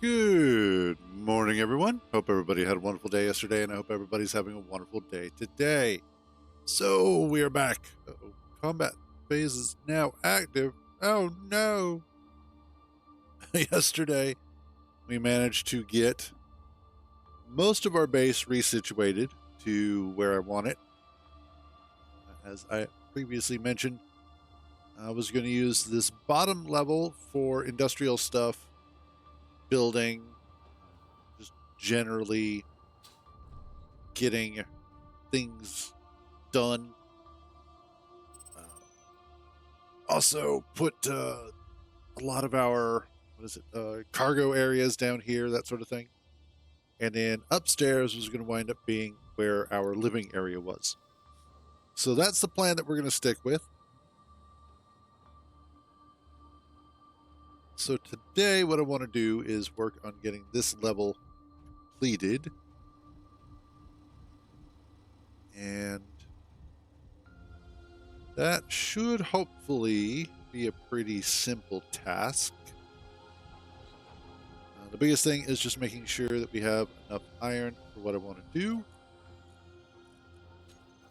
Good morning, everyone. Hope everybody had a wonderful day yesterday, and I hope everybody's having a wonderful day today. So, we are back. Uh-oh. Combat phase is now active. Oh, no. Yesterday, we managed to get most of our base resituated to where I want it. As I previously mentioned, I was going to use this bottom level for industrial stuff, building, just generally getting things done. Also, put a lot of our cargo areas down here, that sort of thing. And then upstairs was going to wind up being where our living area was. So that's the plan that we're going to stick with. So today, what I want to do is work on getting this level completed. And that should hopefully be a pretty simple task. The biggest thing is just making sure that we have enough iron for what I want to do.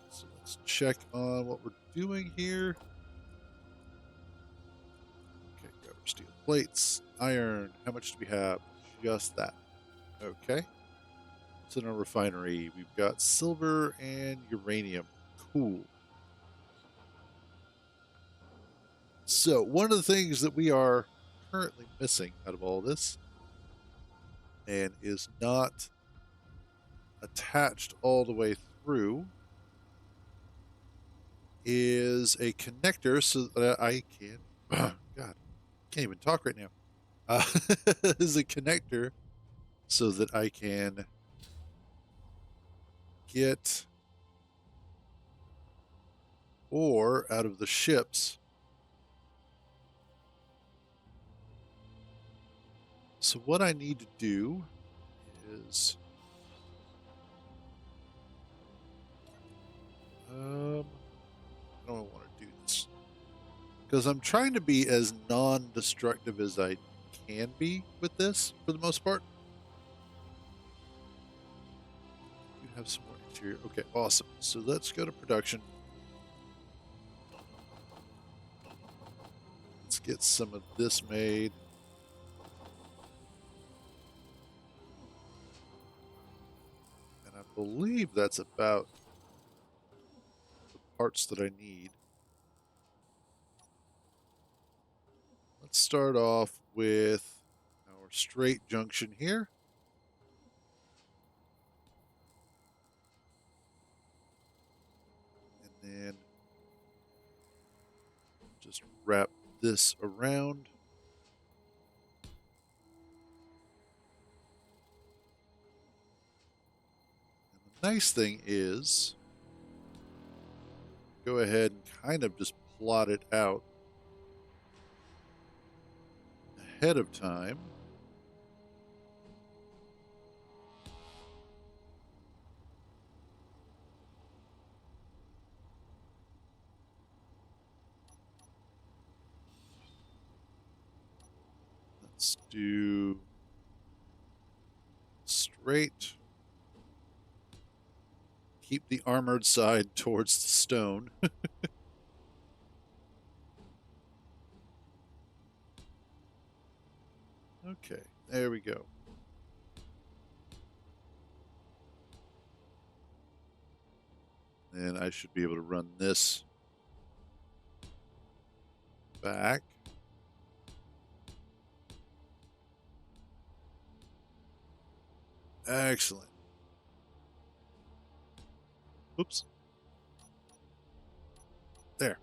So let's check on what we're doing here. Okay, got our steel plates, iron. How much do we have? Just that. Okay. What's in our refinery? We've got silver and uranium. Cool. So one of the things that we are currently missing out of all this and is not attached all the way through is a connector so that I can God, can't even talk right now. Is a connector so that I can get ore out of the ships. So what I need to do is I don't want to do this because I'm trying to be as non-destructive as I can be with this for the most part. You have some more interior. Okay, awesome. So let's go to production. Let's get some of this made. And I believe that's about the parts that I need. Let's start off with our straight junction here. And then just wrap this around. And the nice thing is, go ahead and kind of just plot it out ahead of time. Let's do straight. Keep the armored side towards the stone. Okay, there we go. And I should be able to run this back. Excellent. Oops. There.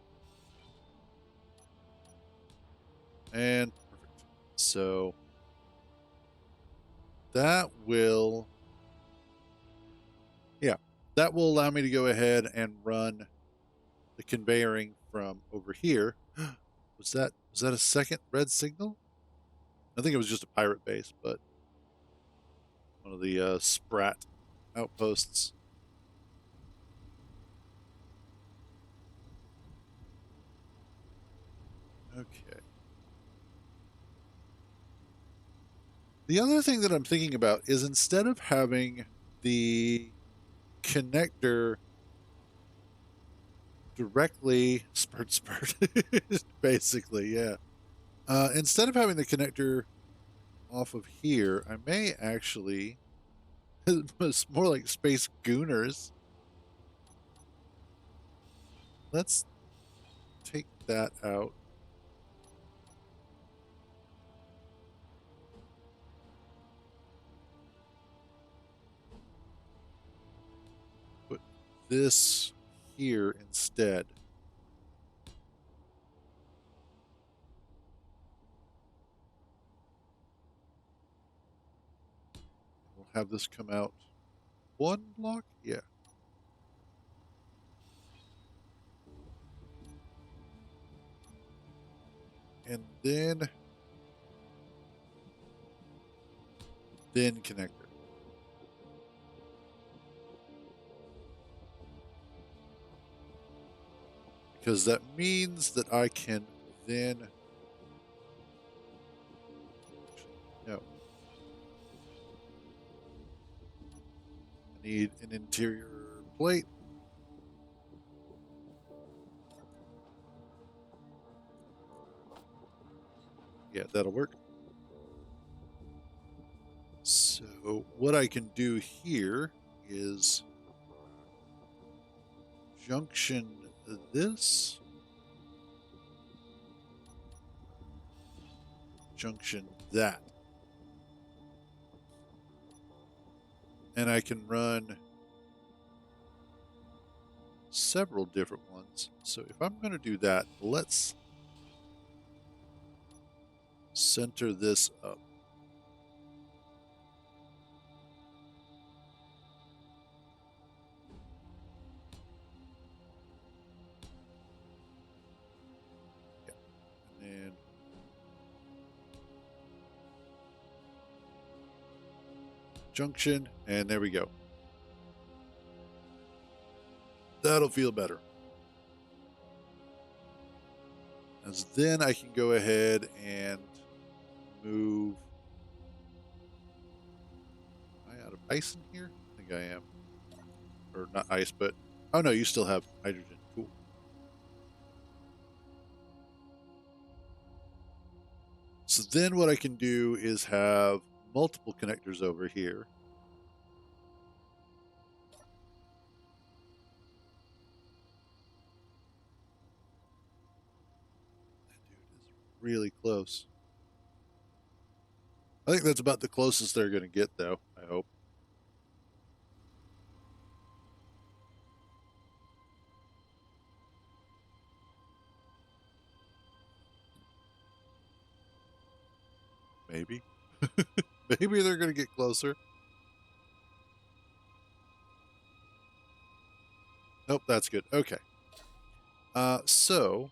And perfect. So that will, that will allow me to go ahead and run the conveyoring from over here. Was that a second red signal? I think it was just a pirate base, but one of the Sprat outposts. Okay. The other thing that I'm thinking about is instead of having the connector directly spurt, basically, yeah. Instead of having the connector off of here, I may actually. It's more like space gooners. Let's take that out. Put this here instead. We'll have this come out one block? Yeah. And then connector. Because that means that I can then. No. I need an interior plate. Yeah, that'll work. So what I can do here is junction this, junction that. And I can run several different ones. So if I'm going to do that, let's center this up. Yeah. And then junction, and there we go. That'll feel better. As then I can go ahead and move. Am I out of ice in here? I think I am. Or not ice, but oh no, you still have hydrogen. Cool. So then what I can do is have multiple connectors over here. That dude is really close. I think that's about the closest they're going to get, though. I hope. Maybe. Maybe they're going to get closer. Nope, that's good. Okay. So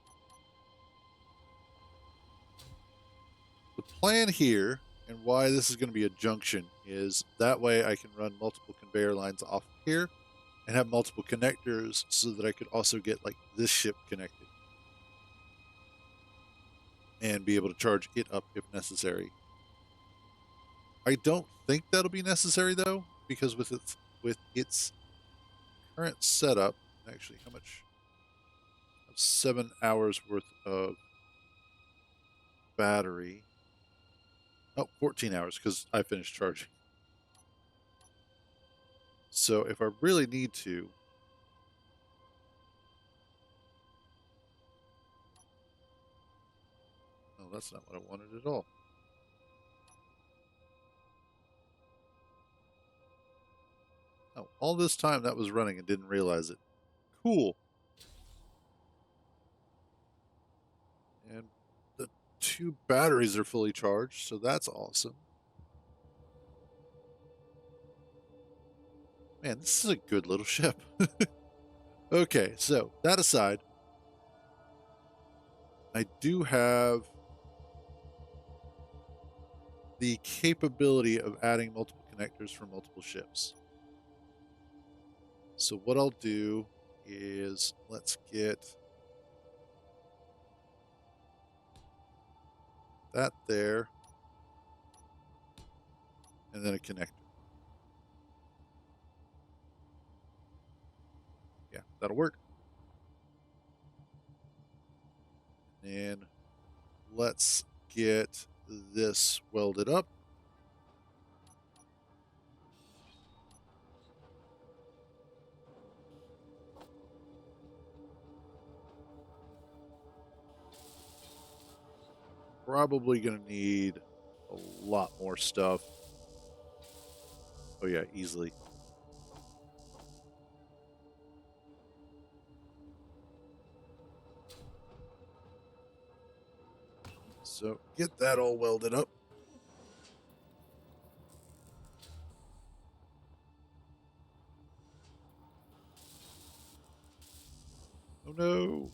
the plan here and why this is going to be a junction is that way I can run multiple conveyor lines off here and have multiple connectors so that I could also get like this ship connected and be able to charge it up if necessary. I don't think that'll be necessary though, because with its current setup, actually, how much? 7 hours worth of battery. Oh, 14 hours because I finished charging. So if I really need to, no, that's not what I wanted at all. Oh, all this time that was running and didn't realize it. Cool. And the 2 batteries are fully charged, so that's awesome. Man, this is a good little ship. Okay, so that aside, I do have the capability of adding multiple connectors for multiple ships. So what I'll do is let's get that there. and then a connector. Yeah, that'll work. And let's get this welded up. Probably going to need a lot more stuff. Oh yeah, easily. So get that all welded up. Oh no.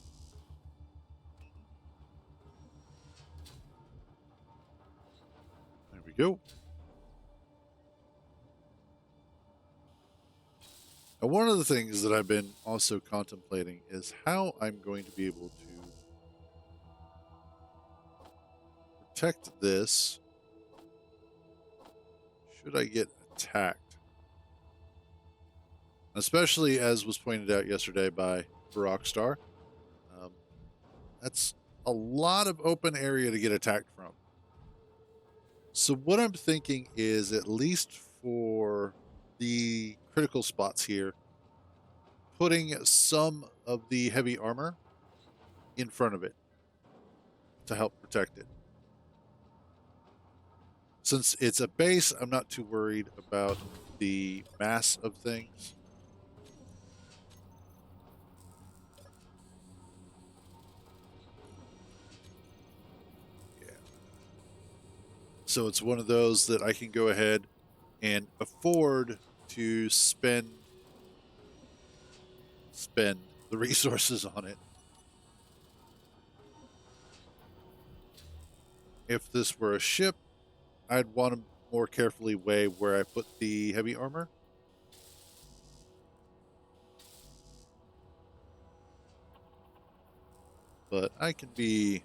There we go. Now, one of the things that I've been also contemplating is how I'm going to be able to protect this should I get attacked. Especially as was pointed out yesterday by Rockstar. Um, that's a lot of open area to get attacked from. So what I'm thinking is, at least for the critical spots here, putting some of the heavy armor in front of it to help protect it. Since it's a base, I'm not too worried about the mass of things. Yeah. So it's one of those that I can go ahead and afford to spend the resources on it. If this were a ship, I'd want to more carefully weigh where I put the heavy armor. But I think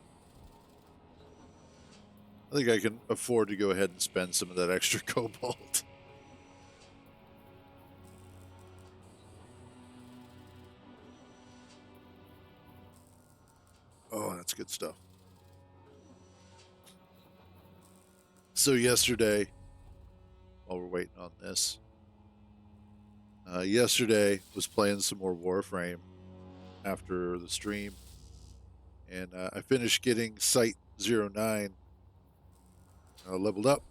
I can afford to go ahead and spend some of that extra cobalt. Oh, that's good stuff. So yesterday, while we're waiting on this, yesterday was playing some more Warframe after the stream, and I finished getting Site 09 leveled up,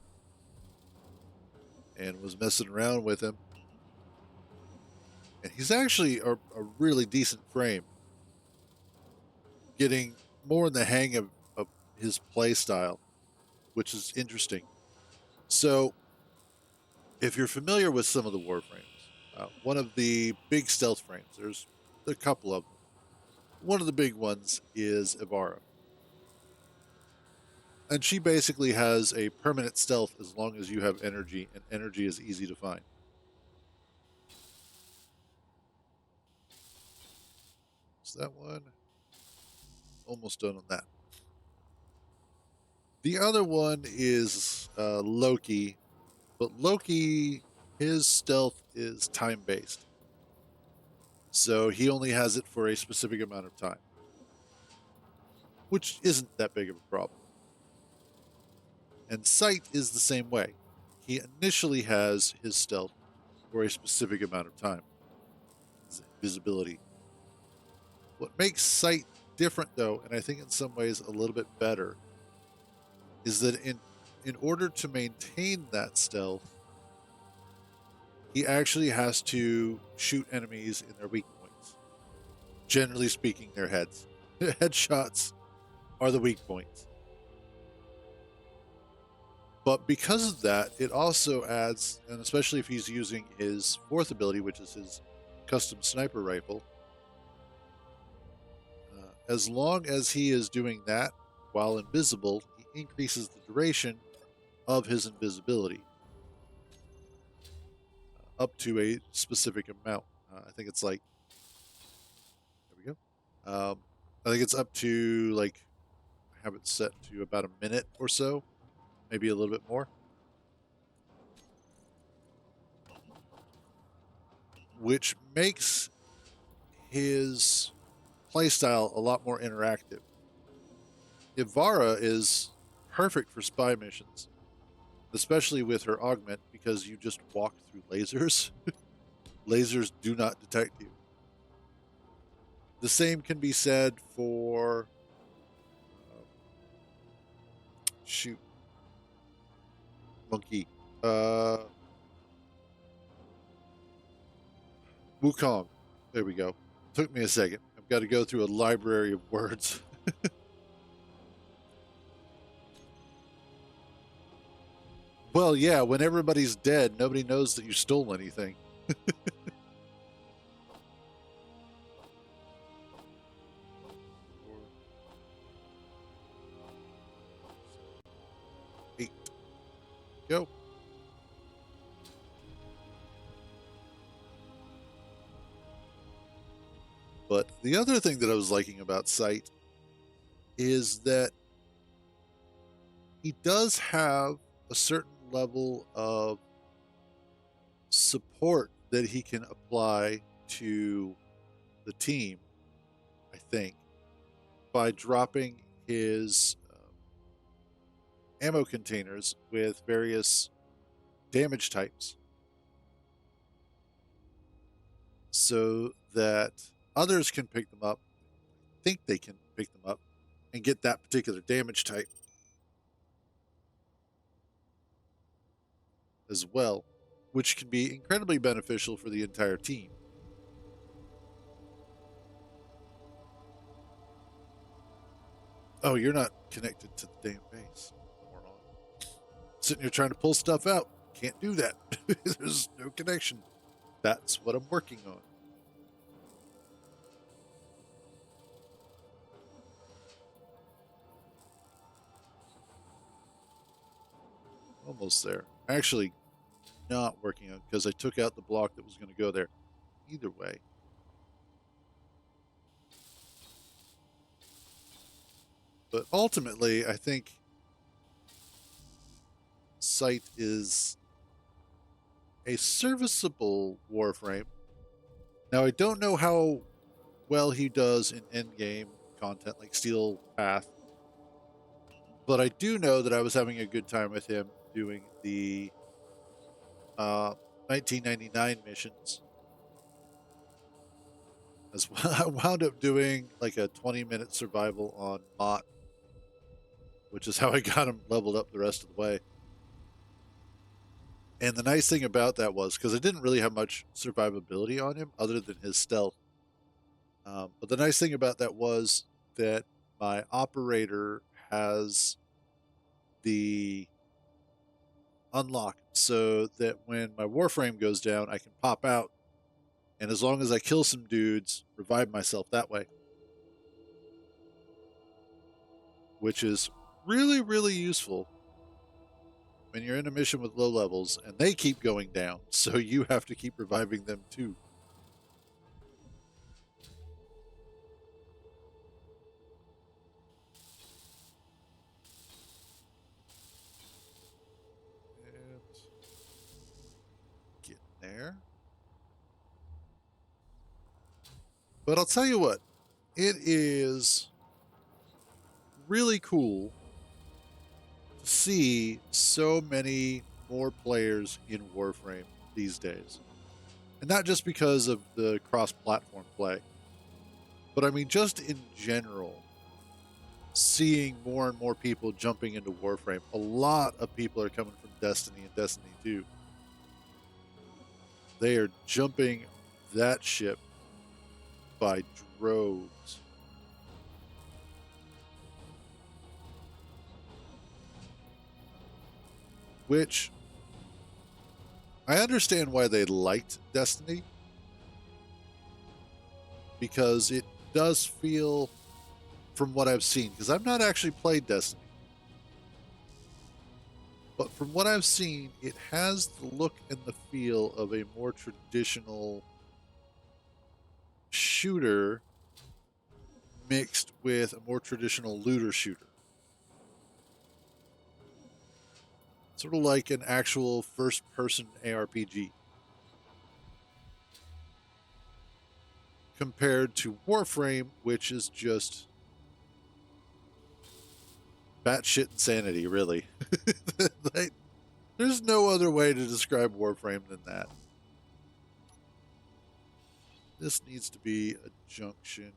and was messing around with him. And he's actually a really decent frame, getting more in the hang of his play style, which is interesting. So, if you're familiar with some of the Warframes, one of the big stealth frames, there's a couple of them. One of the big ones is Ibarra. And she basically has a permanent stealth as long as you have energy, and energy is easy to find. Is that one? Almost done on that. The other one is Loki, but Loki, his stealth is time based. So he only has it for a specific amount of time, which isn't that big of a problem. And Sight is the same way. He initially has his stealth for a specific amount of time, his visibility. What makes Sight different, though, and I think in some ways a little bit better, is that in order to maintain that stealth, he actually has to shoot enemies in their weak points. Generally speaking, their heads. Headshots are the weak points. But because of that, it also adds, and especially if he's using his fourth ability, which is his custom sniper rifle, as long as he is doing that while invisible, he increases the duration of his invisibility up to a specific amount. I think it's like, there we go. I think it's up to like, I have it set to about a minute or so, maybe a little bit more. which makes his playstyle a lot more interactive. Ivara is perfect for spy missions, especially with her augment, because you just walk through lasers. Lasers do not detect you. The same can be said for uh, shoot monkey Wukong. There we go. Took me a second. I've got to go through a library of words. Well, yeah, when everybody's dead, nobody knows that you stole anything. Eight. Go. But the other thing that I was liking about Sight is that he does have a certain level of support that he can apply to the team, I think, by dropping his ammo containers with various damage types so that others can pick them up, think they can pick them up, and get that particular damage type as well, which can be incredibly beneficial for the entire team. Oh, you're not connected to the damn base, moron. Sitting here trying to pull stuff out. Can't do that. There's no connection. That's what I'm working on. Almost there. Actually, not working on because I took out the block that was going to go there. Either way. But ultimately, I think Sight is a serviceable Warframe. Now, I don't know how well he does in endgame content like Steel Path, but I do know that I was having a good time with him doing the 1999 missions. As well, I wound up doing like a 20-minute survival on Mott, which is how I got him leveled up the rest of the way. And the nice thing about that was because I didn't really have much survivability on him other than his stealth. But the nice thing about that was that my operator has the unlock so that when my Warframe goes down, I can pop out. And as long as I kill some dudes, revive myself that way. Which is really, really useful when you're in a mission with low levels and they keep going down. So you have to keep reviving them too. And get there. But I'll tell you what, it is really cool to see so many more players in Warframe these days. And not just because of the cross platform play, but I mean, just in general, seeing more and more people jumping into Warframe. A lot of people are coming from Destiny and Destiny 2. They are jumping that ship by droves. Which I understand why they liked Destiny, because it does feel, from what I've seen, because I've not actually played Destiny, but from what I've seen, it has the look and the feel of a more traditional shooter mixed with a more traditional looter shooter. Sort of like an actual first person ARPG. compared to Warframe, which is just batshit insanity, really. Like, there's no other way to describe Warframe than that. This needs to be a junction.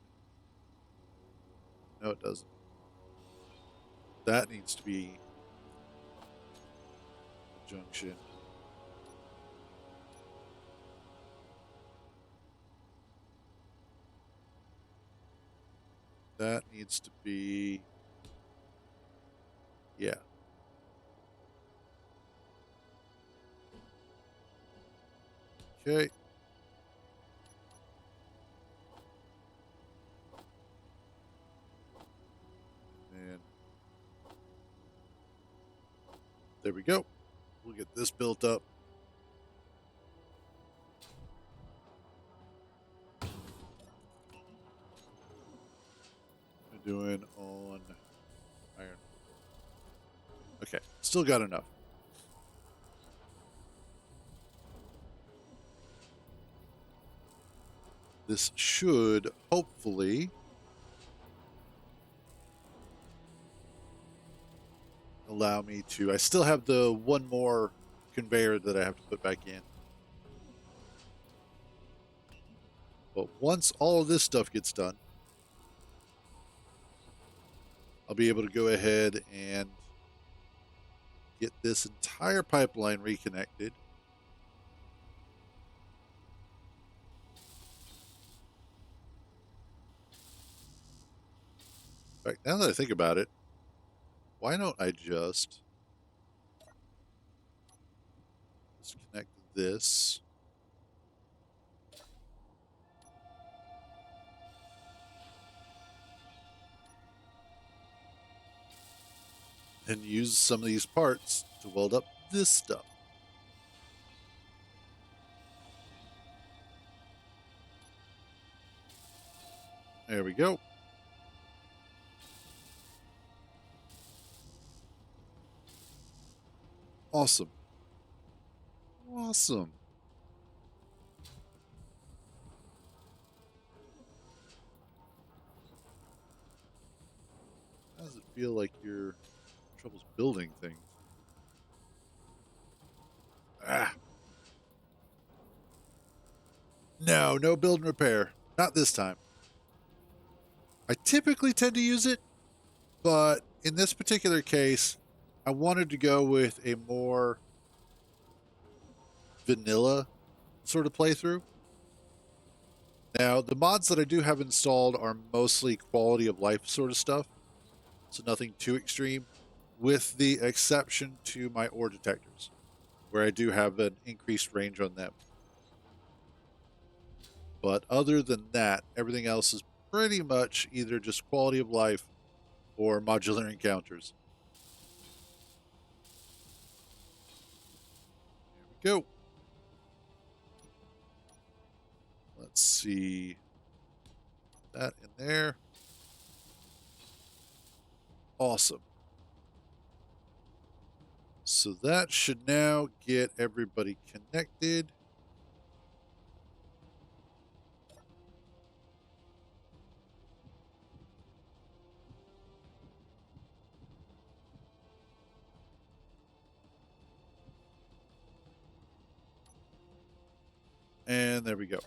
No, it doesn't. That needs to be a junction. That needs to be... Yeah. Okay. And there we go. We'll get this built up. We're doing on iron. Okay, still got enough. This should hopefully allow me to... I still have the one more conveyor that I have to put back in. But once all of this stuff gets done, I'll be able to go ahead and get this entire pipeline reconnected. In fact, now that I think about it, why don't I just disconnect this? And use some of these parts to weld up this stuff. There we go. Awesome. Awesome. How does it feel like you're troubles building things? Ah. No, no build and repair. Not this time. I typically tend to use it, but in this particular case, I wanted to go with a more vanilla sort of playthrough. Now, the mods that I do have installed are mostly quality of life sort of stuff, so nothing too extreme, with the exception to my ore detectors, where I do have an increased range on them. But other than that, everything else is pretty much either just quality of life or modular encounters. Here we go. Let's see that in there. Awesome. So that should now get everybody connected. And there we go.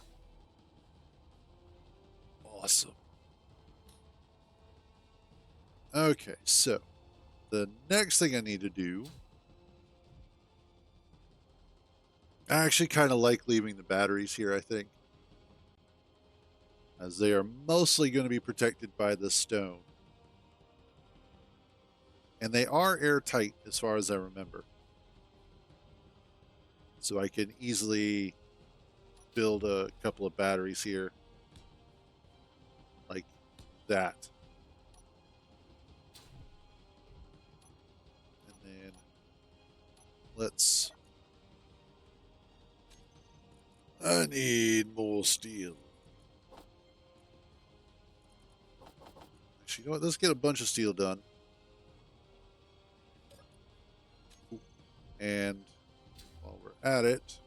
Awesome. Okay, so the next thing I need to do... I actually kind of like leaving the batteries here, I think, as they are mostly going to be protected by the stone. And they are airtight as far as I remember. So I can easily build a couple of batteries here like that. And then let's... I need more steel. Actually, you know what? Let's get a bunch of steel done. And while we're at it,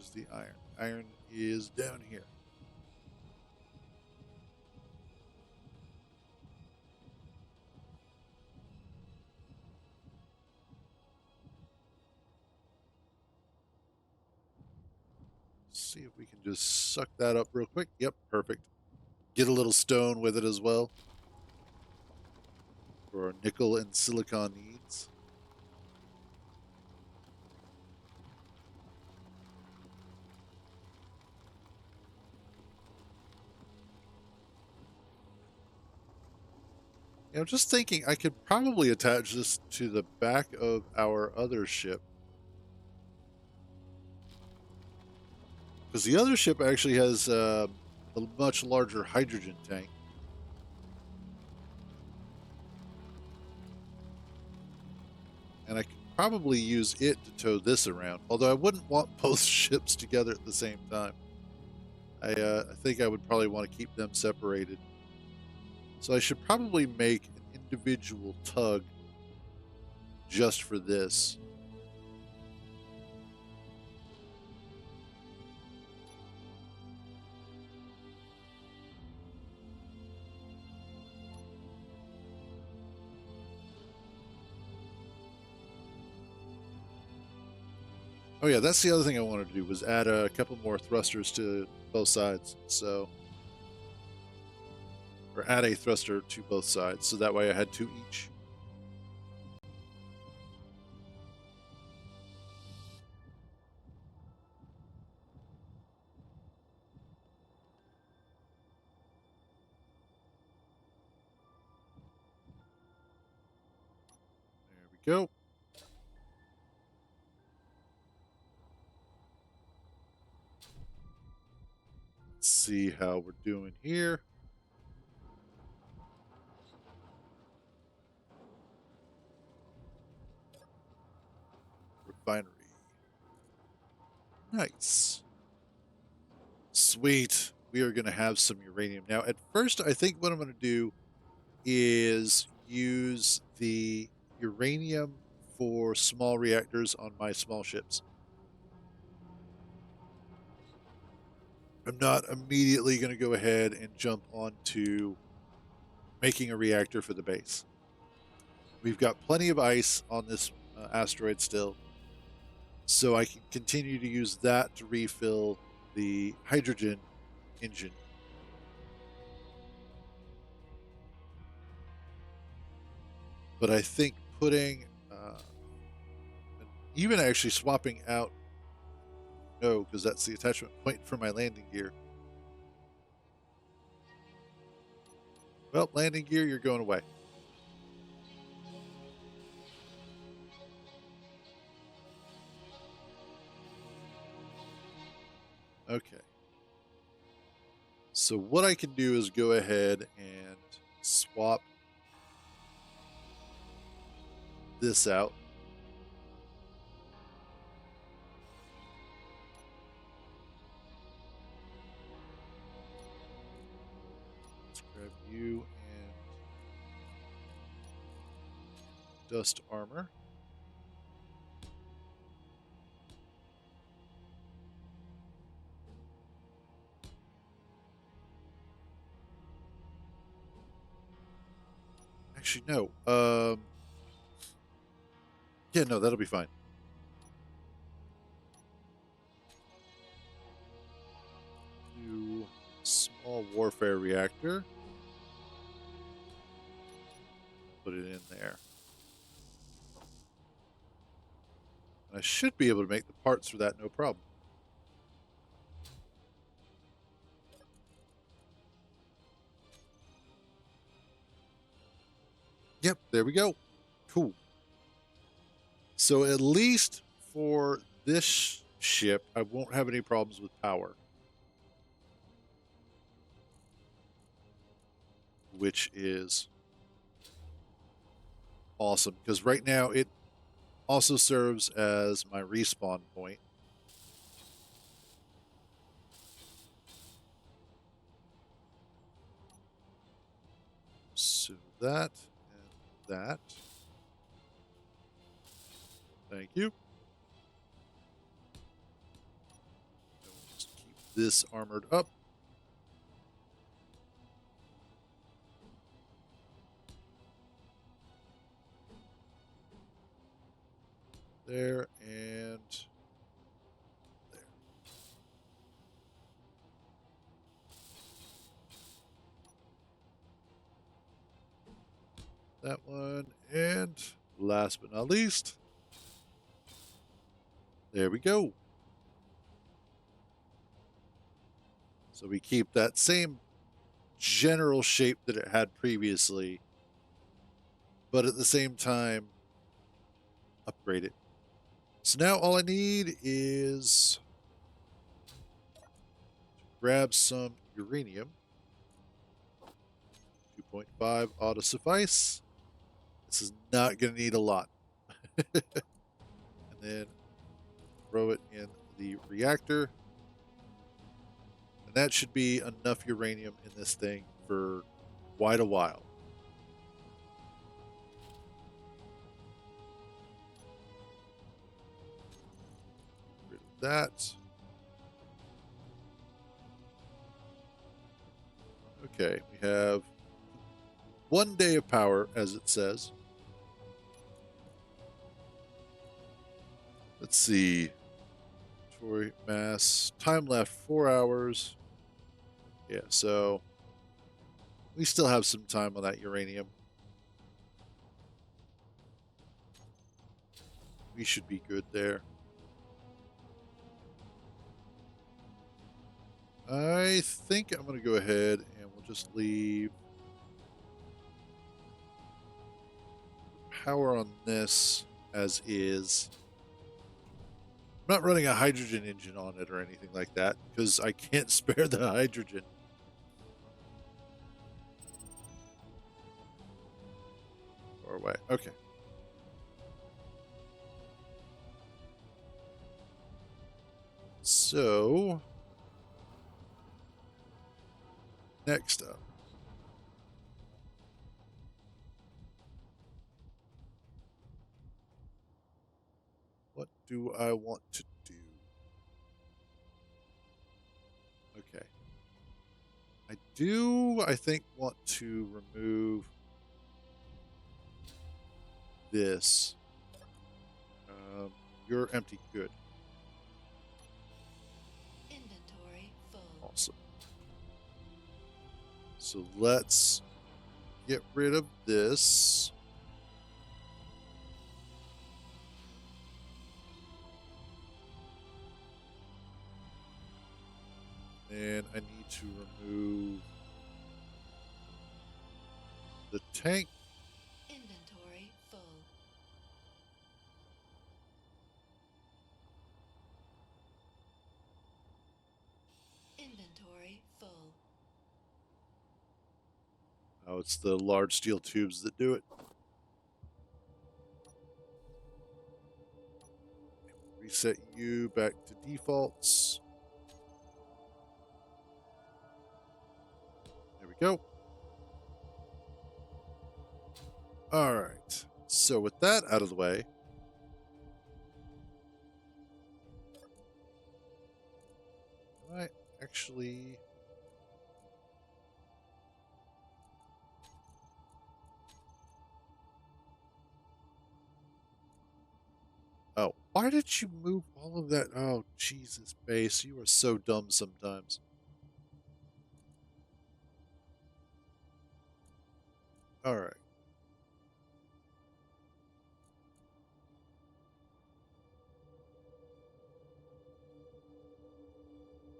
Where's the iron? Iron is down here. See if we can just suck that up real quick. Yep, perfect. Get a little stone with it as well for our nickel and silicon needs. You know, just thinking, I could probably attach this to the back of our other ship. Because the other ship actually has a much larger hydrogen tank. And I could probably use it to tow this around. Although I wouldn't want both ships together at the same time. I think I would probably want to keep them separated. So I should probably make an individual tug just for this. Oh yeah, that's the other thing I wanted to do was add a couple more thrusters to both sides. So, or add a thruster to both sides, so that way I had two each. There we go. Let's see how we're doing here. Refinery. Nice. Sweet. We are going to have some uranium. Now, at first, I think what I'm going to do is use the uranium for small reactors on my small ships. I'm not immediately going to go ahead and jump onto making a reactor for the base. We've got plenty of ice on this asteroid still, so I can continue to use that to refill the hydrogen engine. But I think putting, even actually swapping out, no, because that's the attachment point for my landing gear. Well, landing gear, you're going away. Okay. So what I can do is go ahead and swap this out. Let's grab you and dust armor. Actually, no. Yeah, no, that'll be fine. Do small warfare reactor. Put it in there. I should be able to make the parts for that, no problem. Yep, there we go. Cool. So at least for this ship, I won't have any problems with power. Which is awesome, because right now it also serves as my respawn point. So that and that. Thank you. this armored up. There and there. That one, and last but not least, there we go. So we keep that same general shape that it had previously, but at the same time, upgrade it. So now all I need is to grab some uranium. 2.5 ought to suffice. This is not going to need a lot. And then throw it in the reactor. And that should be enough uranium in this thing for quite a while. Get rid of that. Okay, we have 1 day of power, as it says. Let's see. Inventory mass. Time left 4 hours. Yeah, so we still have some time on that uranium. We should be good there. I think I'm going to go ahead and we'll just leave power on this as is. I'm not running a hydrogen engine on it or anything like that because I can't spare the hydrogen. Far away. Okay. So, next up. What do I want to do? Okay. I think, want to remove this. You're empty. Good. Inventory full. Awesome. So let's get rid of this. And I need to remove the tank. Inventory full. Inventory full. Oh, it's the large steel tubes that do it. Reset you back to defaults. There we go. All right. So with that out of the way, I actually... Oh, why did you move all of that? Oh, Jesus, base. You are so dumb sometimes. All right.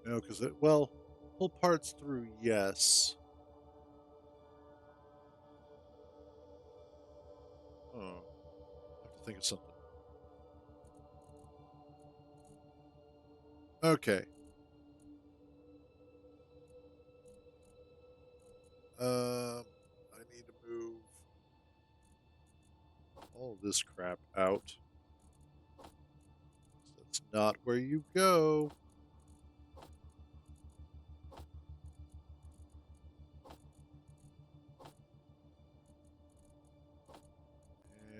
No, because it, well, pull parts through, yes. Oh, I have to think of something. Okay. I need to move all this crap out. That's not where you go.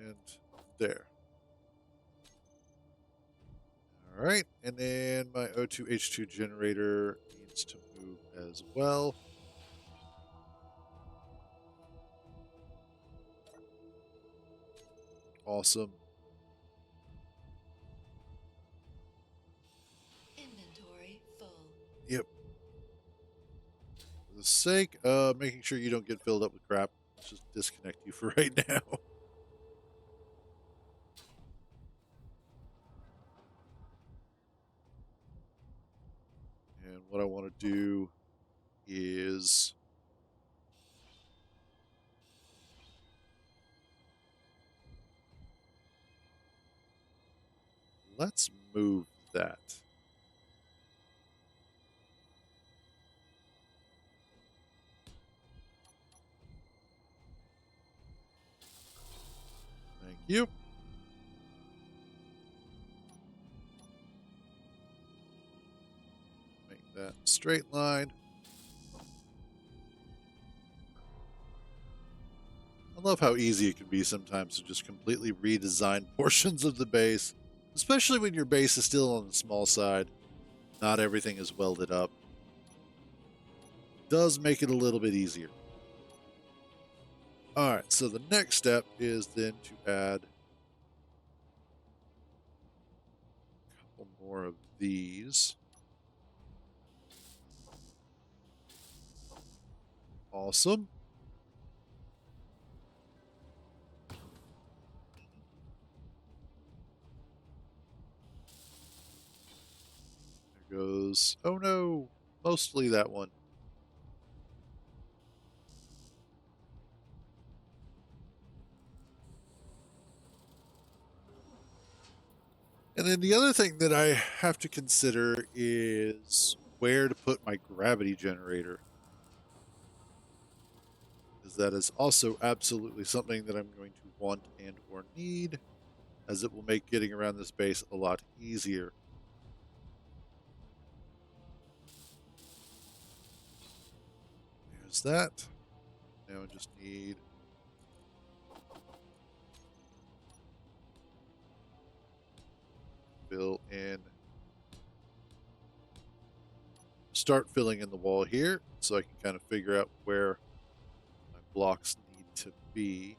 And there. All right, and then my O2H2 generator needs to move as well. Awesome. Inventory full. Yep. For the sake of making sure you don't get filled up with crap, let's just disconnect you for right now. And what I want to do is let's move that. Thank you. Make that a straight line. I love how easy it can be sometimes to just completely redesign portions of the base, especially when your base is still on the small side. Not everything is welded up. Does make it a little bit easier. All right, so the next step is then to add a couple more of these. Awesome. There goes, oh no, mostly that one. And then the other thing that I have to consider is where to put my gravity generator. Because that is also absolutely something that I'm going to want and or need, as it will make getting around this base a lot easier. There's that. Now I just need fill in, start filling in the wall here so I can kind of figure out where my blocks need to be.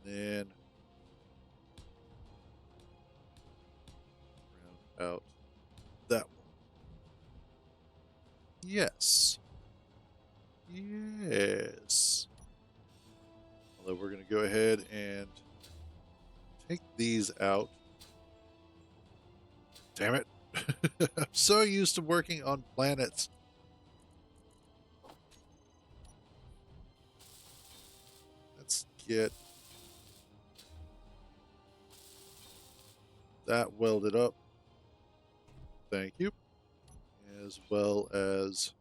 Then round out that one. Yes. Yes. Although we're going to go ahead and take these out. Damn it. I'm so used to working on planets. Let's get that welded up. Thank you. As well as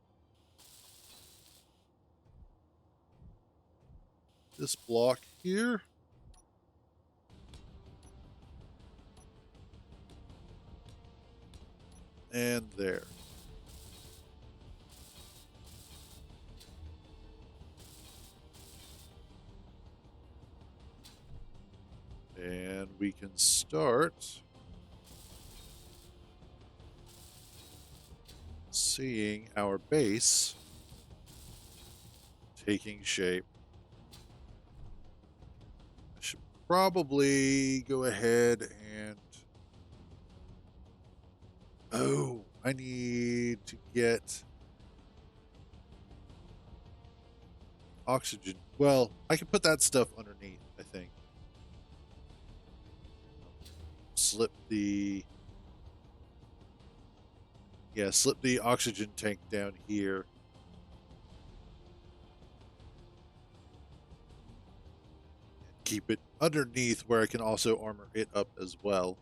this block here. And there. And we can start seeing our base taking shape. I should probably go ahead and... Oh, I need to get oxygen. Well, I can put that stuff underneath, I think. Slip the... Yeah, slip the oxygen tank down here. Keep it underneath where I can also armor it up as well.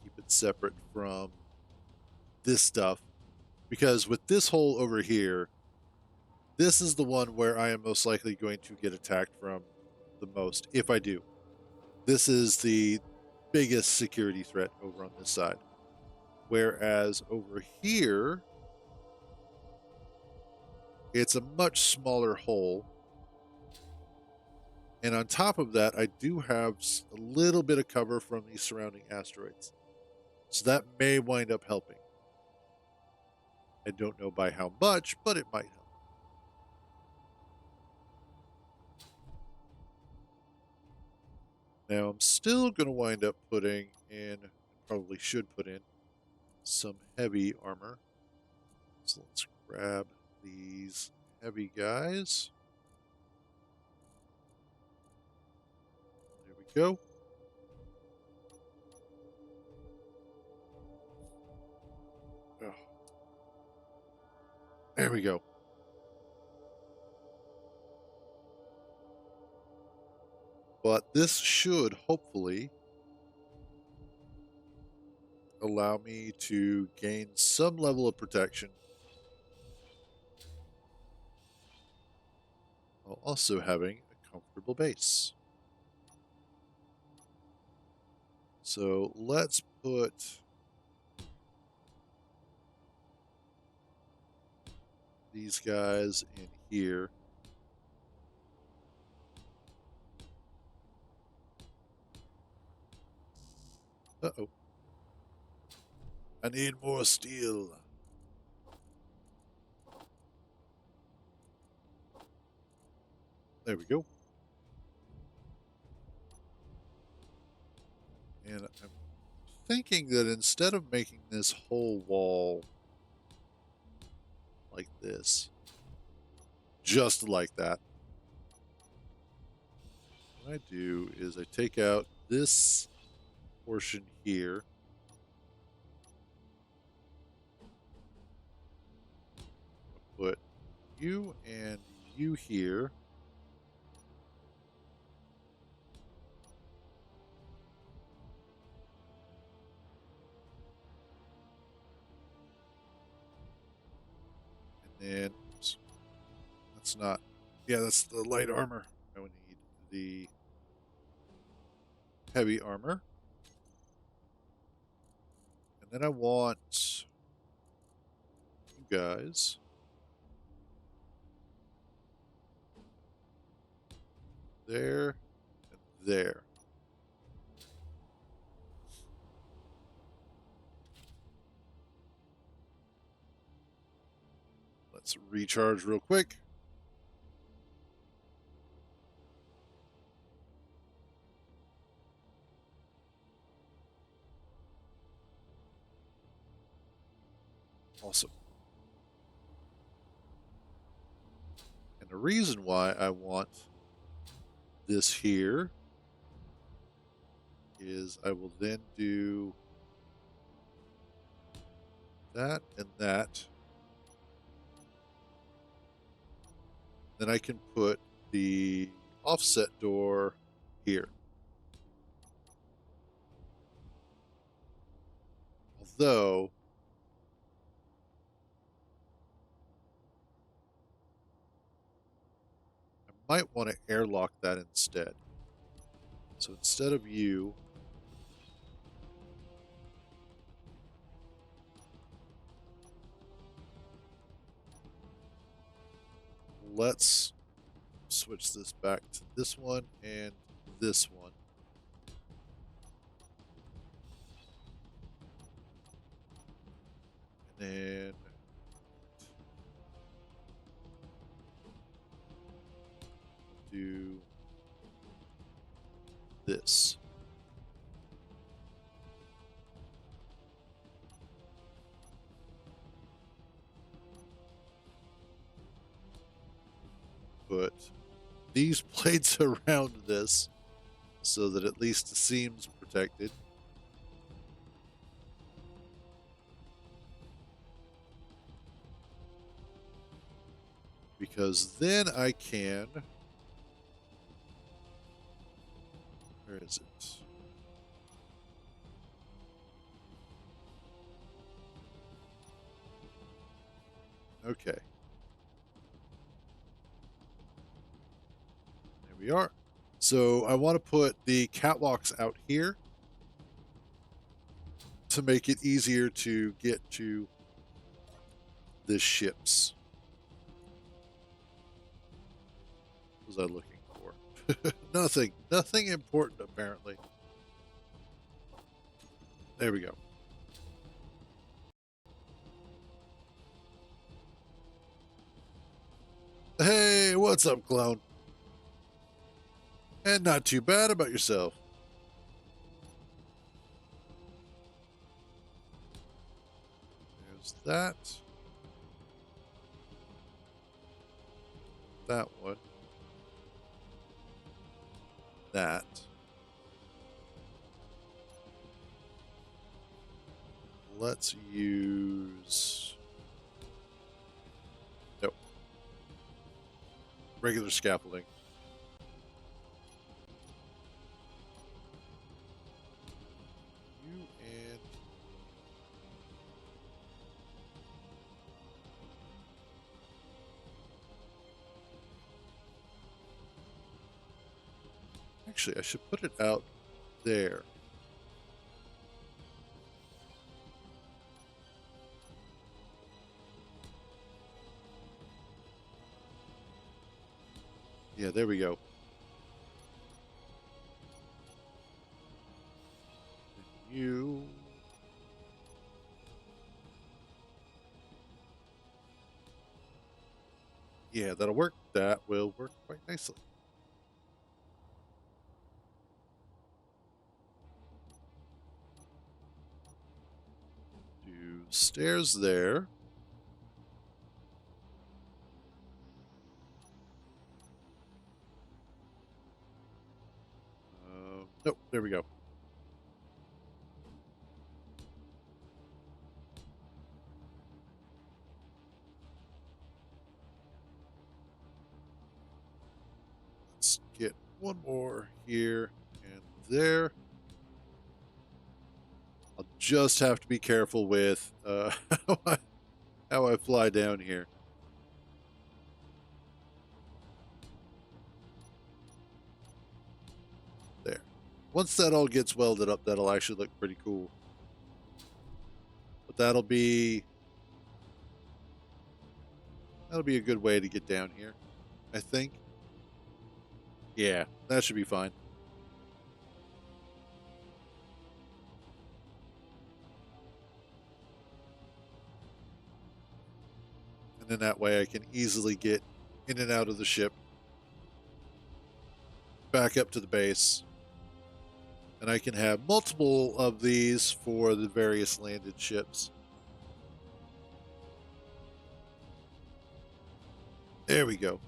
Keep it separate from this stuff. Because with this hole over here, this is the one where I am most likely going to get attacked from the most, if I do. This is the biggest security threat over on this side. Whereas over here, it's a much smaller hole. And on top of that, I do have a little bit of cover from these surrounding asteroids. So that may wind up helping. I don't know by how much, but it might help. Now, I'm still going to wind up putting in, probably should put in, some heavy armor. So let's grab these heavy guys. There we go. Oh. There we go. But this should hopefully allow me to gain some level of protection while also having a comfortable base. So let's put these guys in here. Uh-oh. I need more steel. There we go. And I'm thinking that instead of making this whole wall like this, just like that, what I do is I take out this portion here. I'll put you and you here. And then, oops, that's not, yeah, that's the light armor. I would need the heavy armor. And then I want you guys there and there. Let's recharge real quick. Awesome. And the reason why I want this here is I will then do that and that. Then I can put the offset door here. Although I might want to airlock that instead. So instead of you, let's switch this back to this one and this one. And then do this. Put these plates around this so that at least the seam's protected. Because then I can, where is it? Okay. There we are. So I want to put the catwalks out here to make it easier to get to the ships. was I looking for? Nothing. Nothing important, apparently. There we go. Hey, what's up, clown? And not too bad about yourself. There's that. That one. That. Let's use... Nope. Regular scaffolding. You and... Actually, I should put it out there. Yeah, there we go. And you... Yeah, that'll work. That will work quite nicely. Do stairs there. Nope, there we go. Let's get one more here and there. I'll just have to be careful with how I fly down here. There. Once that all gets welded up, that'll actually look pretty cool. But that'll be a good way to get down here, I think. Yeah, that should be fine. And then that way I can easily get in and out of the ship, back up to the base, and I can have multiple of these for the various landed ships. There we go.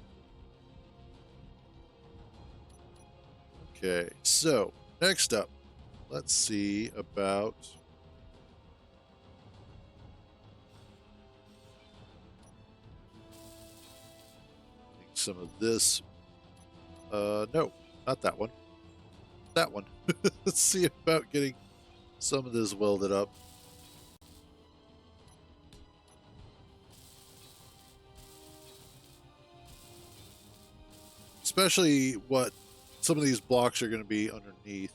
Okay, so next up, let's see about some of this. No, not that one. That one. Let's see about getting some of this welded up. Especially what some of these blocks are going to be underneath.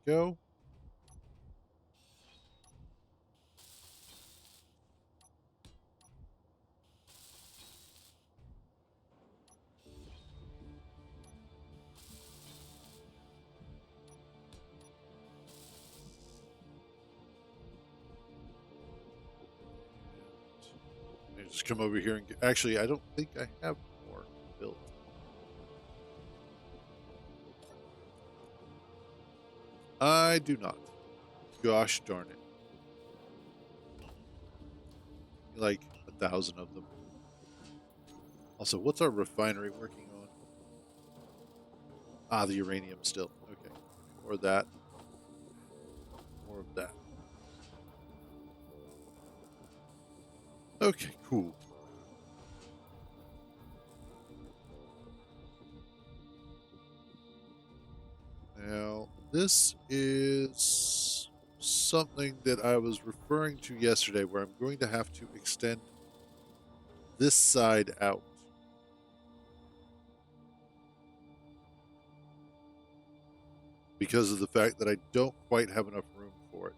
Go. And just come over here and get, actually, I don't think I have more built. I do not. Gosh darn it. Like 1,000 of them. Also, what's our refinery working on? Ah, the uranium still. Okay. More of that. More of that. Okay, cool. Now, this is something that I was referring to yesterday where I'm going to have to extend this side out. Because of the fact that I don't quite have enough room for it.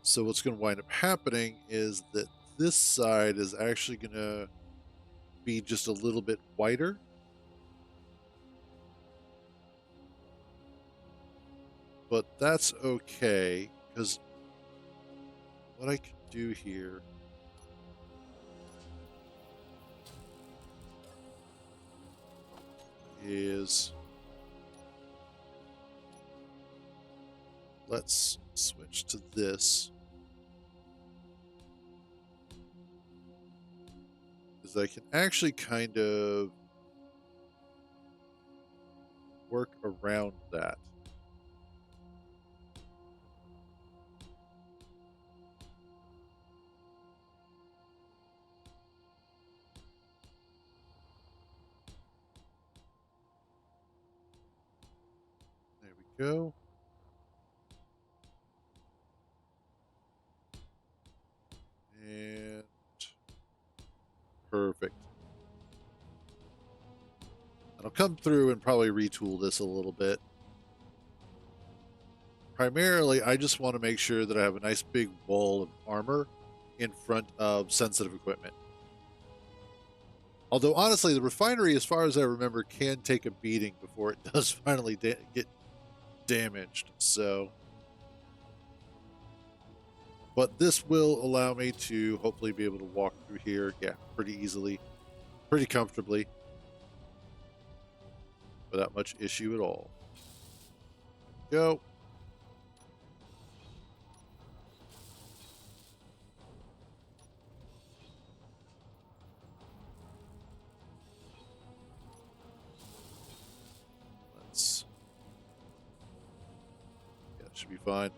So what's going to wind up happening is that this side is actually going to be just a little bit wider. But that's okay, because what I can do here is, let's switch to this, because I can actually kind of work around that. There we go. And perfect. And I'll come through and probably retool this a little bit. Primarily, I just want to make sure that I have a nice big wall of armor in front of sensitive equipment. Although, honestly, the refinery, as far as I remember, can take a beating before it does finally get damaged. So, but this will allow me to hopefully be able to walk through here, yeah, pretty easily, pretty comfortably, without much issue at all. Go. Let's. Yeah, it should be fine.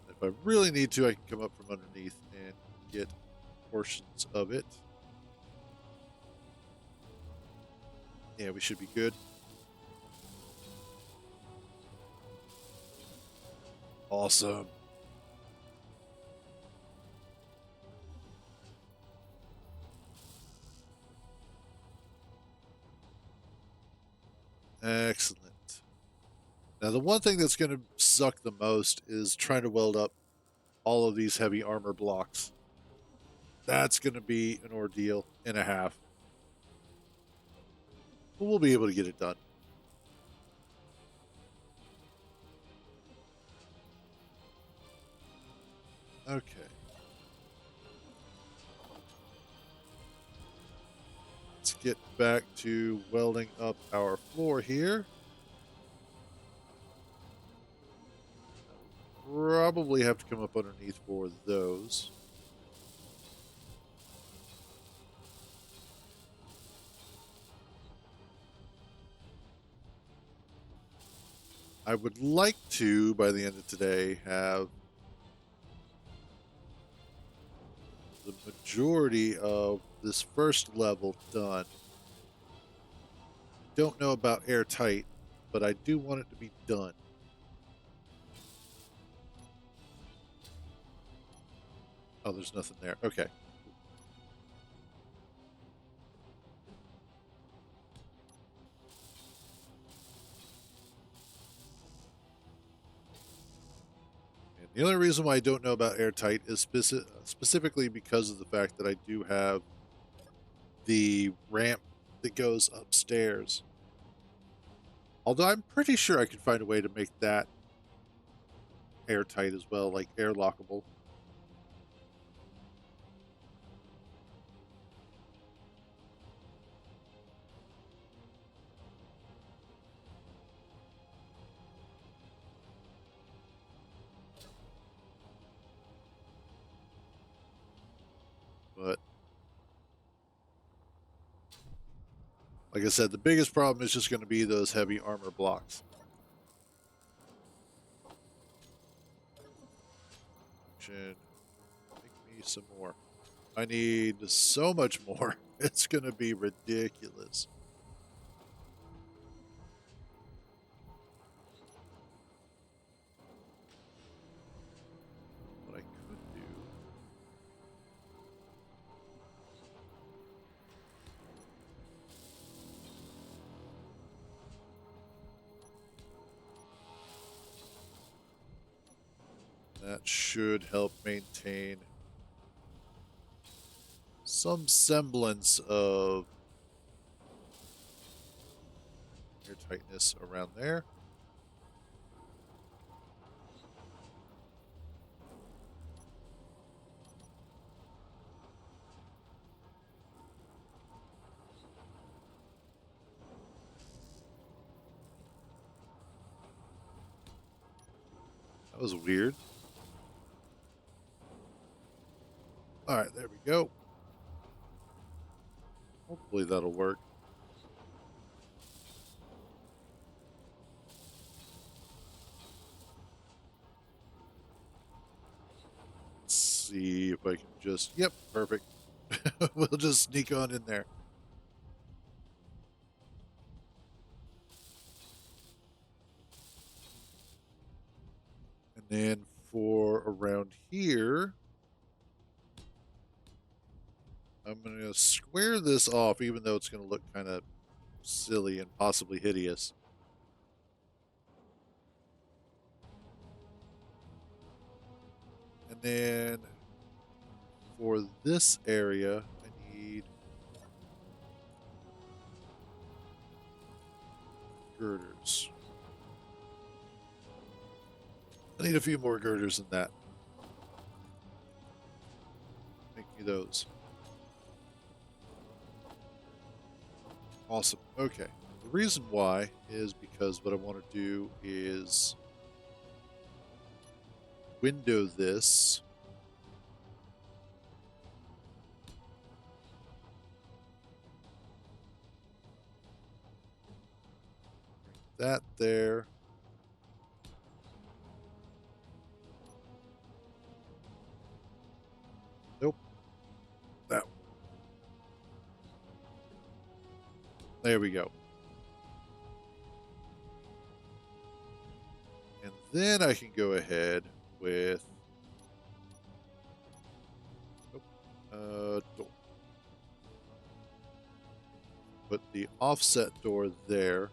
If I really need to, I can come up from underneath and get portions of it. Yeah, we should be good. Awesome. Excellent. Now, the one thing that's going to suck the most is trying to weld up all of these heavy armor blocks. That's going to be an ordeal and a half. But we'll be able to get it done. Okay. Let's get back to welding up our floor here. Probably have to come up underneath for those. I would like to, by the end of today, have the majority of this first level done. Don't know about airtight, but I do want it to be done. Oh, there's nothing there. Okay. And the only reason why I don't know about airtight is specifically because of the fact that I do have the ramp that goes upstairs. Although I'm pretty sure I can find a way to make that airtight as well, like airlockable. But like I said, the biggest problem is just going to be those heavy armor blocks. Should make me some more. I need so much more. It's going to be ridiculous. What I could do. That should help maintain some semblance of airtightness around there. That was weird. All right, there we go. Hopefully that'll work. Let's see if I can just. Yep, perfect. We'll just sneak on in there. And then for around here, I'm going to square this off, even though it's going to look kind of silly and possibly hideous. And then for this area, I need girders. I need a few more girders than that. Make me those. Awesome. Okay. The reason why is because what I want to do is window this. Bring that there. Nope. That one. There we go. And then I can go ahead with door. Put the offset door there.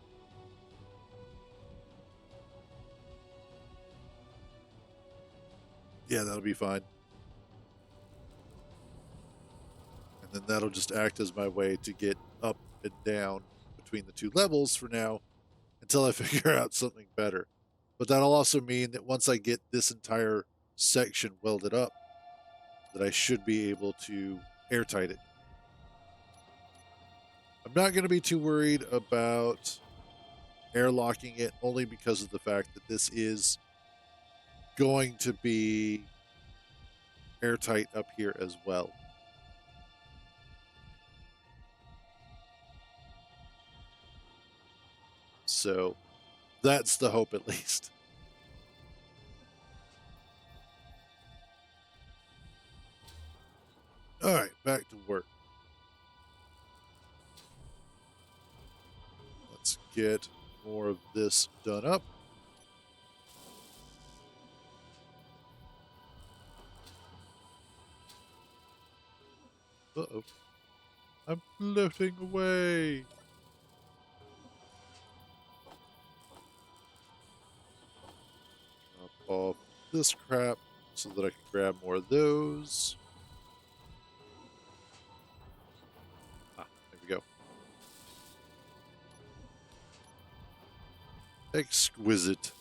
Yeah, that'll be fine. And then that'll just act as my way to get up and down between the two levels for now until I figure out something better. But that'll also mean that once I get this entire section welded up, that I should be able to airtight it. I'm not going to be too worried about airlocking it, only because of the fact that this is going to be airtight up here as well. So that's the hope, at least. All right, back to work. Let's get more of this done up. Uh-oh. I'm floating away. Drop off this crap so that I can grab more of those. Ah, there we go. Exquisite.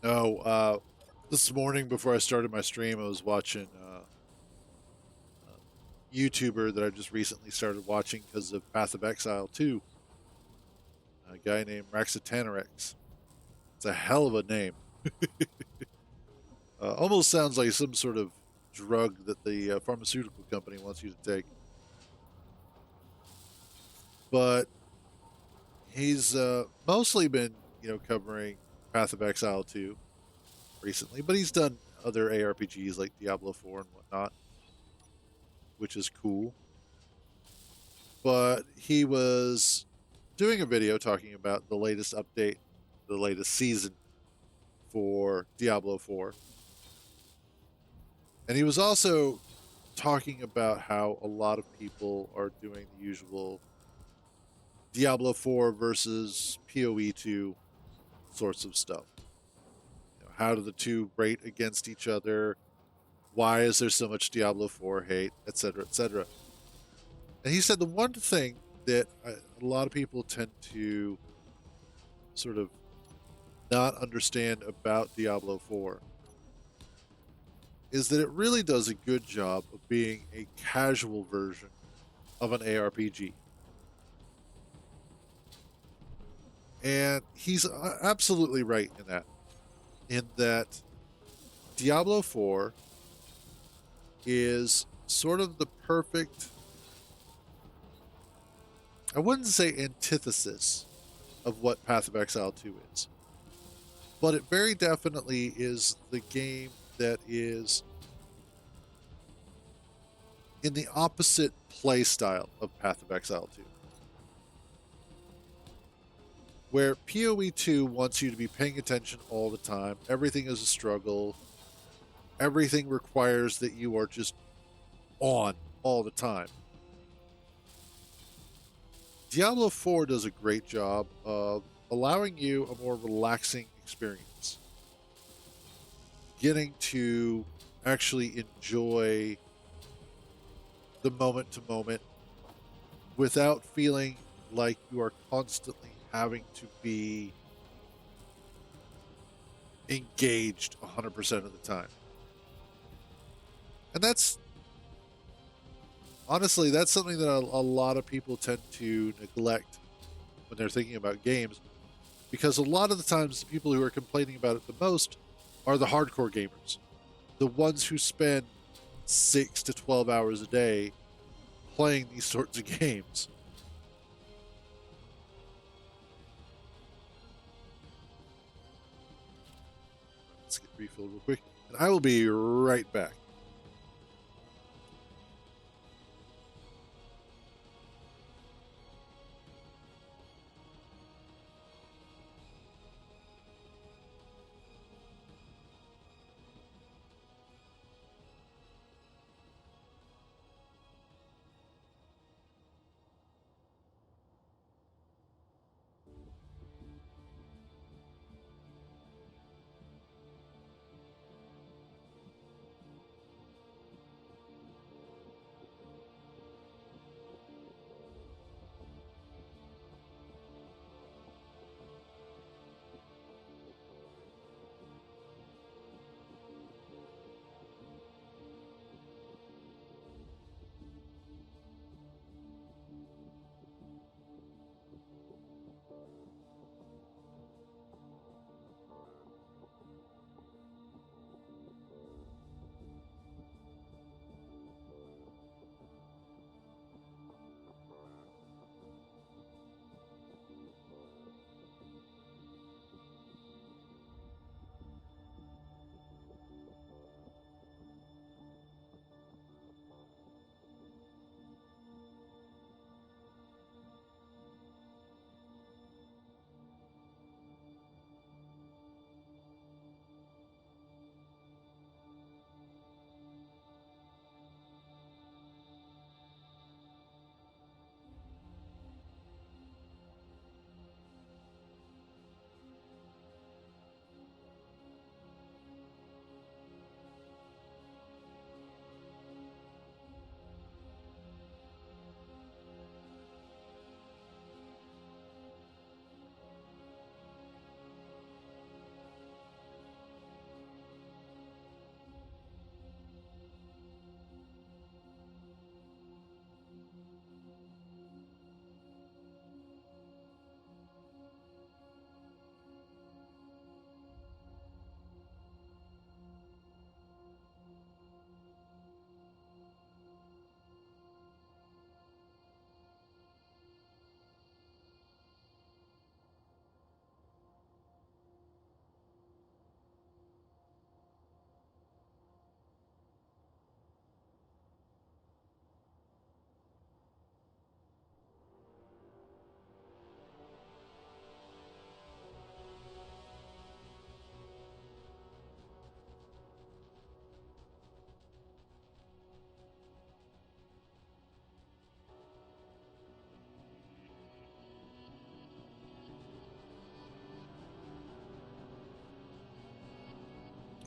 Oh, this morning before I started my stream, I was watching a YouTuber that I just recently started watching because of Path of Exile 2. A guy named Raxitanorex. It's a hell of a name. Almost sounds like some sort of drug that the pharmaceutical company wants you to take. But he's mostly been, covering Path of Exile 2 recently, but he's done other ARPGs like Diablo 4 and whatnot, which is cool. But he was doing a video talking about the latest update, the latest season for Diablo 4. And he was also talking about how a lot of people are doing the usual Diablo 4 versus PoE 2 sorts of stuff. How do the two rate against each other? Why is there so much Diablo 4 hate, etc., etc.? And he said the one thing that a lot of people tend to sort of not understand about Diablo 4 is that it really does a good job of being a casual version of an ARPG. And he's absolutely right in that Diablo 4 is sort of the perfect, I wouldn't say antithesis of what Path of Exile 2 is, but it very definitely is the game that is in the opposite play style of Path of Exile 2, where PoE 2 wants you to be paying attention all the time. Everything is a struggle. Everything requires that you are just on all the time. Diablo 4 does a great job of allowing you a more relaxing experience, getting to actually enjoy the moment to moment without feeling like you are constantly having to be engaged 100% of the time. And that's honestly, that's something that a lot of people tend to neglect when they're thinking about games, because a lot of the times the people who are complaining about it the most are the hardcore gamers, the ones who spend 6 to 12 hours a day playing these sorts of games. Let's get refilled real quick, and I will be right back.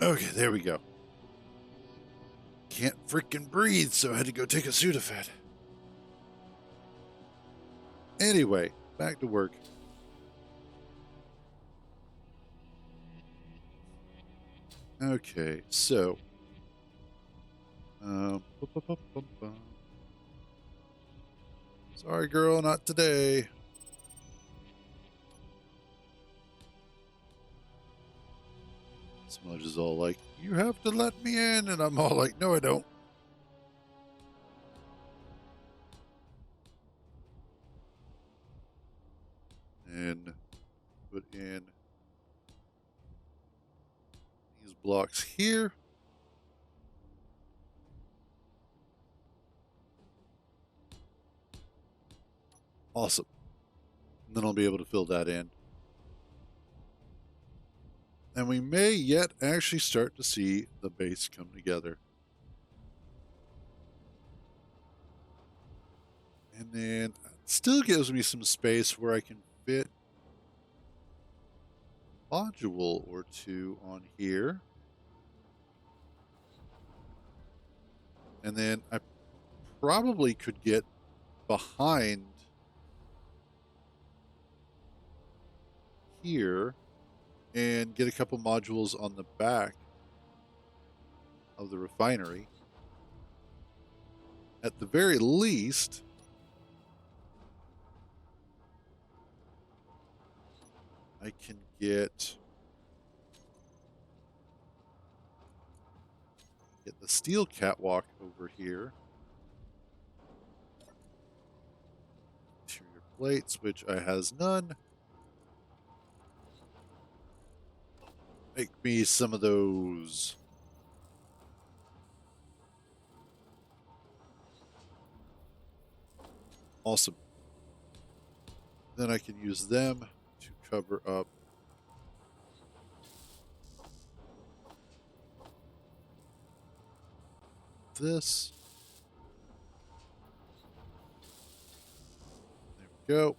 Okay, there we go. Can't freaking breathe, so I had to go take a Sudafed. Anyway, back to work. Okay, so sorry, girl, not today. Smudge is all like, "You have to let me in," and I'm all like, "No, I don't." And put in these blocks here. Awesome. And then I'll be able to fill that in. And we may yet actually start to see the base come together. And then it still gives me some space where I can fit a module or two on here. And then I probably could get behind here and get a couple modules on the back of the refinery. At the very least, I can get the steel catwalk over here. Interior plates, which I has none. Make me some of those. Awesome. Then I can use them to cover up this. There we go.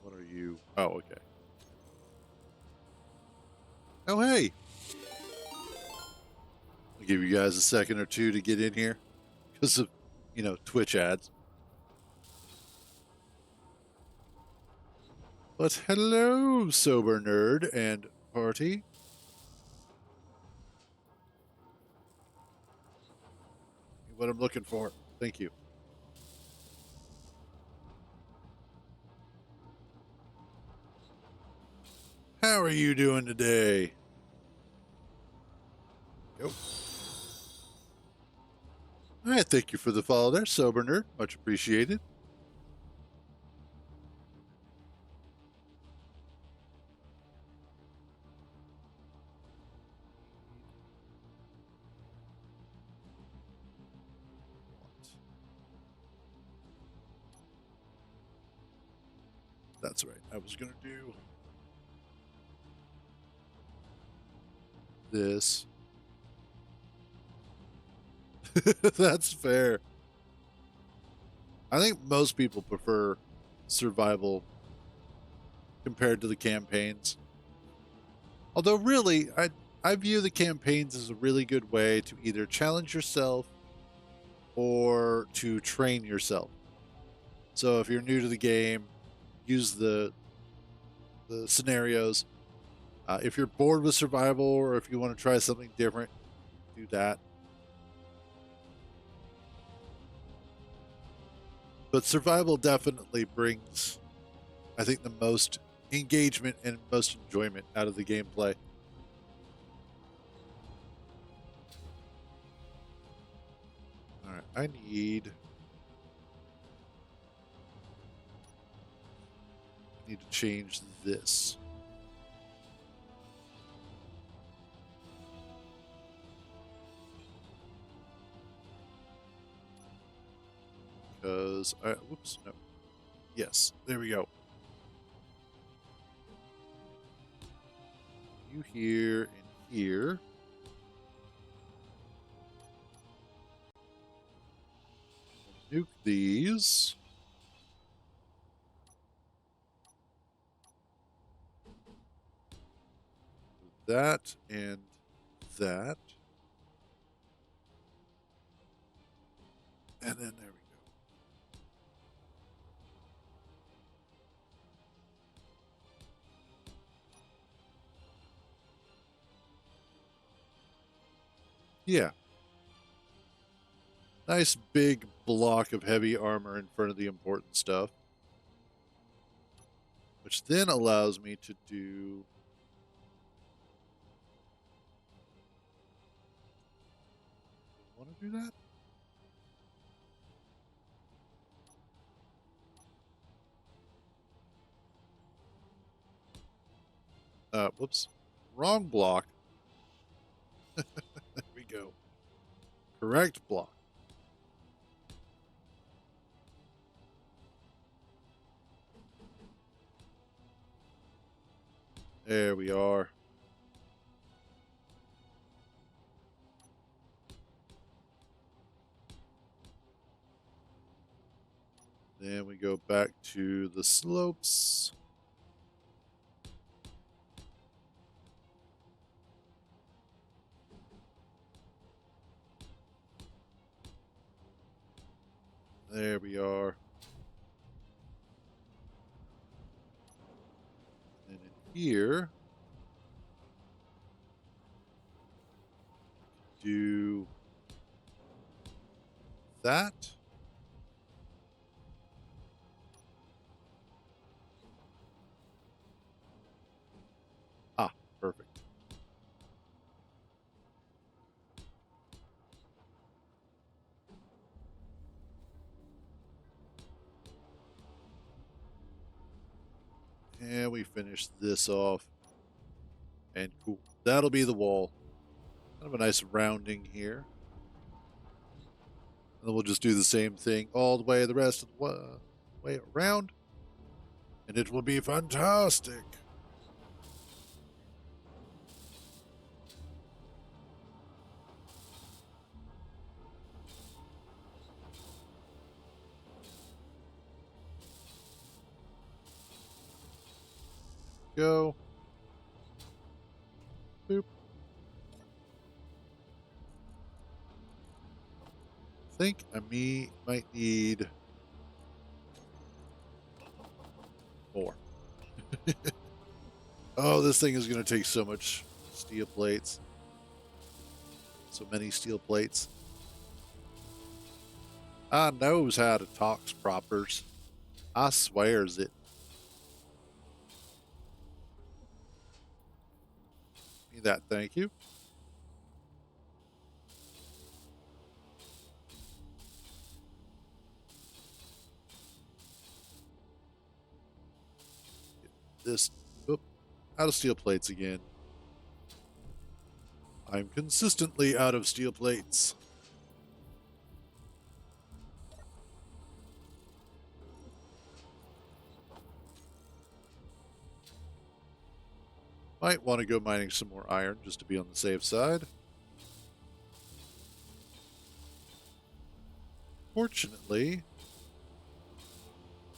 What are you? Oh, okay. Oh, hey. I'll give you guys a second or two to get in here because of, Twitch ads. But hello, sober nerd and party. What I'm looking for. Thank you. How are you doing today? Go. All right, thank you for the follow there, sober nerd. Much appreciated. That's right. I was going to do this. That's fair. I think most people prefer survival compared to the campaigns. Although, really, I view the campaigns as a really good way to either challenge yourself or to train yourself. So, if you're new to the game, use the scenarios. If you're bored with survival or if you want to try something different, do that. But survival definitely brings, I think, the most engagement and most enjoyment out of the gameplay. All right, I need to change this. Because whoops, no. Yes, there we go. You here and here. Nuke these. that and that. And then there we go. Yeah. Nice big block of heavy armor in front of the important stuff. Which then allows me to do... I want to do that? Whoops. Wrong block. There we go. Correct block. There we are. Then we go back to the slopes. There we are. And in here, do that. Ah, perfect. And we finish this off. And cool. That'll be the wall. Kind of a nice rounding here. And then we'll just do the same thing all the way the rest of the way around. And it will be fantastic. Go. Boop. I think I might need more. Oh, this thing is going to take so much steel plates. So many steel plates. I knows how to talks propers. I swears it. Need that, thank you. Get this out of steel plates again. I'm consistently out of steel plates. Might want to go mining some more iron just to be on the safe side. Fortunately,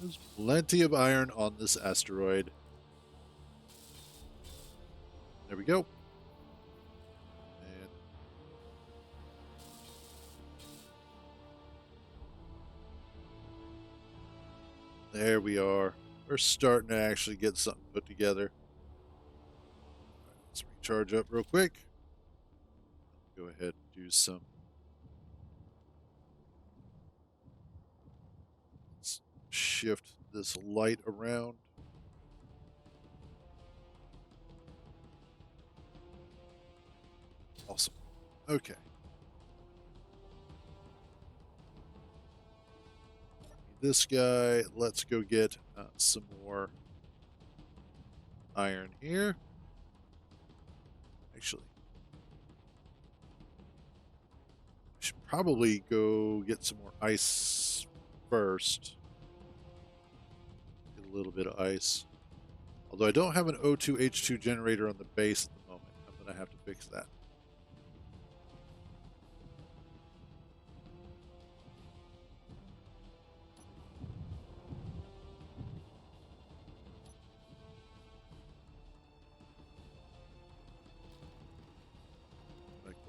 there's plenty of iron on this asteroid. There we go. And there we are. We're starting to actually get something put together. Let's recharge up real quick. Go ahead and do some. Let's shift this light around. Awesome. Okay. This guy, let's go get some more iron here. Actually, I should probably go get some more ice first. Get a little bit of ice. Although I don't have an O2H2 generator on the base at the moment. I'm going to have to fix that.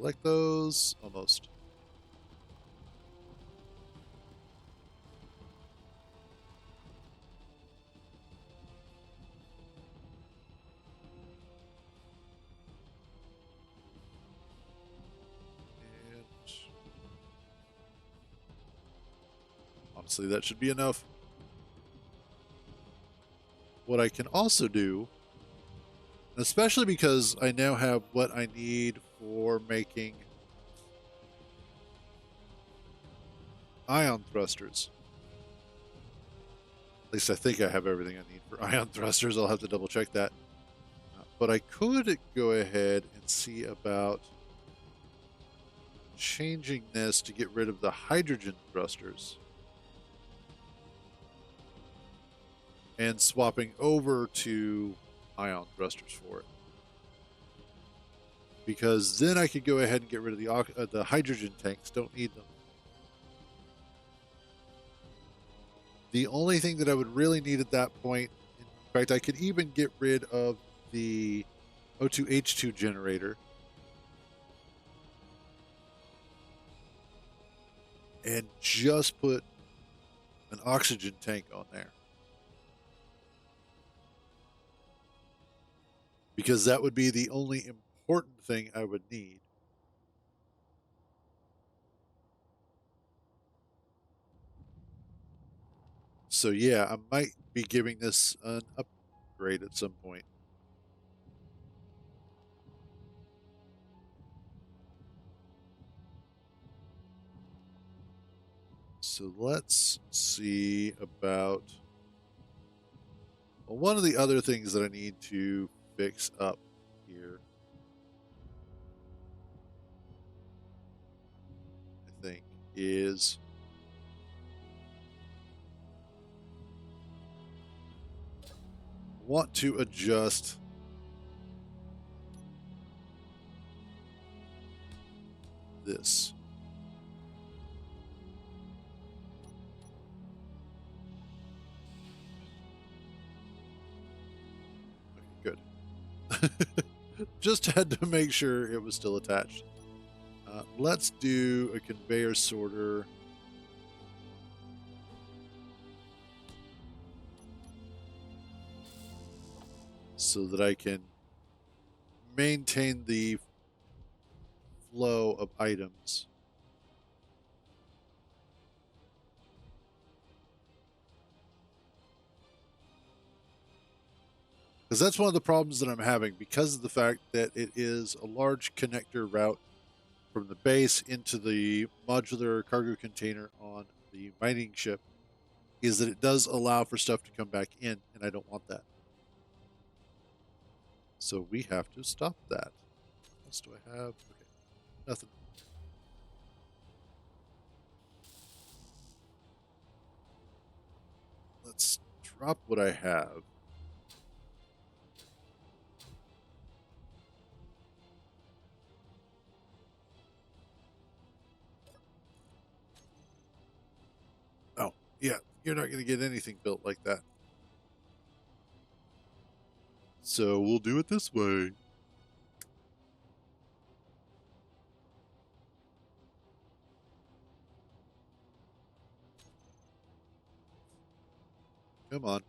Select those. Almost. And honestly, that should be enough. What I can also do, especially because I now have what I need for making ion thrusters. At least I think I have everything I need for ion thrusters. I'll have to double check that. But I could go ahead and see about changing this to get rid of the hydrogen thrusters and swapping over to ion thrusters for it. Because then I could go ahead and get rid of the hydrogen tanks. Don't need them. The only thing that I would really need at that point, in fact, I could even get rid of the O2H2 generator and just put an oxygen tank on there. Because that would be the only important thing I would need. So yeah, I might be giving this an upgrade at some point. So let's see about, well, one of the other things that I need to fix up here, I think, is want to adjust this. Okay, good. Just had to make sure it was still attached. Let's do a conveyor sorter. So that I can maintain the flow of items. Because that's one of the problems that I'm having because of the fact that it is a large connector route from the base into the modular cargo container on the mining ship, is that it does allow for stuff to come back in, and I don't want that. So we have to stop that. What else do I have? Okay, nothing. Let's drop what I have. Oh, yeah, you're not going to get anything built like that. So we'll do it this way. Come on.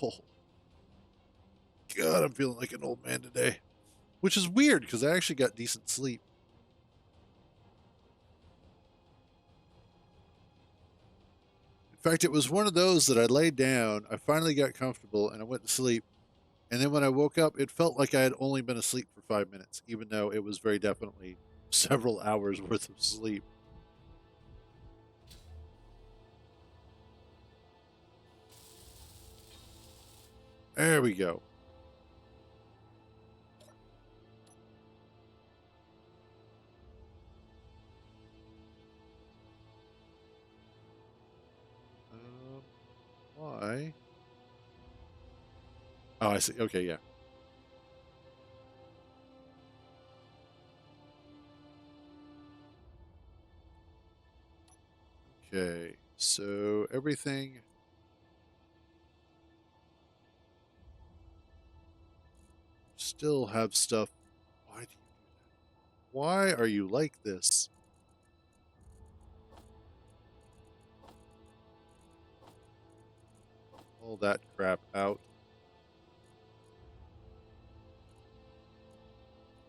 Oh, God, I'm feeling like an old man today. Which is weird because I actually got decent sleep. In fact, it was one of those that I laid down, I finally got comfortable, and I went to sleep. And then when I woke up, it felt like I had only been asleep for 5 minutes, even though it was very definitely several hours worth of sleep. There we go. Why? Oh, I see. Okay, yeah. Okay, so everything. Still have stuff. Why do you do that? Why are you like this? All that crap out.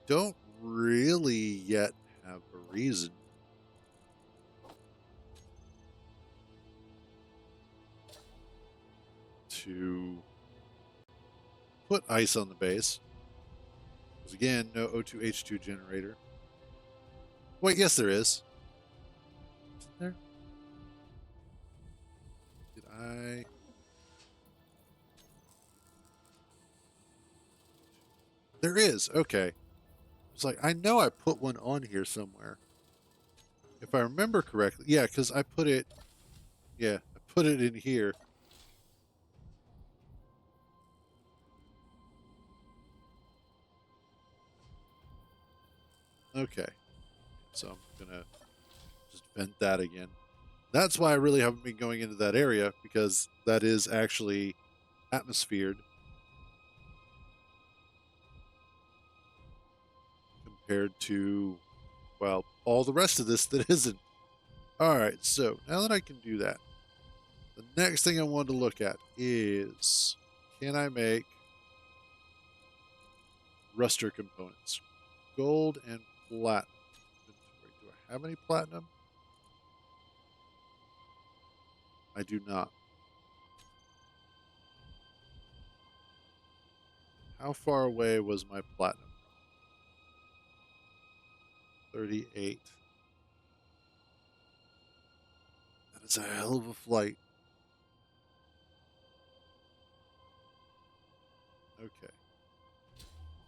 Don't really yet have a reason to put ice on the base. Because again, no O2H2 generator. Wait, yes, there is. Isn't there? Did I? There is. Okay. It's like, I know I put one on here somewhere. If I remember correctly. Yeah, because I put it. Yeah, I put it in here. Okay. So I'm going to just vent that again. That's why I really haven't been going into that area, because that is actually atmosphered compared to, well, all the rest of this that isn't. All right, so now that I can do that, the next thing I wanted to look at is, can I make Ruster components? Gold and platinum. Do I have any platinum? I do not. How far away was my platinum? 38. That is a hell of a flight. Okay.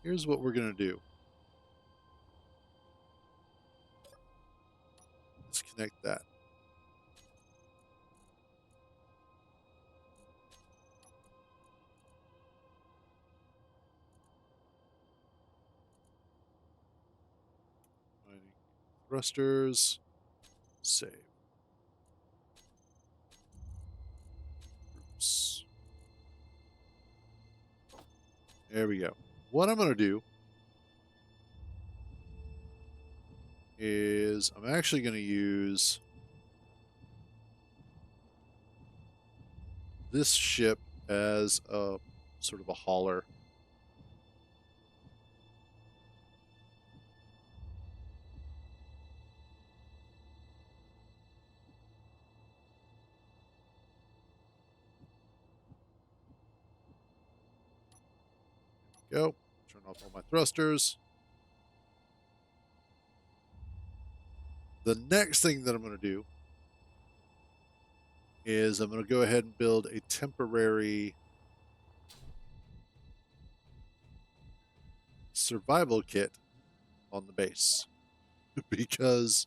Here's what we're going to do. Disconnect that. Mining thrusters. Save. Groups. There we go. What I'm going to do is I'm actually going to use this ship as a sort of a hauler. Go. Turn off all my thrusters. The next thing that I'm going to do is I'm going to go ahead and build a temporary survival kit on the base because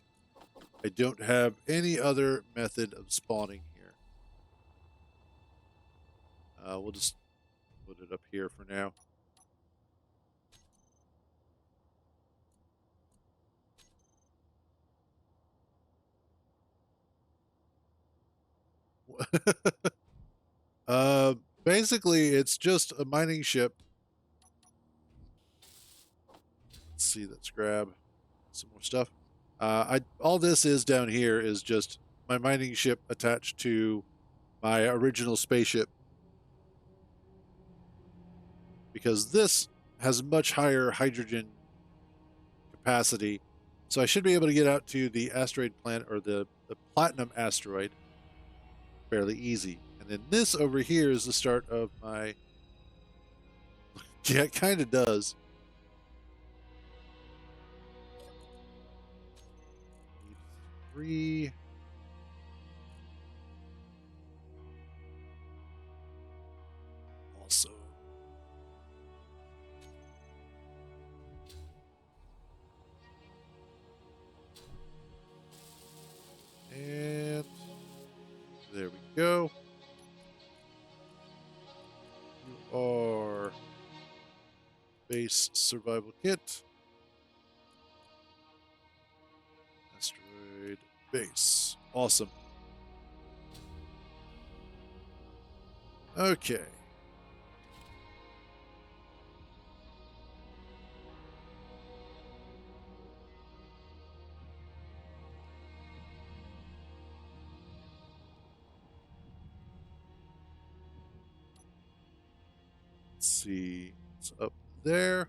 I don't have any other method of spawning here. We'll just put it up here for now. uh, Basically, it's just a mining ship. Let's see, let's grab some more stuff. All this is down here is just my mining ship attached to my original spaceship, because this has much higher hydrogen capacity. So I should be able to get out to the asteroid planet, or the platinum asteroid, fairly easy. And then this over here is the start of my. Yeah, it kind of does. Need 3. Also. And there we go. You are base survival kit. Asteroid base. Awesome. Okay. Let's see. It's up there.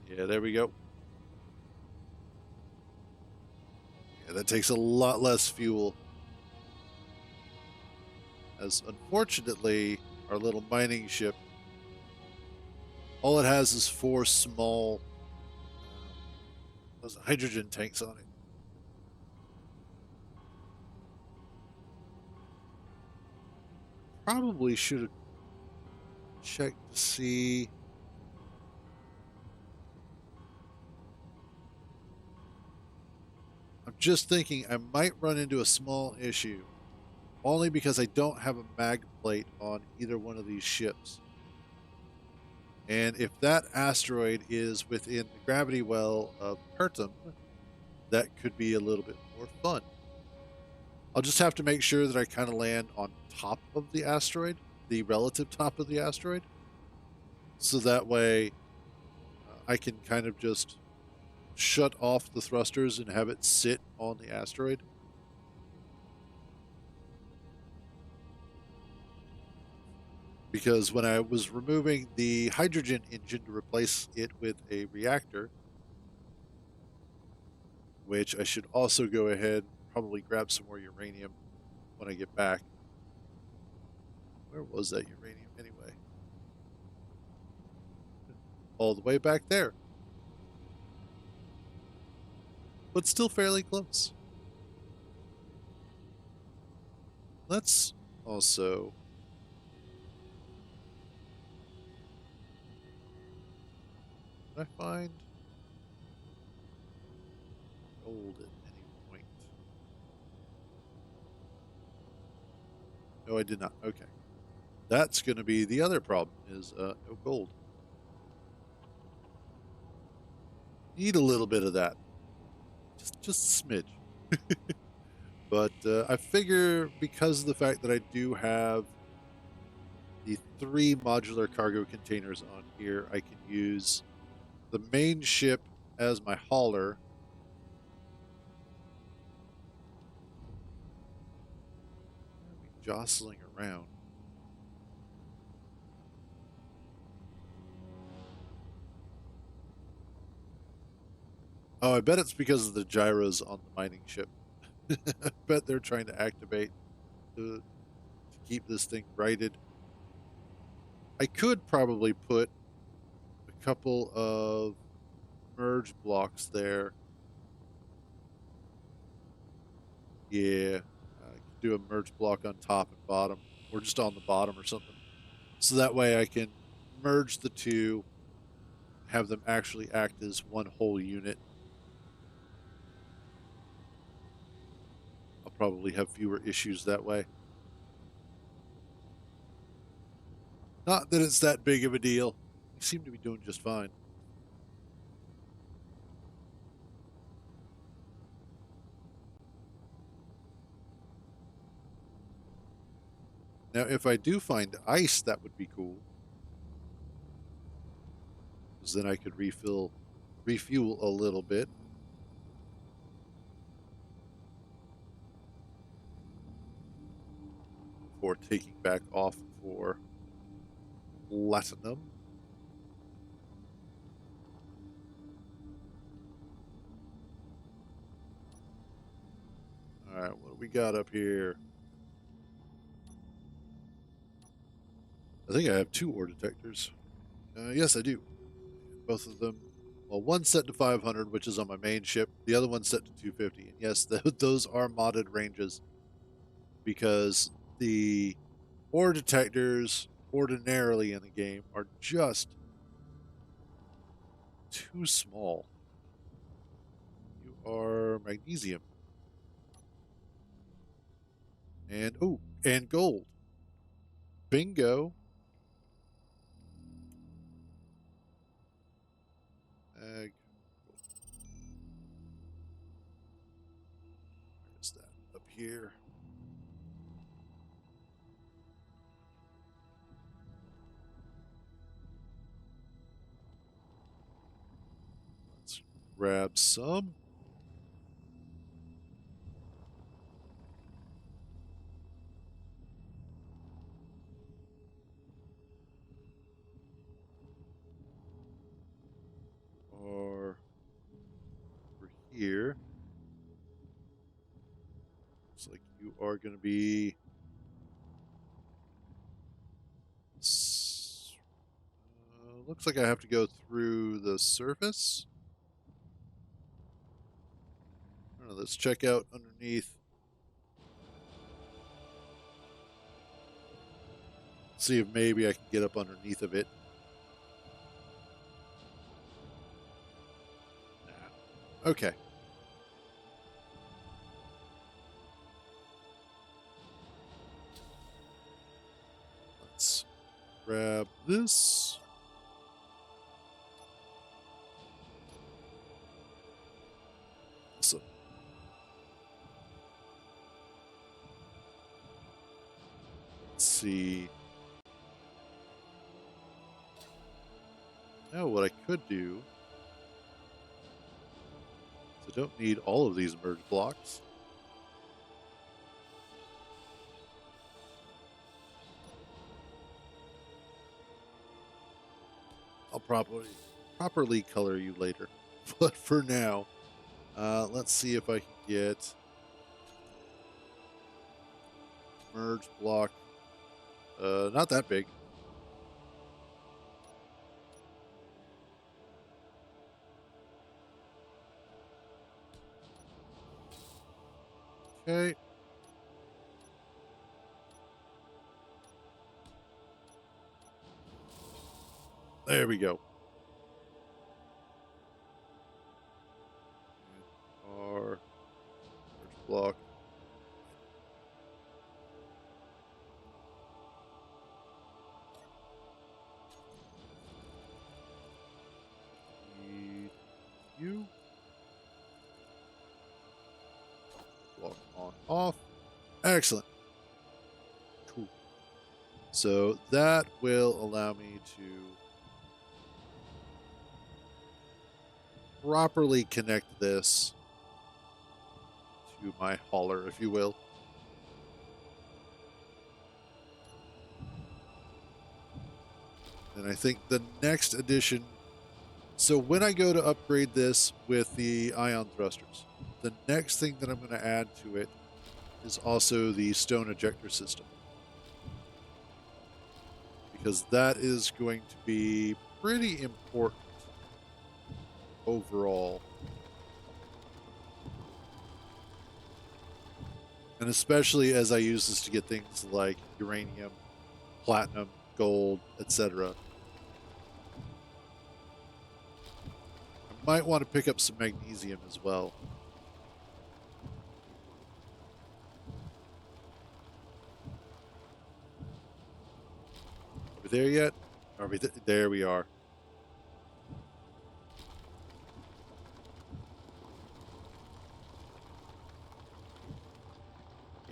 Yeah, there we go. Yeah, that takes a lot less fuel. As unfortunately, our little mining ship, all it has is 4 small those hydrogen tanks on it. Probably should have checked to see. I'm just thinking I might run into a small issue, only because I don't have a mag plate on either one of these ships. And if that asteroid is within the gravity well of Pertum, that could be a little bit more fun. I'll just have to make sure that I kind of land on top of the asteroid, the relative top of the asteroid, so that way I can kind of just shut off the thrusters and have it sit on the asteroid. Because when I was removing the hydrogen engine to replace it with a reactor, which I should also go ahead and probably grab some more uranium when I get back. Where was that uranium anyway? All the way back there, but still fairly close. Let's also can I find gold at any point? No, I did not. Okay. That's going to be the other problem is no gold. Need a little bit of that. Just a smidge. But I figure because of the fact that I do have the 3 modular cargo containers on here, I can use the main ship as my hauler. Jostling around. Oh, I bet it's because of the gyros on the mining ship. I bet they're trying to activate to keep this thing righted. I could probably put a couple of merge blocks there. Yeah, I could do a merge block on top and bottom, or just on the bottom or something. So that way I can merge the two, have them actually act as one whole unit. I'll probably have fewer issues that way. Not that it's that big of a deal. You seem to be doing just fine. Now, if I do find ice, that would be cool. Because then I could refuel a little bit. Before taking back off for platinum. All right, what do we got up here? I think I have 2 ore detectors. Yes, I do. Both of them. Well, one's set to 500, which is on my main ship. The other one's set to 250. And yes, those are modded ranges because the ore detectors ordinarily in the game are just too small. You are magnesium. And oh, and gold. Bingo. Ag. here. Let's grab some. Or over here. Looks like you are going to be looks like I have to go through the surface. I don't know, let's check out underneath. See if maybe I can get up underneath of it. Nah. Okay. Let's grab this. So, let's see. Now what I could do is I don't need all of these merge blocks. I'll properly color you later. But for now, let's see if I can get merge block. Not that big. Okay. There we go. Our merge block. Need you. Block on off. Excellent. Cool. So that will allow me to properly connect this to my hauler, if you will. And I think the next addition. So when I go to upgrade this with the ion thrusters, the next thing that I'm going to add to it is also the stone ejector system. Because that is going to be pretty important overall. And especially as I use this to get things like uranium, platinum, gold, etc. I might want to pick up some magnesium as well. Are we there yet? Are we there we are.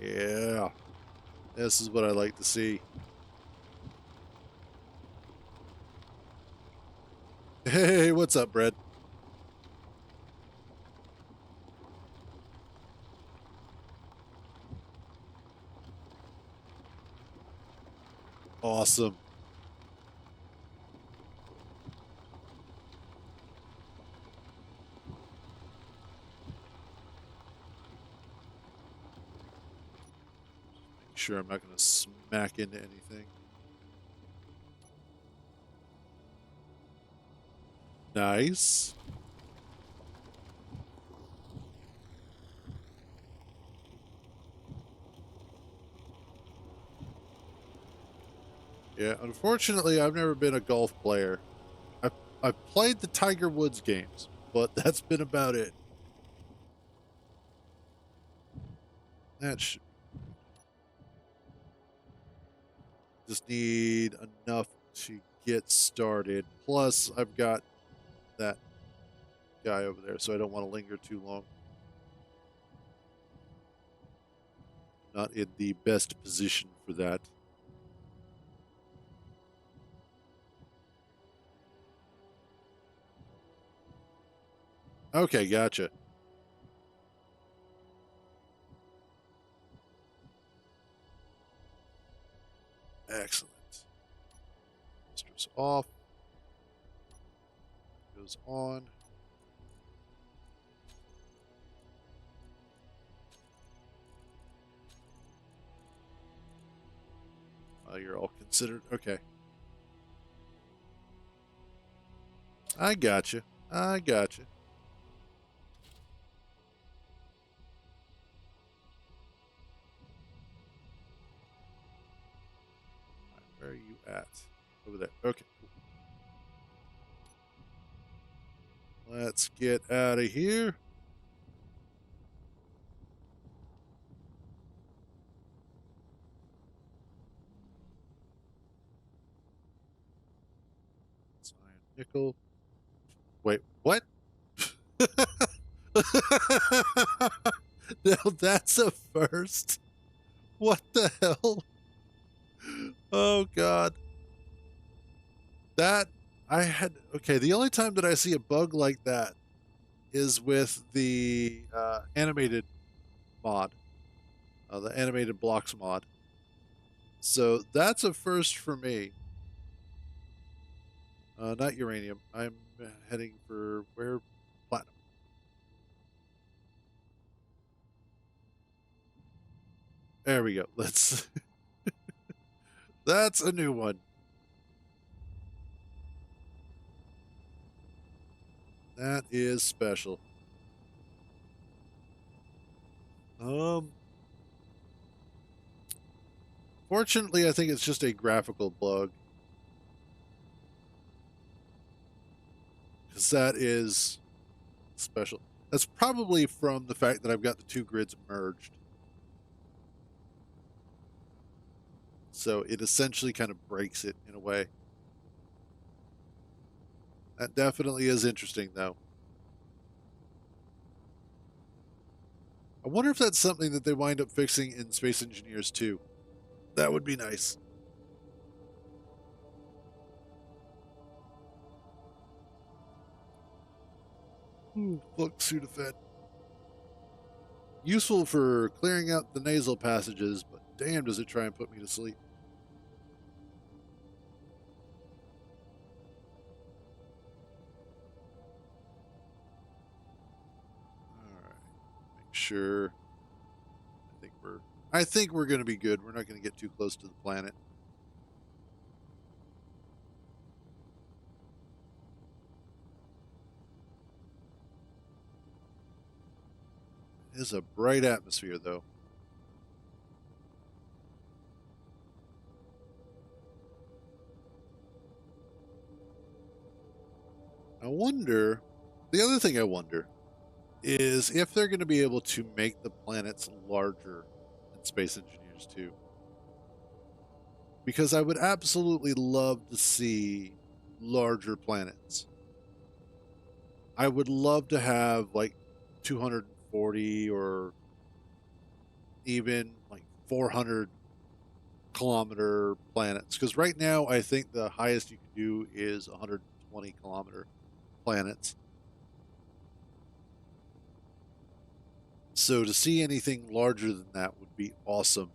Yeah. This is what I like to see. Hey, what's up, Brad? Awesome. Make sure I'm not going to smack into anything. Nice. Yeah, unfortunately, I've never been a golf player. I've played the Tiger Woods games, but that's been about it. That should just need enough to get started. Plus, I've got that guy over there, so I don't want to linger too long. not in the best position for that. Okay, gotcha. Excellent. Mistress off. Goes on. You're all considered. Okay. I gotcha. I gotcha. Where are you at? Over there. Okay, cool. Let's get out of here. It's iron nickel. Wait, what? Now that's a first. What the hell? Oh god. That I had okay, the only time that I see a bug like that is with the animated mod, the animated blocks mod. So that's a first for me. Not uranium. I'm heading for where? Platinum. There we go. Let's. That's a new one. That is special. Um. Fortunately, I think it's just a graphical bug. Because that is special. That's probably from the fact that I've got the two grids merged. So it essentially kind of breaks it in a way. That definitely is interesting, though. I wonder if that's something that they wind up fixing in Space Engineers too. That would be nice. Fuck Sudafed. Useful for clearing out the nasal passages, but damn does it try and put me to sleep. Alright. Make sure. I think we're gonna be good. We're not gonna get too close to the planet. It is a bright atmosphere though. I wonder the other thing I wonder is if they're going to be able to make the planets larger in Space Engineers too. Because I would absolutely love to see larger planets. I would love to have like 240 or even like 400-kilometer planets. Because right now, I think the highest you can do is 120-kilometer planets. So to see anything larger than that would be awesome.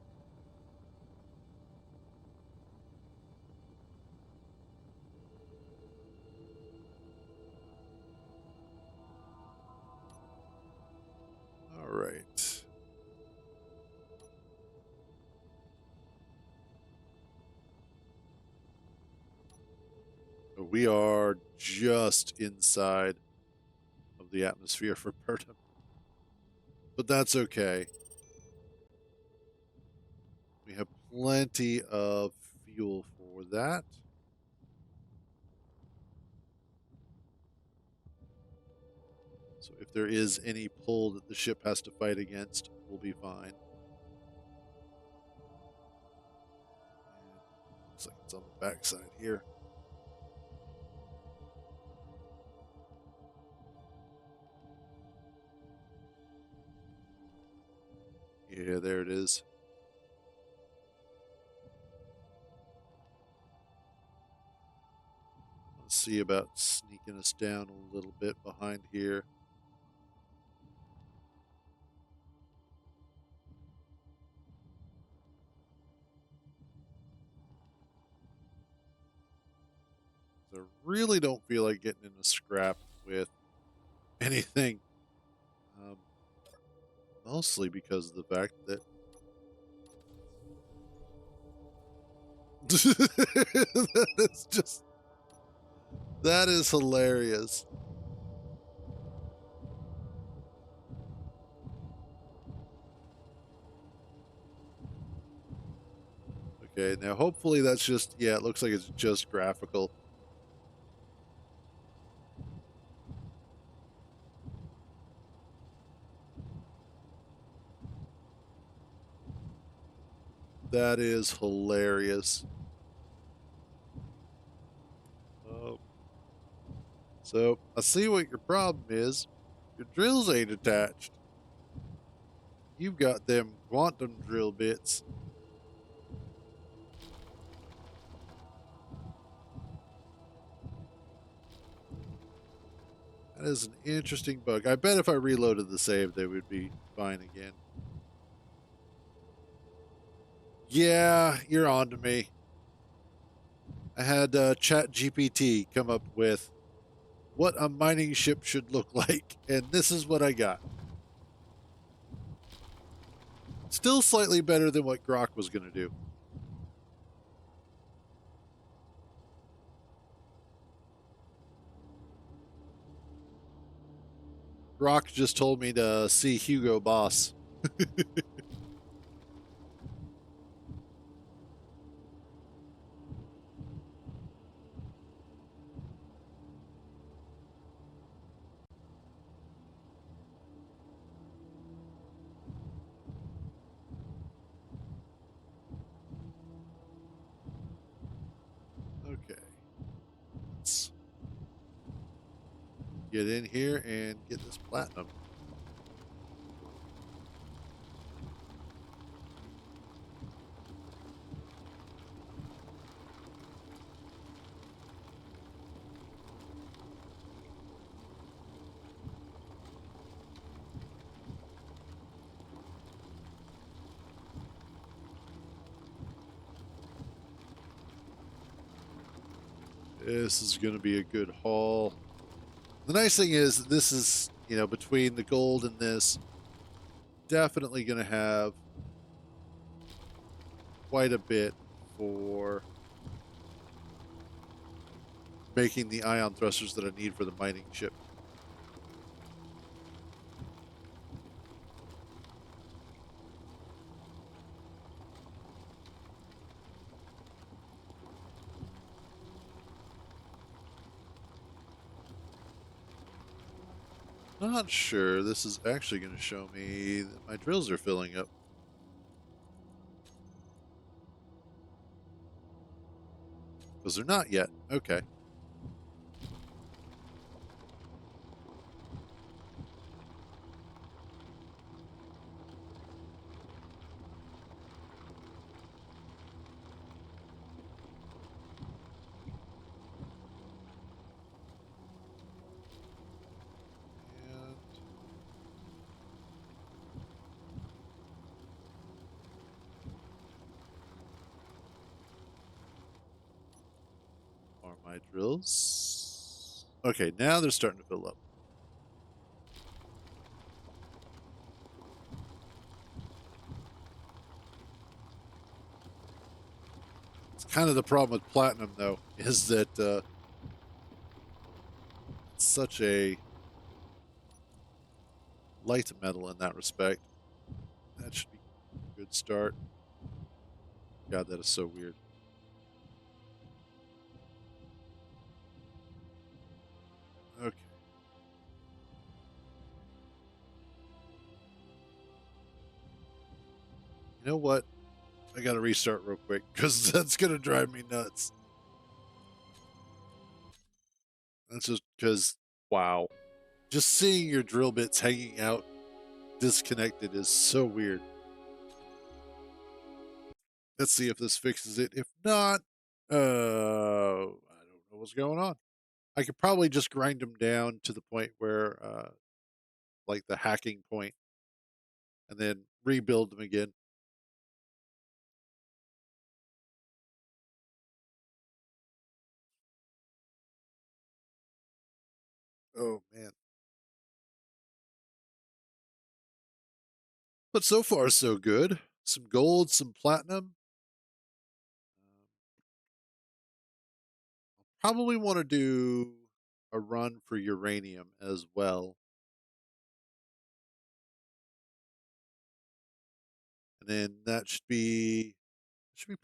All right. We are just inside of the atmosphere for Pertum. But that's okay. We have plenty of fuel for that. So if there is any pull that the ship has to fight against, we'll be fine. And looks like it's on the backside here. Yeah, there it is. Let's see about sneaking us down a little bit behind here. I really don't feel like getting in a scrap with anything. Um, Mostly because of the fact that that is just that is hilarious. Okay, now hopefully that's just yeah, it looks like it's just graphical. That is hilarious. Oh, so I see what your problem is. Your drills ain't attached. You've got them quantum drill bits. That is an interesting bug. I bet if I reloaded the save, they would be fine again. Yeah, you're on to me. I had Chat GPT come up with what a mining ship should look like, and this is what I got. Still slightly better than what Grok was going to do. Grok just told me to see Hugo Boss. Okay. Let's get in here and get this platinum. This is going to be a good haul. The nice thing is, this is, between the gold and this, definitely going to have quite a bit for making the ion thrusters that I need for the mining ship. Not sure this is actually going to show me that my drills are filling up. Because they're not yet. Okay. And are my drills? Okay, now they're starting to fill up. It's kind of the problem with platinum, though, is that it's such a light metal in that respect. That should be a good start. God, that is so weird. Okay. You know what? I got to restart real quick because that's going to drive me nuts. That's just because, wow. Just seeing your drill bits hanging out disconnected is so weird. Let's see if this fixes it. If not, I don't know what's going on. I could probably just grind them down to the point where, like the hacking point, and then rebuild them again. Oh man. But so far, so good. Some gold, some platinum. Probably want to do a run for uranium as well. And then that should be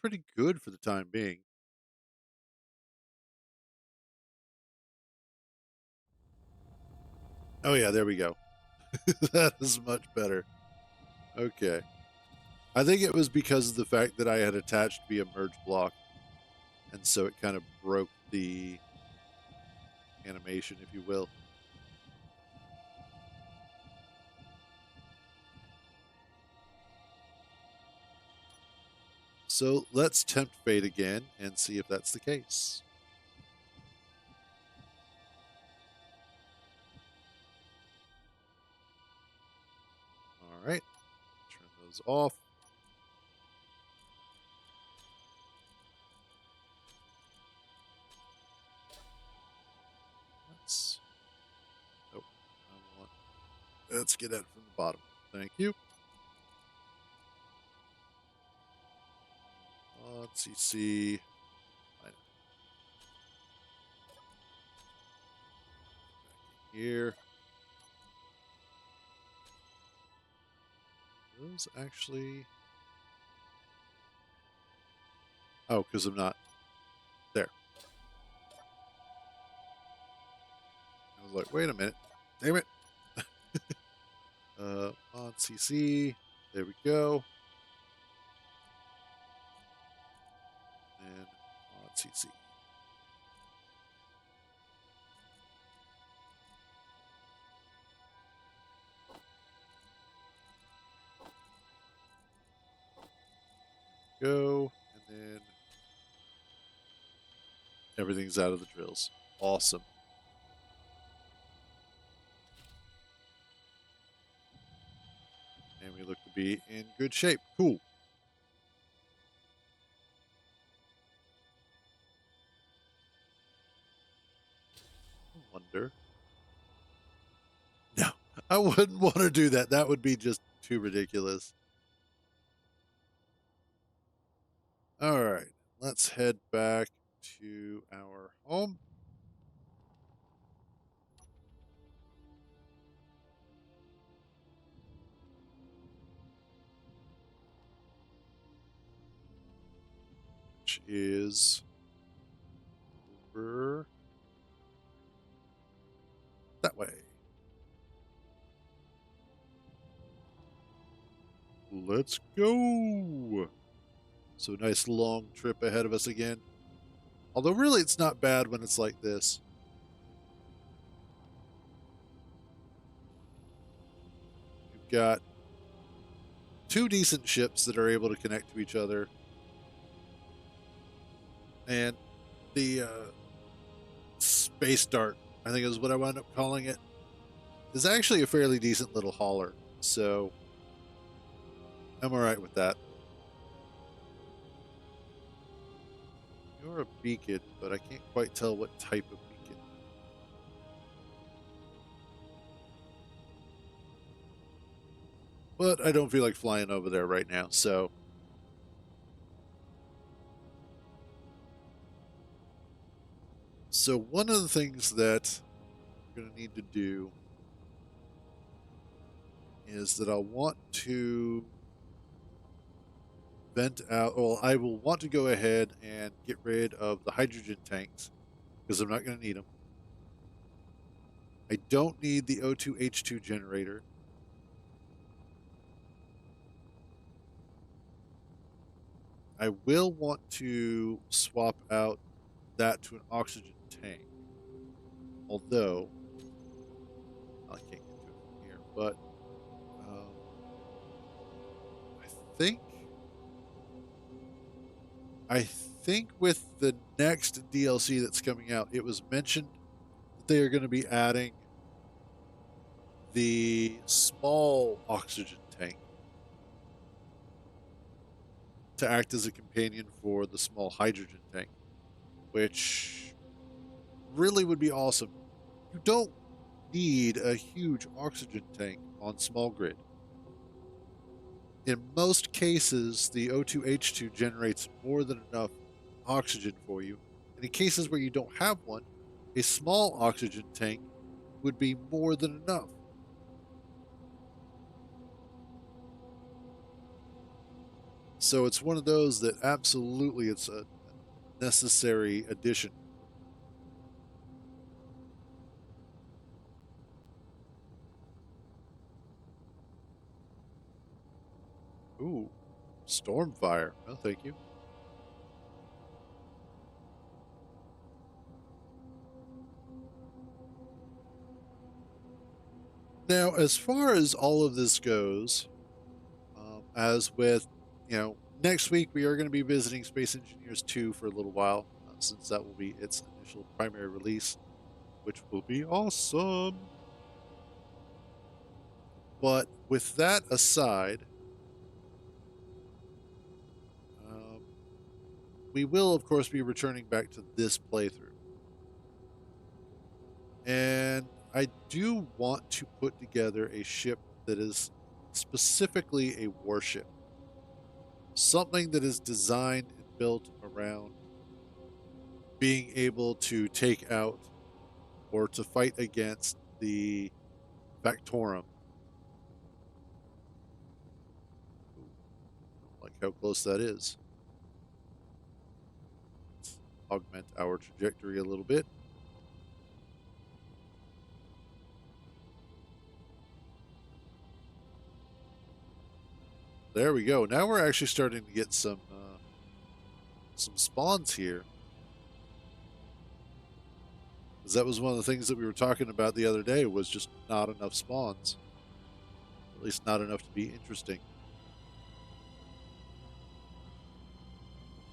pretty good for the time being. Oh yeah, there we go. That is much better. Okay. I think it was because of the fact that I had attached via merge block, and so it kind of broke the animation, if you will. So let's tempt fate again and see if that's the case. All right, turn those off. Let's, oh, I want, let's get that from the bottom. Thank you. Let's see. Back in here. Those actually. Oh, because I'm not there. I was like, wait a minute. Damn it. On CC. There we go. And on CC. Go. And then everything's out of the drills. Awesome. And we look to be in good shape. Cool. Wonder. No, I wouldn't want to do that. That would be just too ridiculous. All right, let's head back to our home. Which is over that way. Let's go. So nice long trip ahead of us again. Although really it's not bad when it's like this. We've got two decent ships that are able to connect to each other. And the space dart, I think is what I wound up calling it, is actually a fairly decent little hauler. So I'm all right with that. You're a beacon, but I can't quite tell what type of beacon. But I don't feel like flying over there right now, so. So one of the things that we're going to need to do is that I'll want to vent out. Well, I will want to go ahead and get rid of the hydrogen tanks because I'm not going to need them. I don't need the O2H2 generator. I will want to swap out that to an oxygen tank. Although, I can't get to it from here, but um, I think I think with the next DLC that's coming out, it was mentioned they are going to be adding the small oxygen tank to act as a companion for the small hydrogen tank, which really would be awesome. You don't need a huge oxygen tank on small grid. In most cases, the O2H2 generates more than enough oxygen for you. And in cases where you don't have one, a small oxygen tank would be more than enough. So it's one of those that absolutely it's a necessary addition. Ooh, Stormfire. No, thank you. Now, as far as all of this goes, as with, next week we are going to be visiting Space Engineers 2 for a little while, since that will be its initial primary release, which will be awesome. But with that aside, um, we will, of course, be returning back to this playthrough. And I do want to put together a ship that is specifically a warship. Something that is designed and built around being able to take out or to fight against the Factorum. Ooh, don't like how close that is. Let's augment our trajectory a little bit. There we go. Now we're actually starting to get some spawns here. Because that was one of the things that we were talking about the other day was just not enough spawns. At least not enough to be interesting.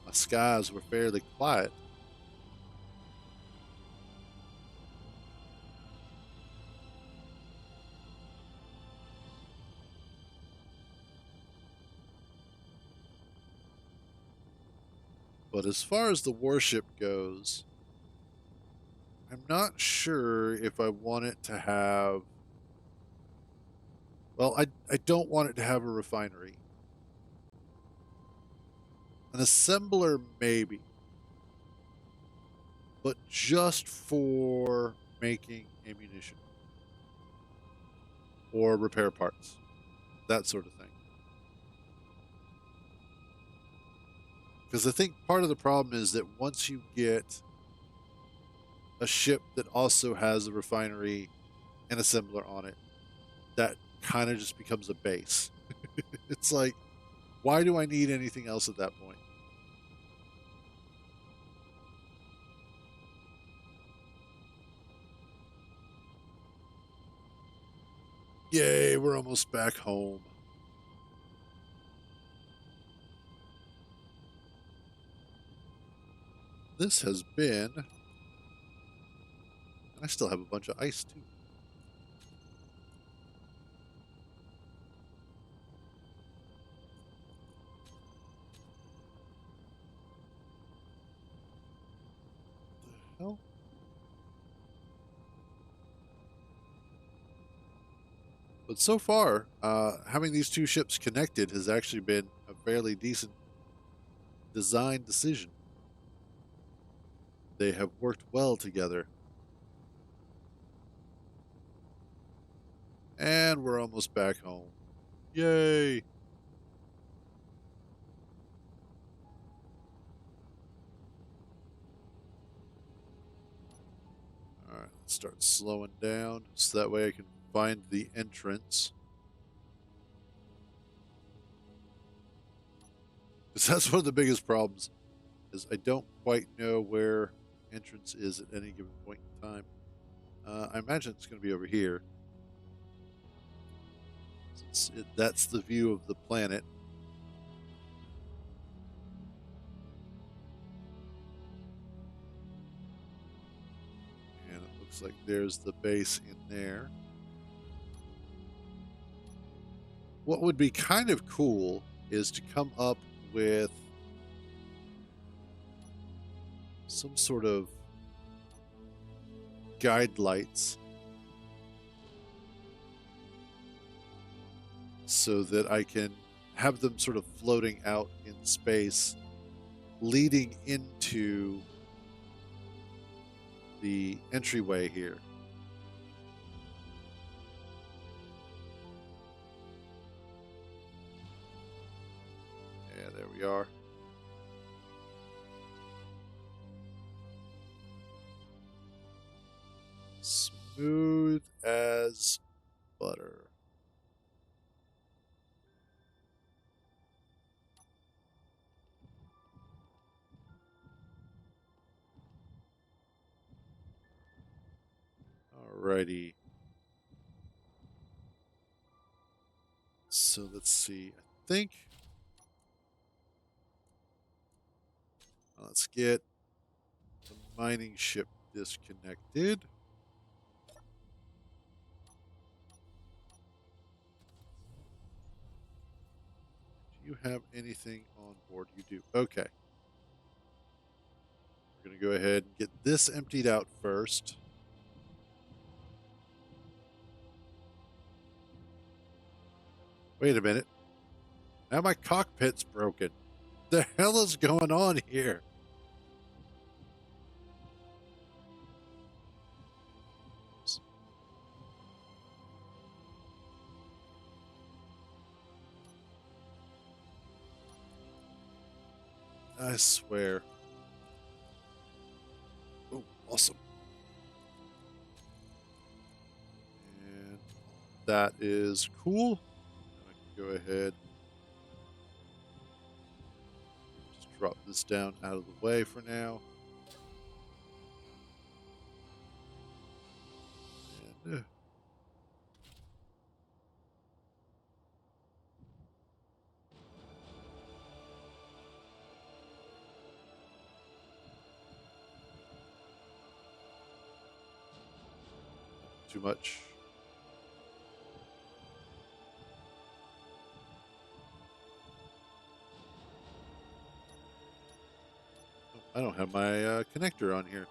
My skies were fairly quiet. But as far as the warship goes, I'm not sure if I want it to have. Well, I don't want it to have a refinery. An assembler, maybe. But just for making ammunition or repair parts, that sort of thing. Because I think part of the problem is that once you get a ship that also has a refinery and assembler on it, that kind of just becomes a base. It's like, why do I need anything else at that point? Yay, we're almost back home. This has been. And I still have a bunch of ice, too. What the hell? But so far, having these two ships connected has actually been a fairly decent design decision. They have worked well together. And we're almost back home. Yay! All right, let's start slowing down so that way I can find the entrance. Because that's one of the biggest problems is I don't quite know where entrance is at any given point in time. I imagine it's going to be over here. That's the view of the planet. And it Looks like there's the base in there. What would be kind of cool is to come up with some sort of guide lights so that I can have them sort of floating out in space, leading into the entryway here. Yeah, there we are. Smooth as butter. Alrighty. So let's see. I think let's get the mining ship disconnected. Do you have anything on board? You do. Okay. We're going to go ahead and get this emptied out first. Wait a minute. Now my cockpit's broken. The hell is going on here? I swear. Oh, awesome. And that is cool. I can go ahead. Just drop this down out of the way for now. And, too much. Oh, I don't have my connector on here.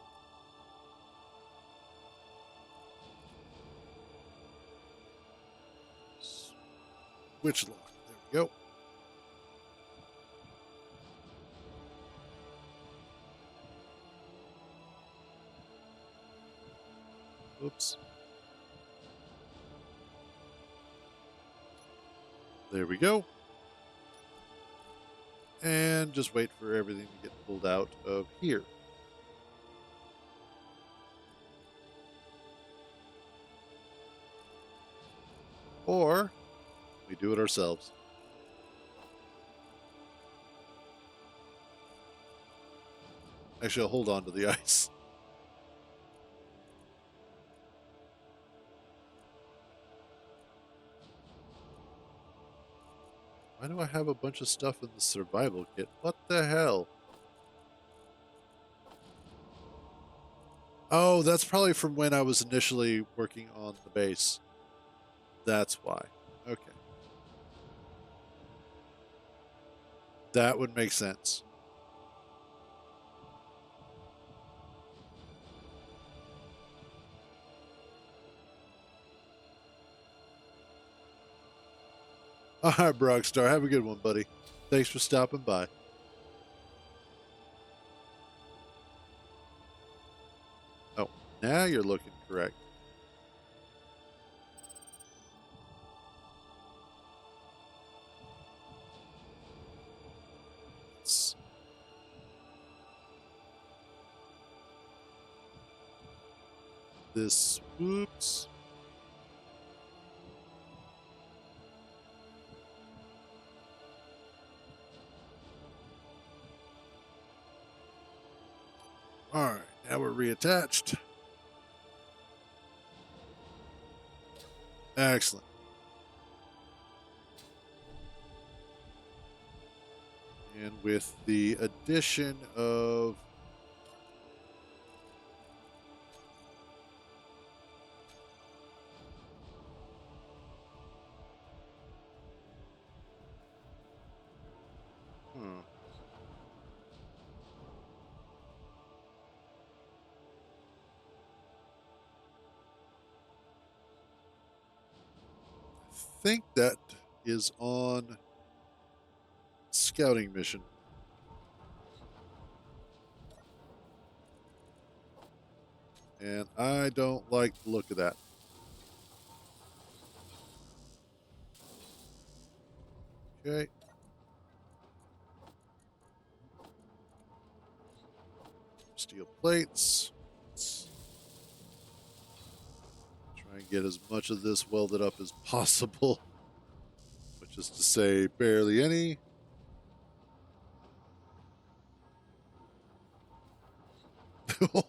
Switch lock. There we go. Oops. There we go. And just wait for everything to get pulled out of here. Or we do it ourselves. Actually, I'll hold on to the ice. Why do I have a bunch of stuff in the survival kit? What the hell? Oh, that's probably from when I was initially working on the base. That's why. Okay. That would make sense. All right, Brockstar. Have a good one, buddy. Thanks for stopping by. Oh, now you're looking correct. This, whoops. All right, now we're reattached. Excellent. And with the addition of think that is on scouting mission. And I don't like the look of that. Okay. Steel plates. Let's try and get as much of this welded up as possible, which is to say, barely any. All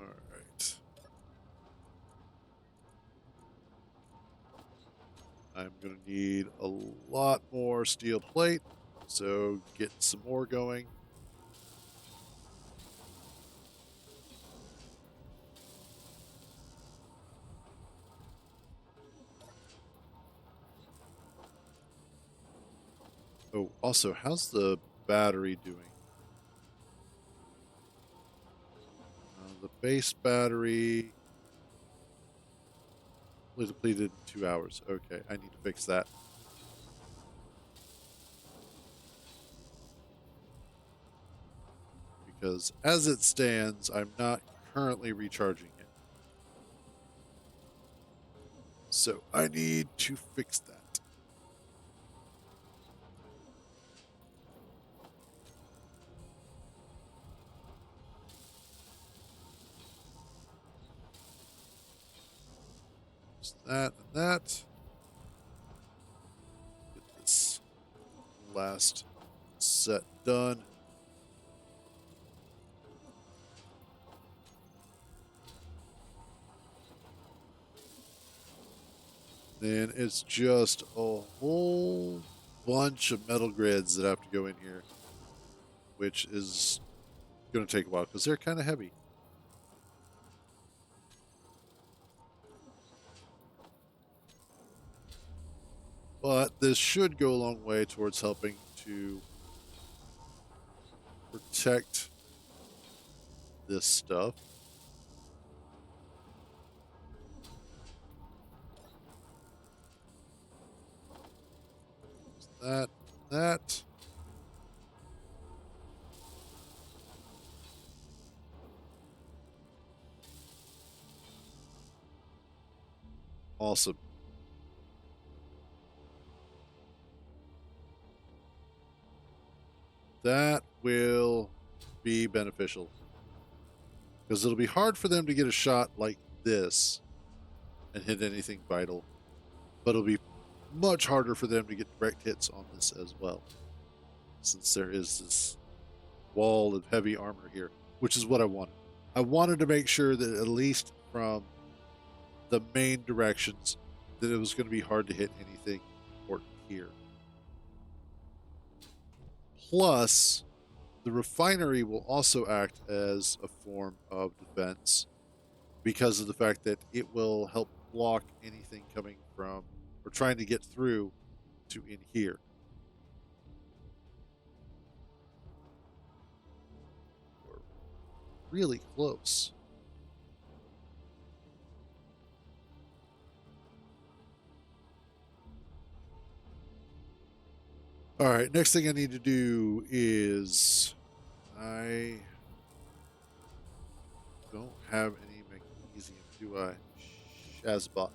right. I'm going to need a lot more steel plate, so get some more going. Oh, also, how's the battery doing? The base battery was depleted in 2 hours. Okay, I need to fix that. Because as it stands, I'm not currently recharging it. So I need to fix that. Just that and that. Get this last set done. Then it's just a whole bunch of metal grids that have to go in here, which is going to take a while because they're kind of heavy. But this should go a long way towards helping to protect this stuff. That, that. Awesome. That will be beneficial because it'll be hard for them to get a shot like this and hit anything vital, but it'll be much harder for them to get direct hits on this as well, since there is this wall of heavy armor here, which is what I wanted. I wanted to make sure that at least from the main directions that it was going to be hard to hit anything important here. Plus, the refinery will also act as a form of defense because of the fact that it will help block anything coming from or trying to get through to in here. We're really close. All right, next thing I need to do is I don't have any magnesium, do I? Shazbot.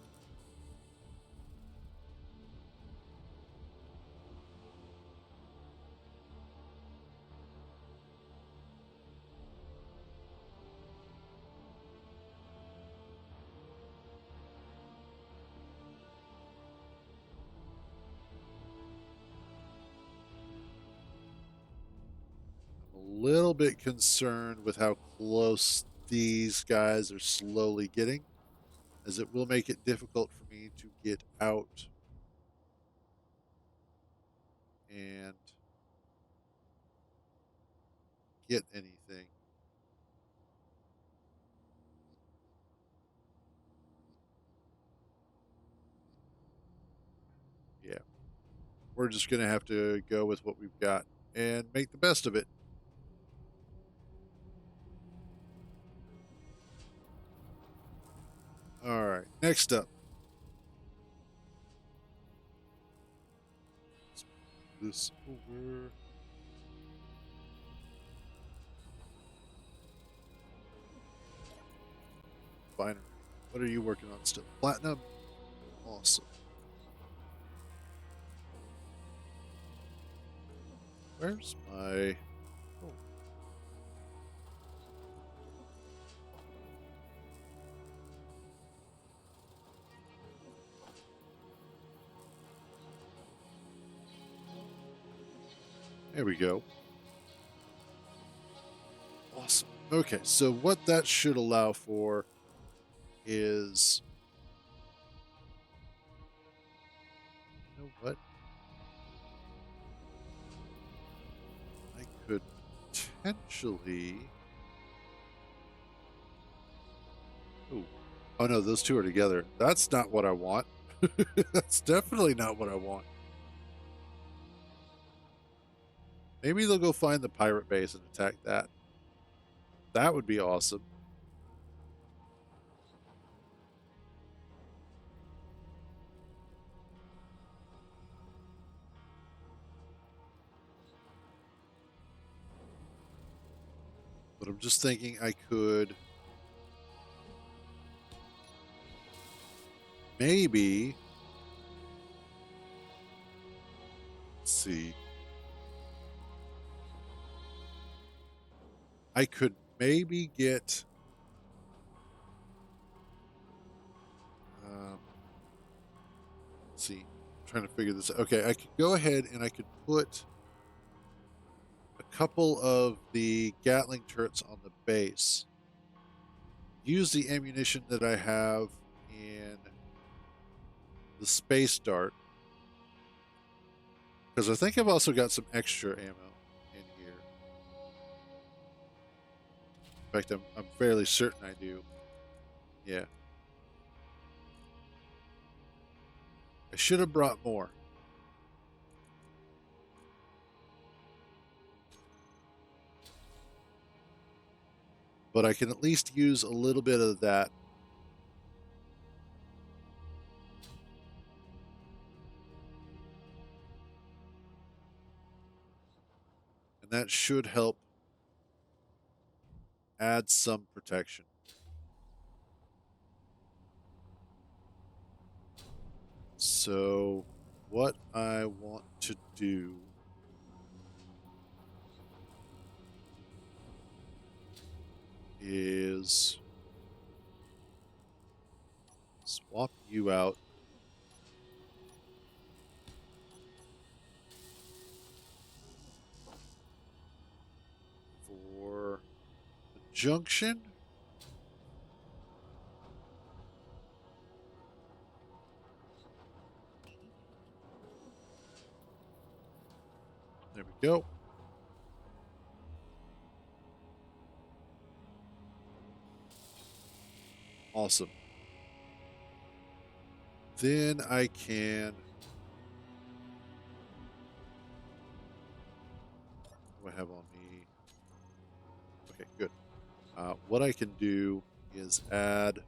I'm a little bit concerned with how close these guys are slowly getting, as it will make it difficult for me to get out and get anything. we're just going to have to go with what we've got and make the best of it. All right, next up. Let's move this over. Binary. What are you working on still? Platinum? Awesome. Where's my... Oh. There we go. Awesome. Okay, so what that should allow for is... You know what? I could potentially... Ooh. Oh no, those two are together. That's not what I want. That's definitely not what I want. Maybe they'll go find the pirate base and attack that. That would be awesome. But I'm just thinking I could maybe... Let's see. I could maybe get... let's see. I'm trying to figure this out. Okay, I could go ahead and I could put a couple of the Gatling turrets on the base. Use the ammunition that I have in the space dart. Because I think I've also got some extra ammo in here. In fact, I'm fairly certain I do. Yeah. I should have brought more. But I can at least use a little bit of that. And that should help add some protection. So what I want to do is swap you out for the junction. There we go. Awesome. Then I can... What do I have on me? Okay, good. What I can do is add...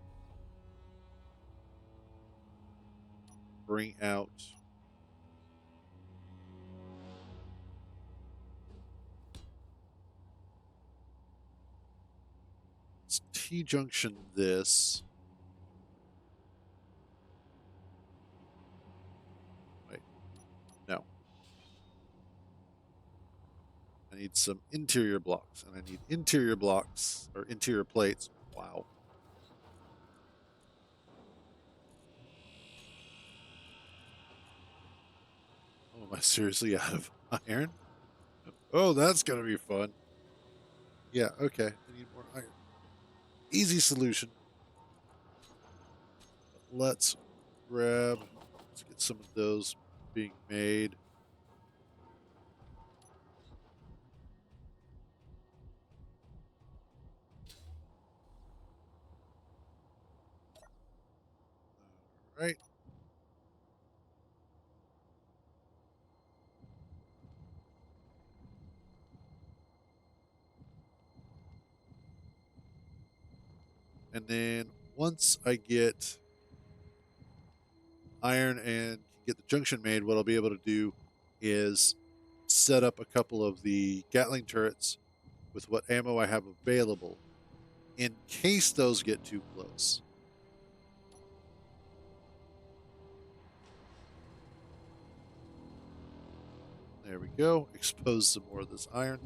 Bring out... Let's T-junction this. Wait. No. I need some interior blocks, and I need interior blocks, or interior plates. Wow. Oh, am I seriously out of iron? Oh, that's going to be fun. Yeah, okay. I need more iron. Easy solution. Let's grab... Let's get some of those being made. All right. And then once I get iron and get the junction made, what I'll be able to do is set up a couple of the Gatling turrets with what ammo I have available in case those get too close. There we go. Expose some more of this iron.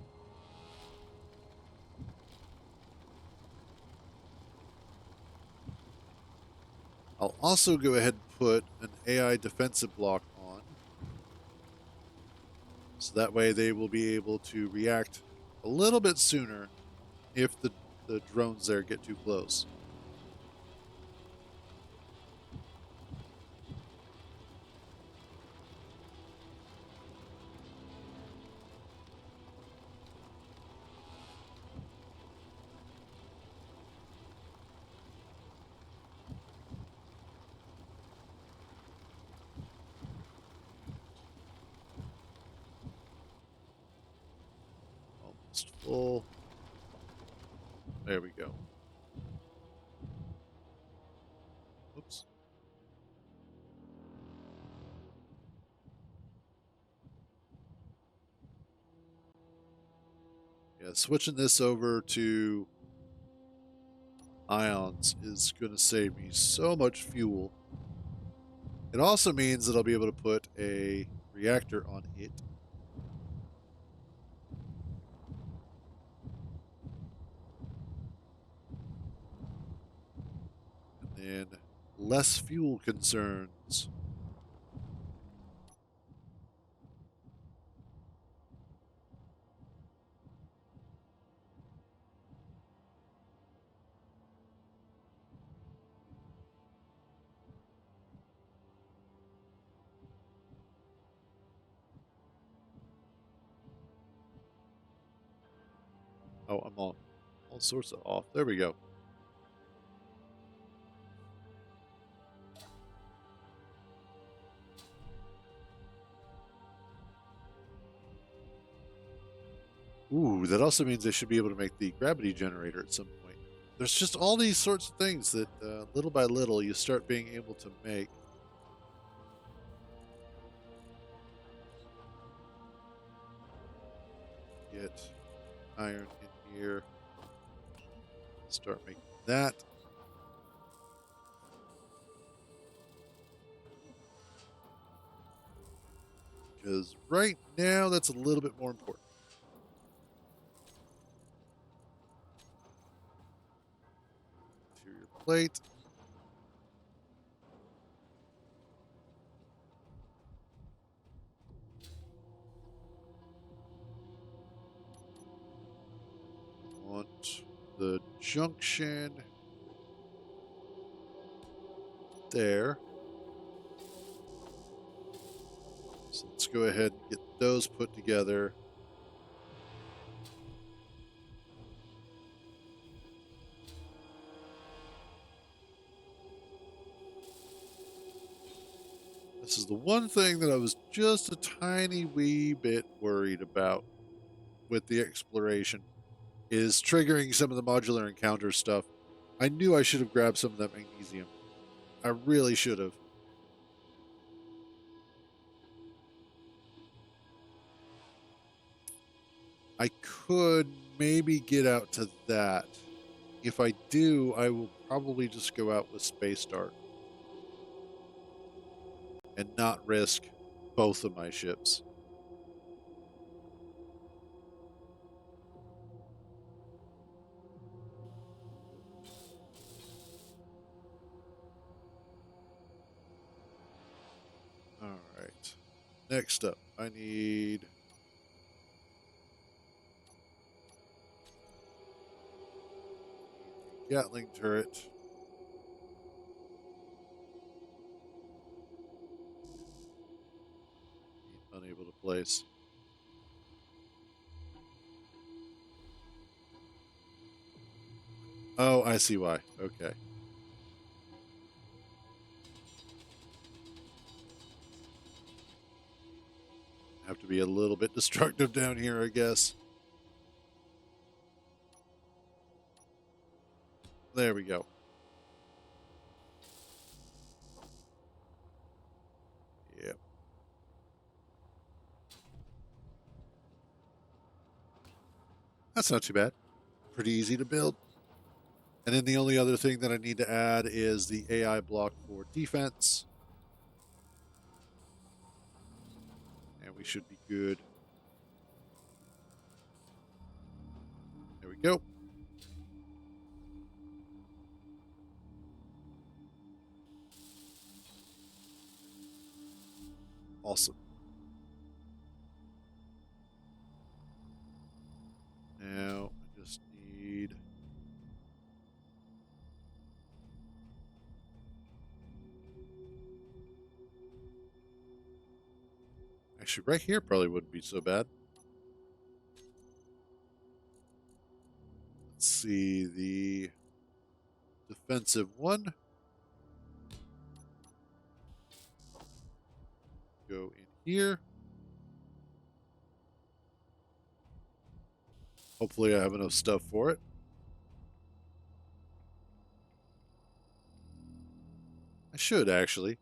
I'll also go ahead and put an AI defensive block on. So that way they will be able to react a little bit sooner if the drones there get too close. Almost full. There we go. Oops. Yeah, switching this over to ions is going to save me so much fuel. It also means that I'll be able to put a reactor on it. And then less fuel concerns. Oh, I'm on all sorts of off. There we go. Ooh, that also means I should be able to make the gravity generator at some point. There's just all these sorts of things that little by little you start being able to make. Get iron in here. Start making that. Because right now that's a little bit more important. Interior plate. Want the junction there. So let's go ahead and get those put together. This is the one thing that I was just a tiny wee bit worried about with the exploration is triggering some of the modular encounter stuff. I knew I should have grabbed some of that magnesium. I really should have. I could maybe get out to that. If I do, I will probably just go out with Space Dart and not risk both of my ships. All right. Next up, I need a Gatling turret. Unable to place. Oh, I see why. Okay. Have to be a little bit destructive down here, I guess. There we go. That's not too bad. Pretty easy to build. And then the only other thing that I need to add is the AI block for defense. And we should be good. There we go. Awesome. Now I just need... Actually, right here probably wouldn't be so bad. Let's see, the defensive one. Go in here. Hopefully I have enough stuff for it. I should, actually.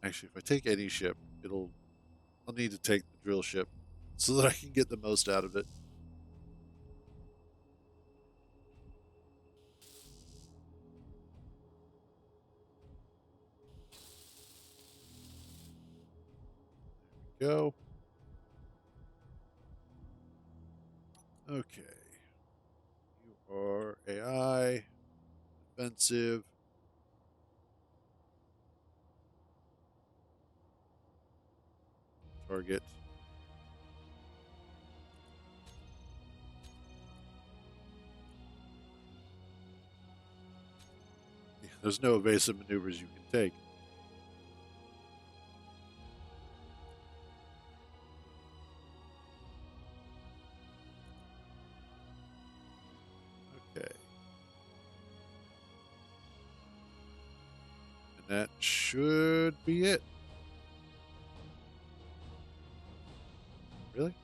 Actually, if I take any ship, I'll need to take the drill ship so that I can get the most out of it. There we go. Okay. You are AI, defensive. Target. Yeah, there's no evasive maneuvers you can take. Okay. And that should be it. Really?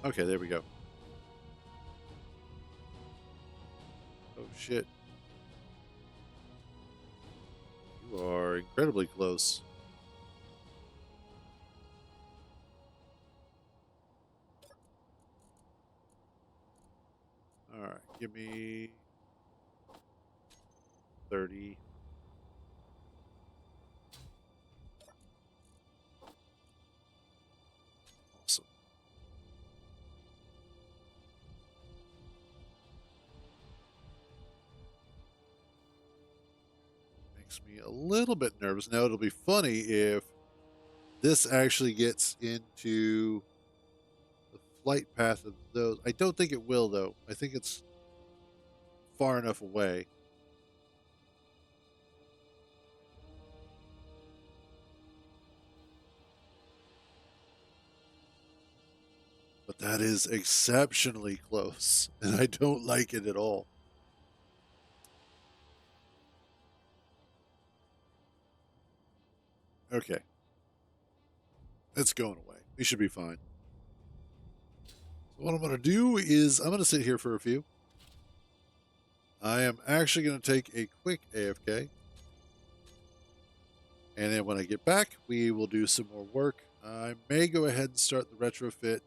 Okay, there we go. Oh, shit. You are incredibly close. All right, give me 30. Awesome. Makes me a little bit nervous. Now, it'll be funny if this actually gets into the flight path of those. I don't think it will, though. I think it's far enough away. But that is exceptionally close, and I don't like it at all. Okay. It's going away. We should be fine. So what I'm going to do is I'm going to sit here for a few. I am actually going to take a quick AFK. And then when I get back, we will do some more work. I may go ahead and start the retrofit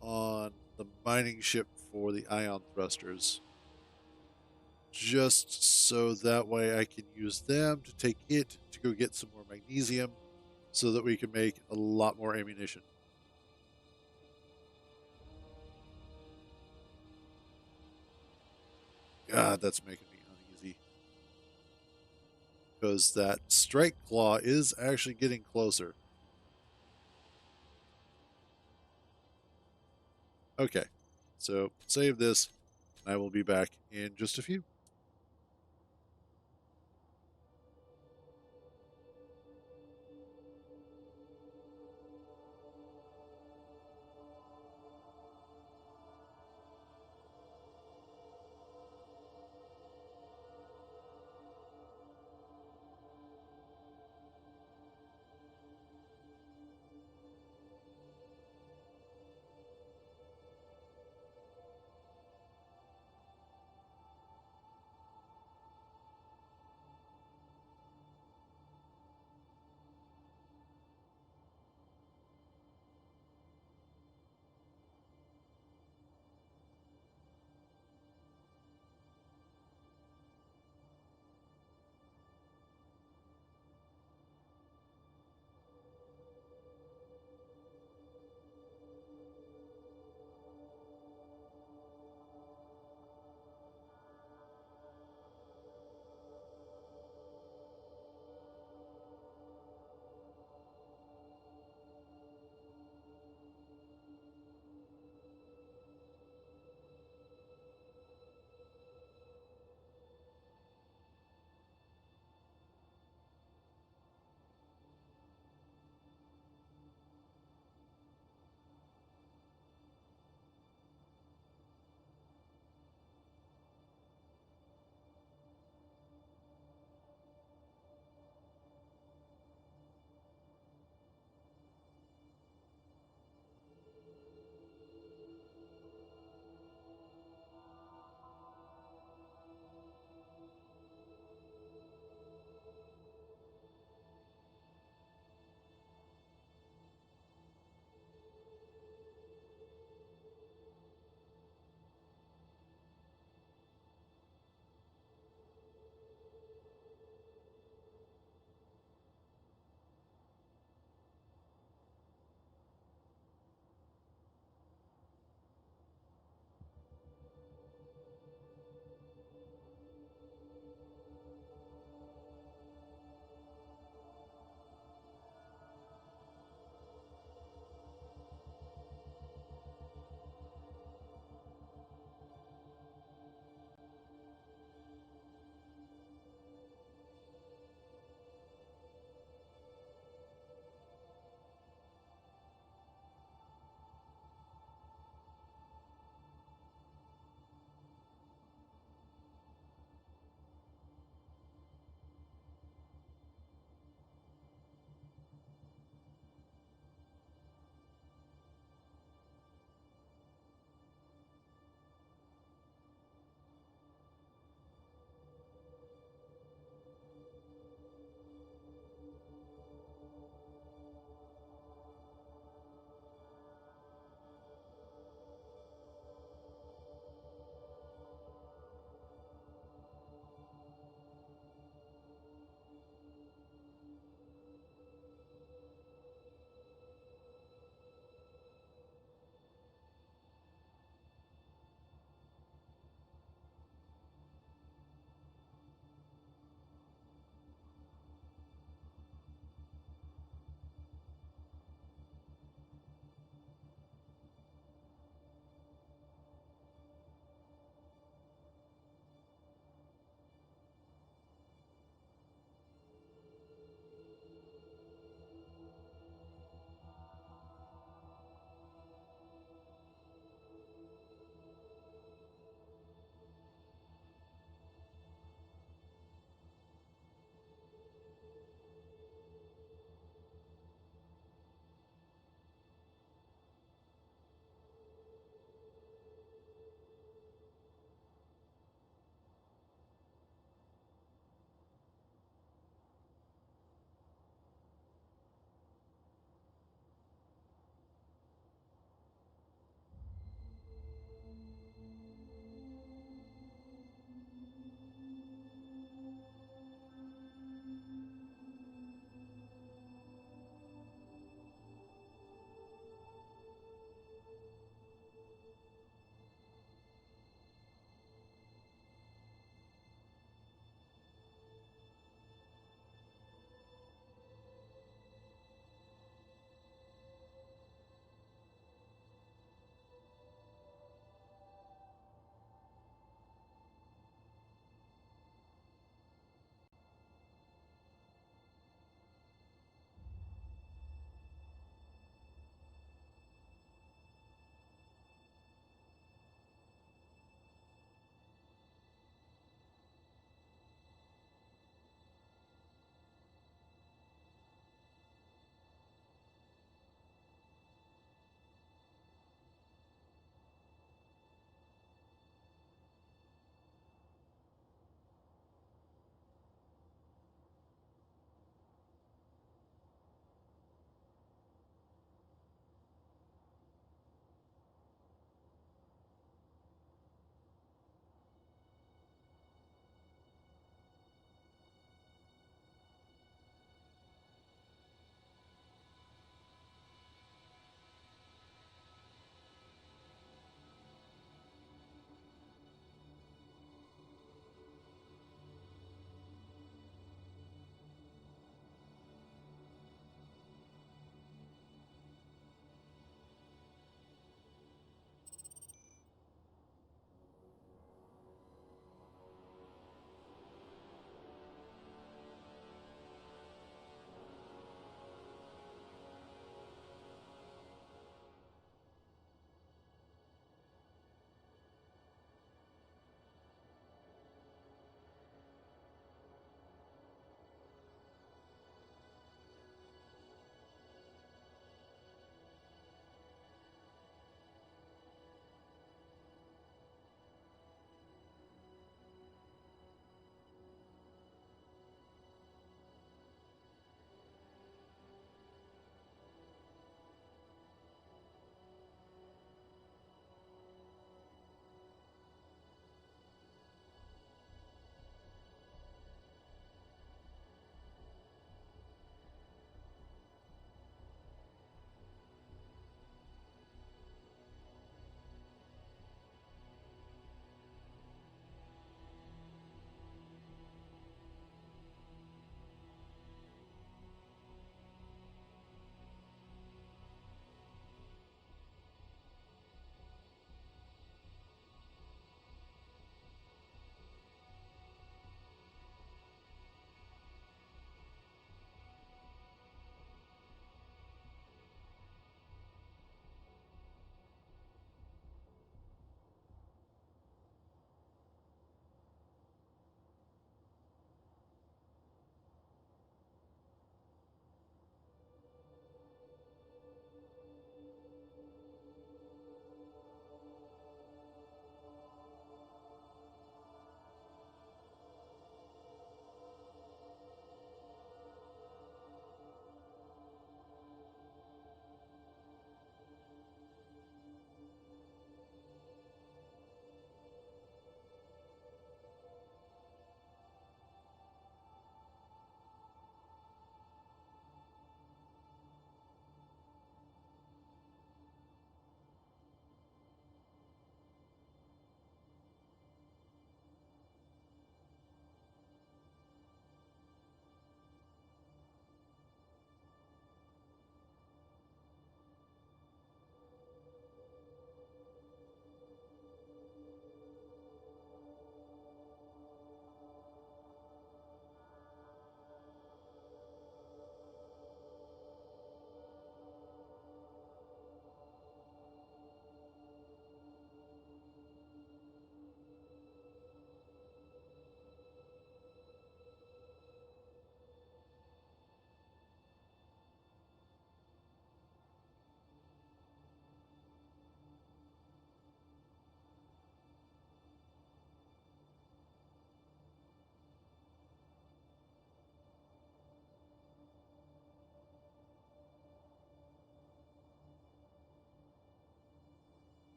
on the mining ship for the ion thrusters. Just so that way I can use them to take it to go get some more magnesium so that we can make a lot more ammunition. God, that's making me uneasy. Because that strike claw is actually getting closer. Okay, so save this, and I will be back in just a few.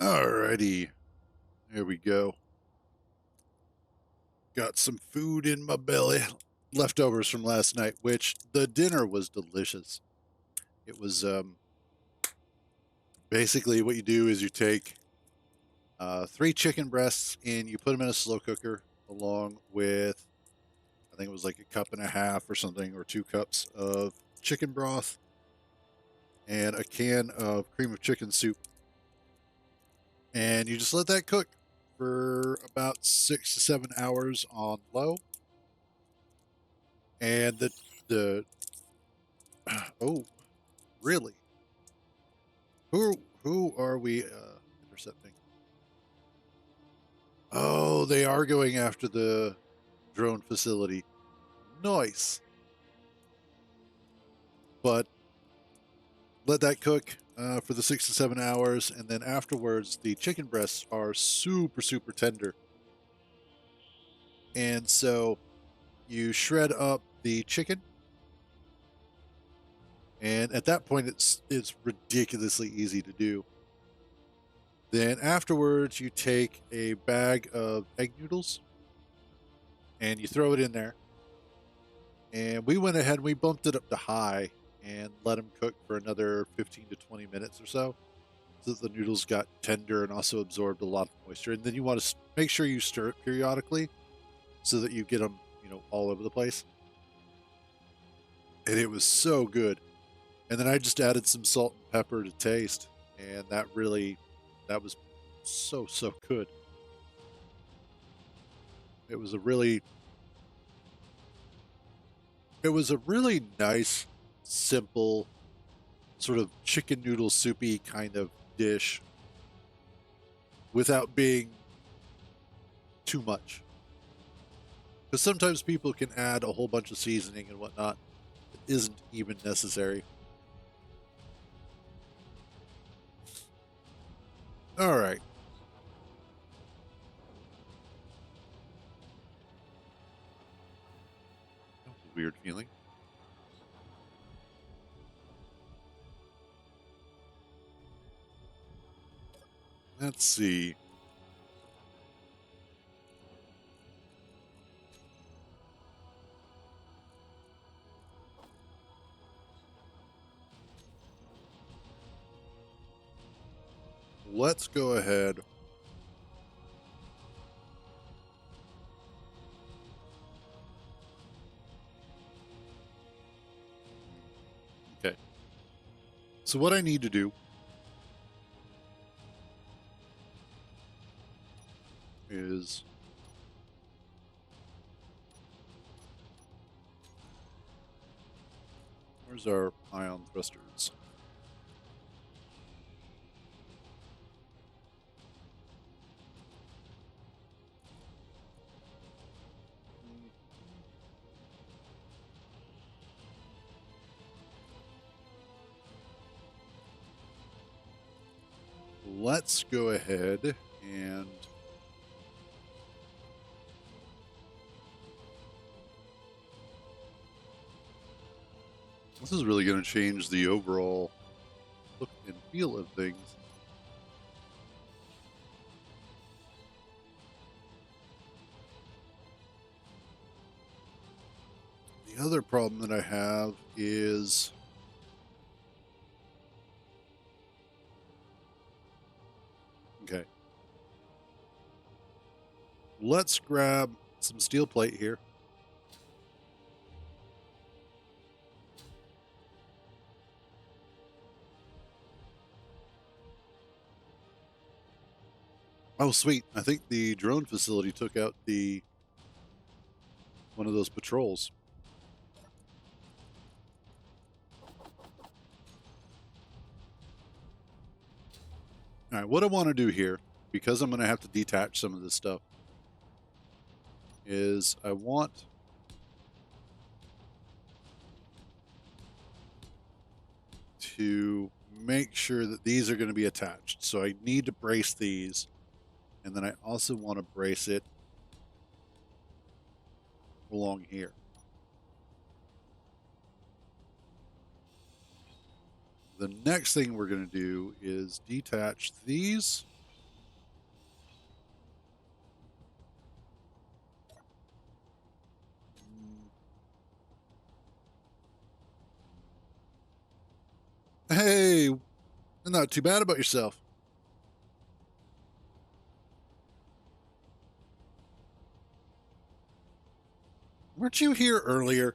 Alrighty. Here we go. Got some food in my belly. Leftovers from last night, which the dinner was delicious. It was basically what you do is you take 3 chicken breasts and you put them in a slow cooker along with, I think it was like a cup and a half or something, or 2 cups of chicken broth and a can of cream of chicken soup. And you just let that cook for about 6 to 7 hours on low. And the oh, really? Who are we intercepting? Oh, they are going after the drone facility. Nice. But let that cook for the 6 to 7 hours, and then afterwards, the chicken breasts are super, super tender. And so you shred up the chicken, and at that point, it's ridiculously easy to do. Then afterwards, you take a bag of egg noodles and you throw it in there. And we went ahead and we bumped it up to high and let them cook for another 15 to 20 minutes or so that the noodles got tender and also absorbed a lot of moisture. And then you want to make sure you stir it periodically so that you get them, all over the place. And it was so good. And then I just added some salt and pepper to taste, and that was so, so good. It was a really nice, simple, sort of chicken noodle soupy kind of dish without being too much. Because sometimes people can add a whole bunch of seasoning and whatnot that isn't even necessary. All right. That was a weird feeling. Let's see. Let's go ahead. Okay. So what I need to do is where's our ion thrusters? Let's go ahead and this is really going to change the overall look and feel of things. The other problem that I have is okay. Let's grab some steel plate here. Oh, sweet. I think the drone facility took out one of those patrols. All right, what I want to do here, because I'm going to have to detach some of this stuff, is I want to make sure that these are going to be attached. So I need to brace these, and then I also want to brace it along here. The next thing we're going to do is detach these And not too bad about yourself. Weren't you here earlier?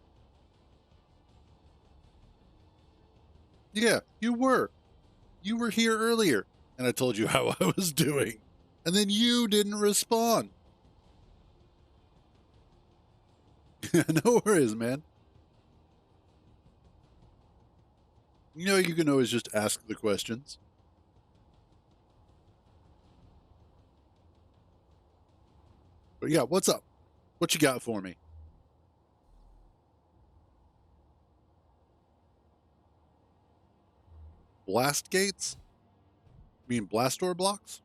Yeah, you were. You were here earlier, and I told you how I was doing. And then you didn't respond. No worries, man. You know, you can always just ask the questions. But yeah, what's up? What you got for me? Blast gates? You mean blast door blocks?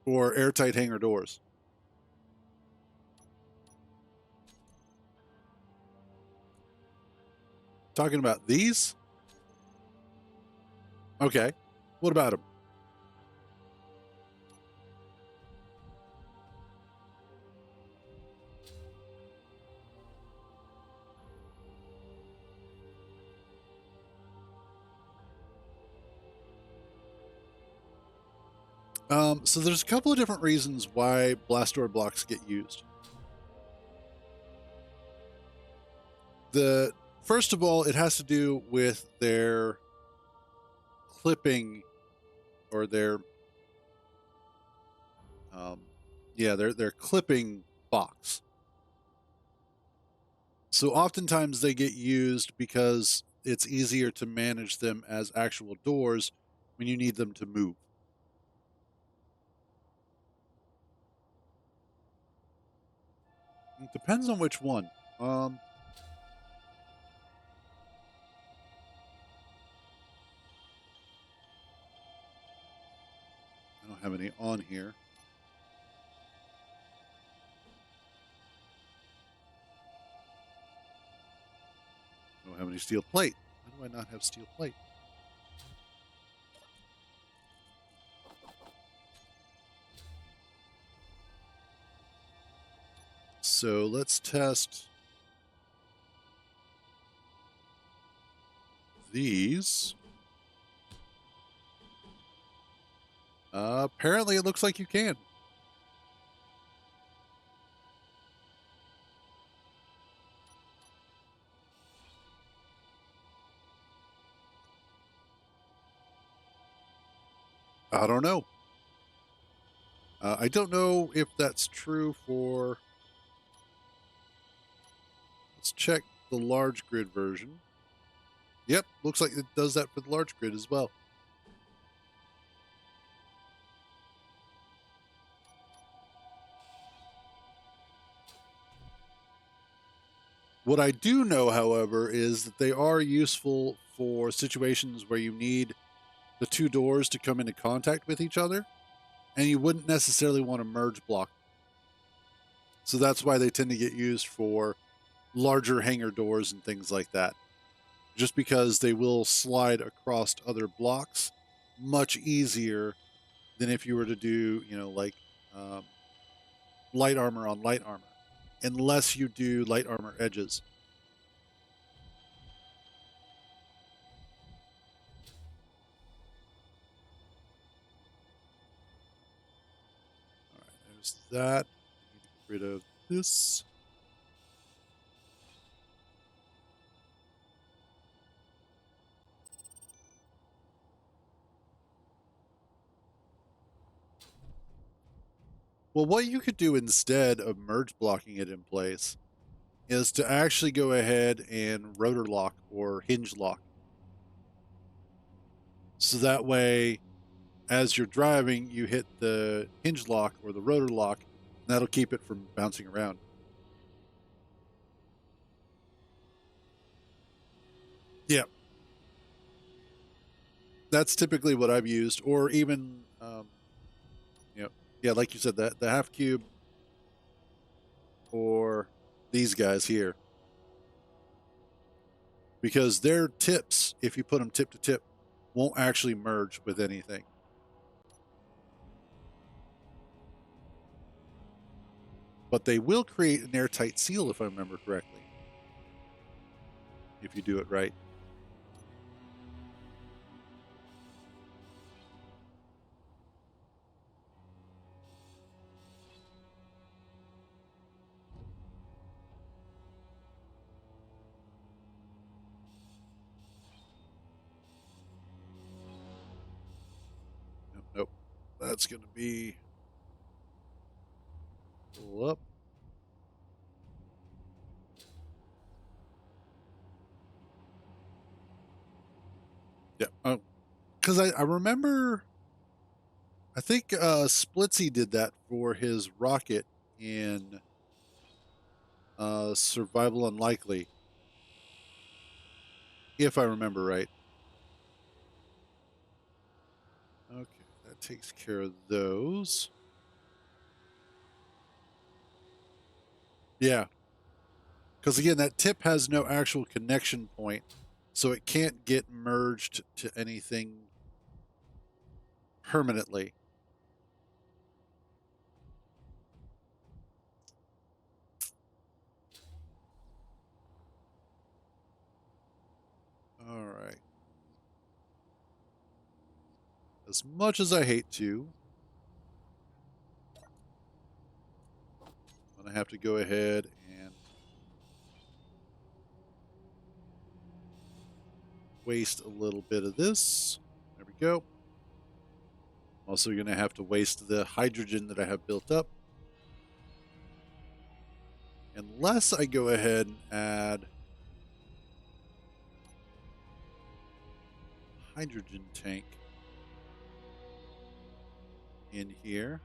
Or airtight hangar doors? Talking about these? Okay. What about them? So there's a couple of different reasons why blast door blocks get used. The first of all, it has to do with their clipping or their their clipping box. So oftentimes they get used because it's easier to manage them as actual doors when you need them to move. It depends on which one. I don't have any on here. I don't have any steel plate. Why do I not have steel plate? So let's test these. Apparently, it looks like you can. I don't know. I don't know if that's true for. Let's check the large grid version. Yep, looks like it does that for the large grid as well. What I do know, however, is that they are useful for situations where you need the two doors to come into contact with each other, and you wouldn't necessarily want to merge block. So that's why they tend to get used for larger hangar doors and things like that. Just because they will slide across other blocks much easier than if you were to do, um, light armor on light armor, unless you do light armor edges. All right, there's that. Need to get rid of this. Well, what you could do instead of merge blocking it in place is to actually go ahead and rotor lock or hinge lock. So that way, as you're driving, you hit the hinge lock or the rotor lock, and that'll keep it from bouncing around. Yeah, that's typically what I've used, or even, yeah, like you said, that the half cube or these guys here, because their tips, if you put them tip to tip, won't actually merge with anything. But they will create an airtight seal, if I remember correctly. if you do it right. Nope, nope. That's going to be pull up. Yeah. Because I remember, I think Splitsy did that for his rocket in Survival Unlikely, if I remember right. Okay, that takes care of those. Yeah, because again, that tip has no actual connection point, so it can't get merged to anything permanently. All right. As much as I hate to, I'm going to have to go ahead and waste a little bit of this. There we go. Also, going to have to waste the hydrogen that I have built up. Unless I go ahead and add hydrogen tank in here.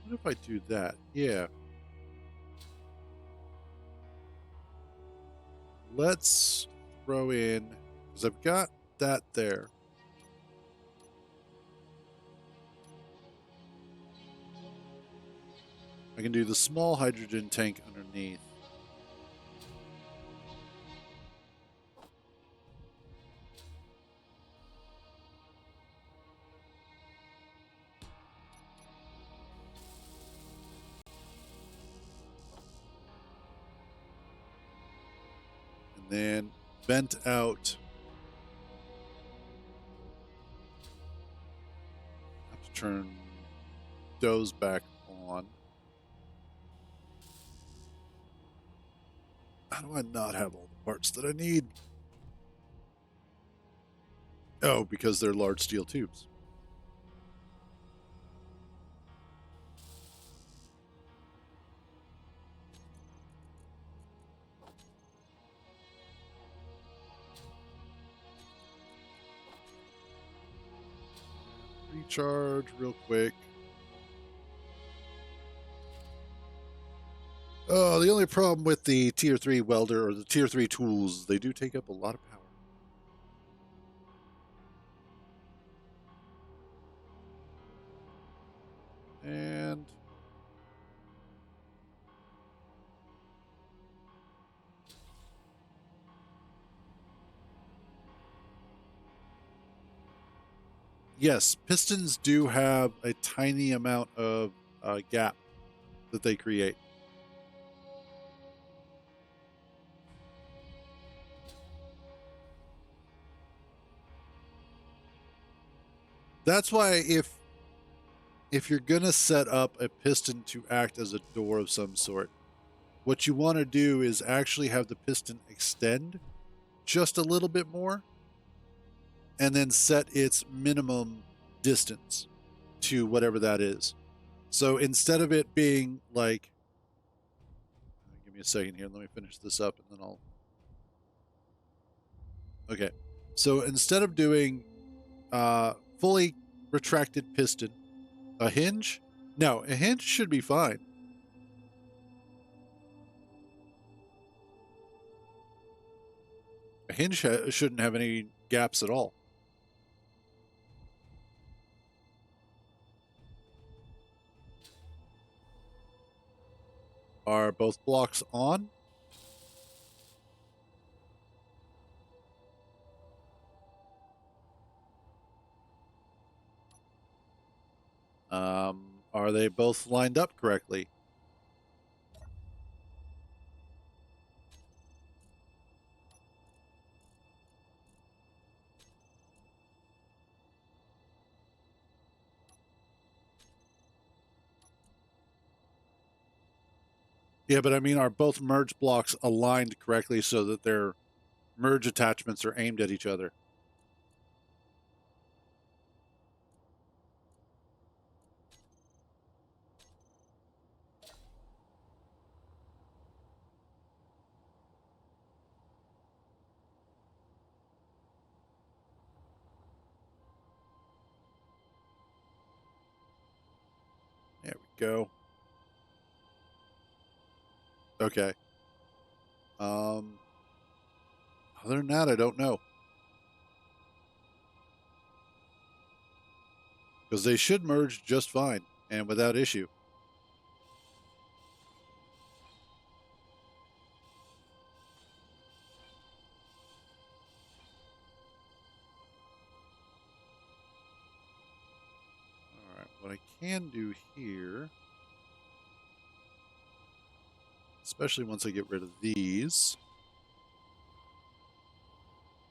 What if I do that? Yeah. Let's throw in, because I've got that there. I can do the small hydrogen tank underneath. And then vent out. I have to turn those back on. How do I not have all the parts that I need? Oh, because they're large steel tubes. Recharge real quick. Oh, the only problem with the tier 3 welder or the tier 3 tools, they do take up a lot of power. And yes, pistons do have a tiny amount of gap that they create. That's why if you're gonna set up a piston to act as a door of some sort, what you want to do is actually have the piston extend just a little bit more, and then set its minimum distance to whatever that is. So instead of it being like, give me a second here, let me finish this up, and then I'll. Okay, so instead of doing fully retracted piston, a hinge? No, a hinge should be fine. A hinge shouldn't have any gaps at all. Are both blocks on? Are they both lined up correctly? Yeah, but I mean, are both merge blocks aligned correctly so that their merge attachments are aimed at each other? There we go. Okay. Other than that, I don't know. Because they should merge just fine and without issue. All right, what I can do here, especially once I get rid of these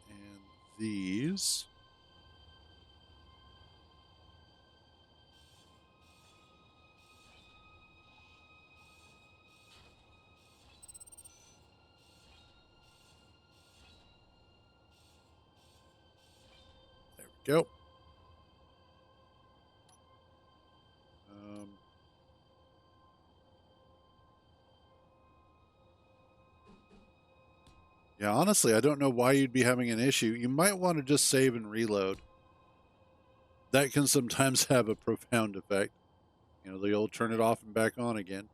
and these. There we go. Yeah, honestly, I don't know why you'd be having an issue. You might want to just save and reload. That can sometimes have a profound effect. You know, the old turn it off and back on again.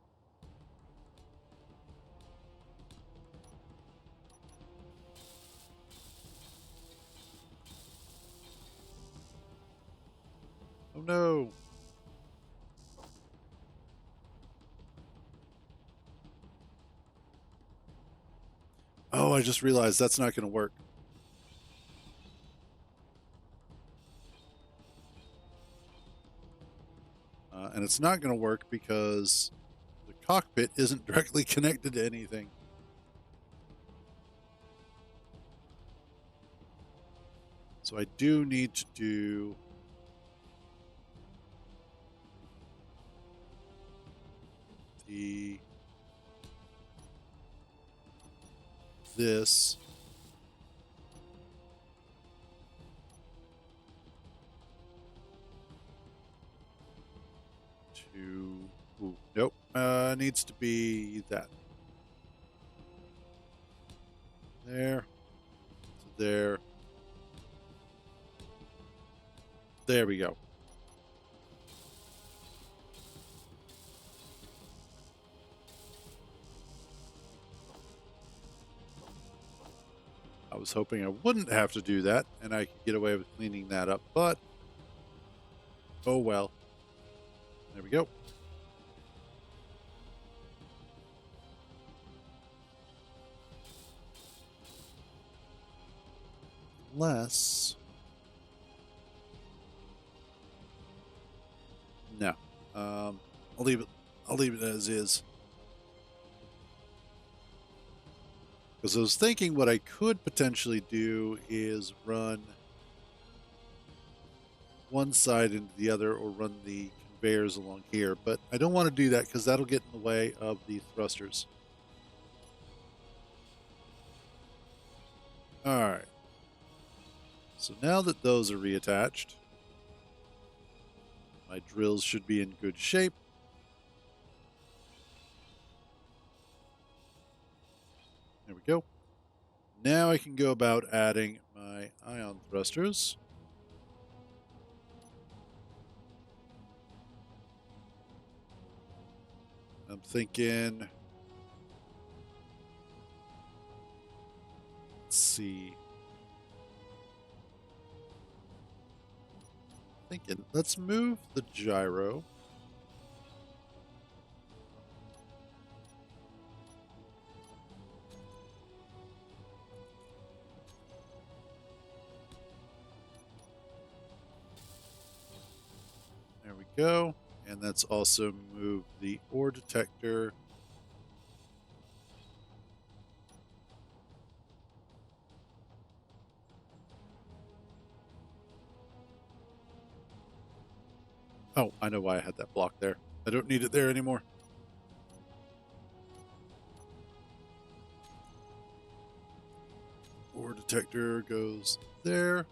Oh no. Oh, I just realized that's not going to work. And it's not going to work because the cockpit isn't directly connected to anything. So I do need to do this. Nope. Needs to be that. There. To there. There we go. I was hoping I wouldn't have to do that and I could get away with cleaning that up, but oh well. There we go. Unless, no, I'll leave it. I'll leave it as is. Because I was thinking what I could potentially do is run one side into the other or run the conveyors along here, but I don't want to do that because that'll get in the way of the thrusters. All right. So now that those are reattached, my drills should be in good shape. There we go. Now I can go about adding my ion thrusters. I'm thinking, let's see. Thinking, let's move the gyro. There we go. And let's also move the ore detector. Oh, I know why I had that block there. I don't need it there anymore. Ore detector goes there.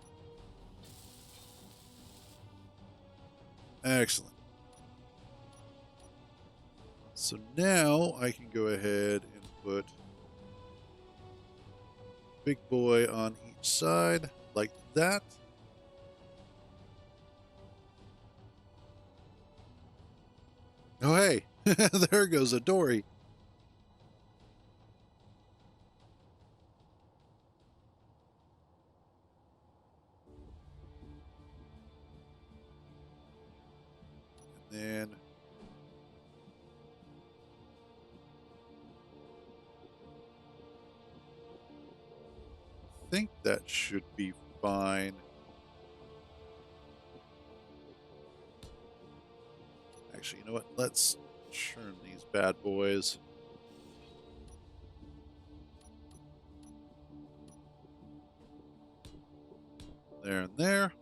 Excellent. So now I can go ahead and put big boy on each side like that. Oh, hey, there goes a dory. And then I think that should be fine. Actually, you know what? Let's churn these bad boys. There and there.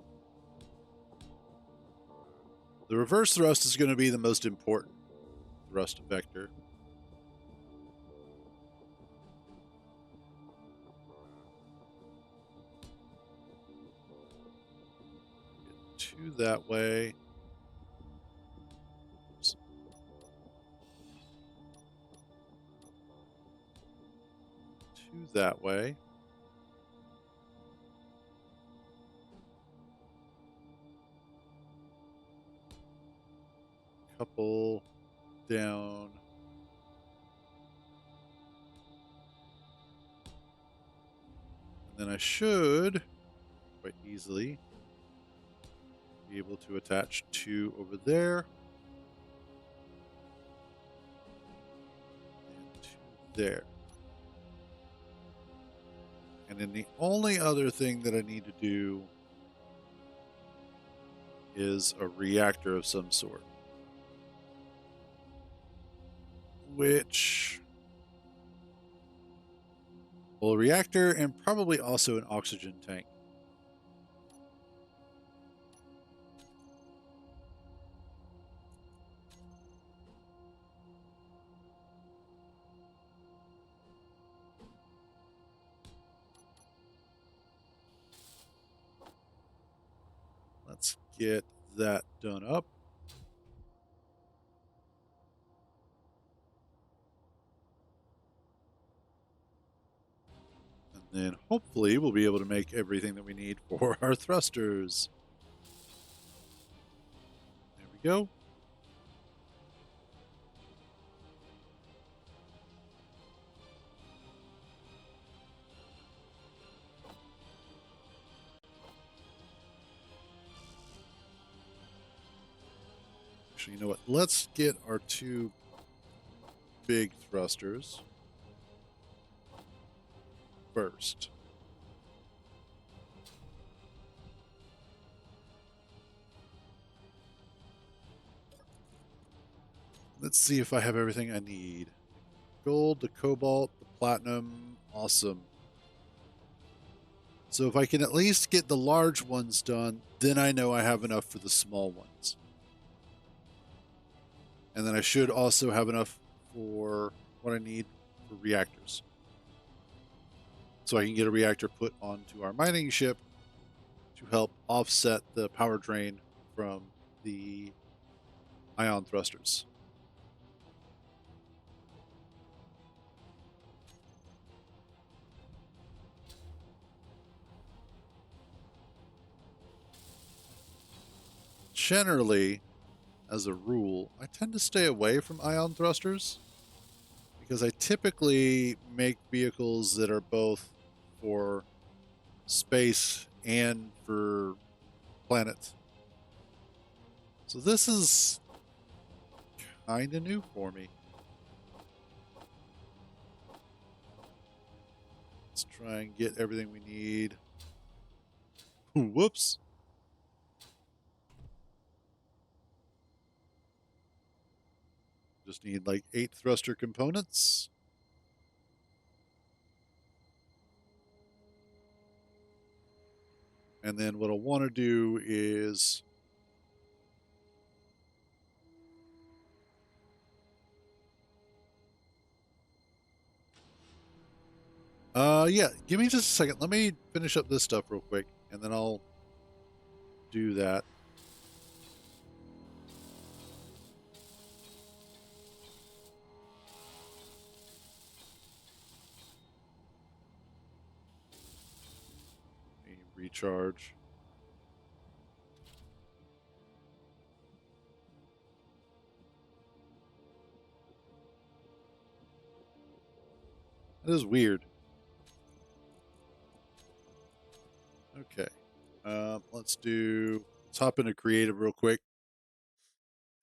The reverse thrust is going to be the most important thrust vector. Get two that way. Oops. Two that way. Couple down. And then I should quite easily be able to attach two over there. And two there. And then the only other thing that I need to do is a reactor of some sort. Which, well, a reactor and probably also an oxygen tank. Let's get that done up. And then hopefully we'll be able to make everything that we need for our thrusters. There we go. Actually, you know what? Let's get our two big thrusters first. Let's see if I have everything I need. Gold, the cobalt, the platinum. Awesome. So if I can at least get the large ones done, then I know I have enough for the small ones. And then I should also have enough for what I need for reactors. So I can get a reactor put onto our mining ship to help offset the power drain from the ion thrusters. Generally, as a rule, I tend to stay away from ion thrusters because I typically make vehicles that are both for space and for planets. So this is kind of new for me. Let's try and get everything we need. Whoops. Just need like 8 thruster components. And then what I want to do is Yeah, give me just a second. Let me finish up this stuff real quick, and then I'll do that. Let me recharge. That is weird. Okay. Let's hop into creative real quick,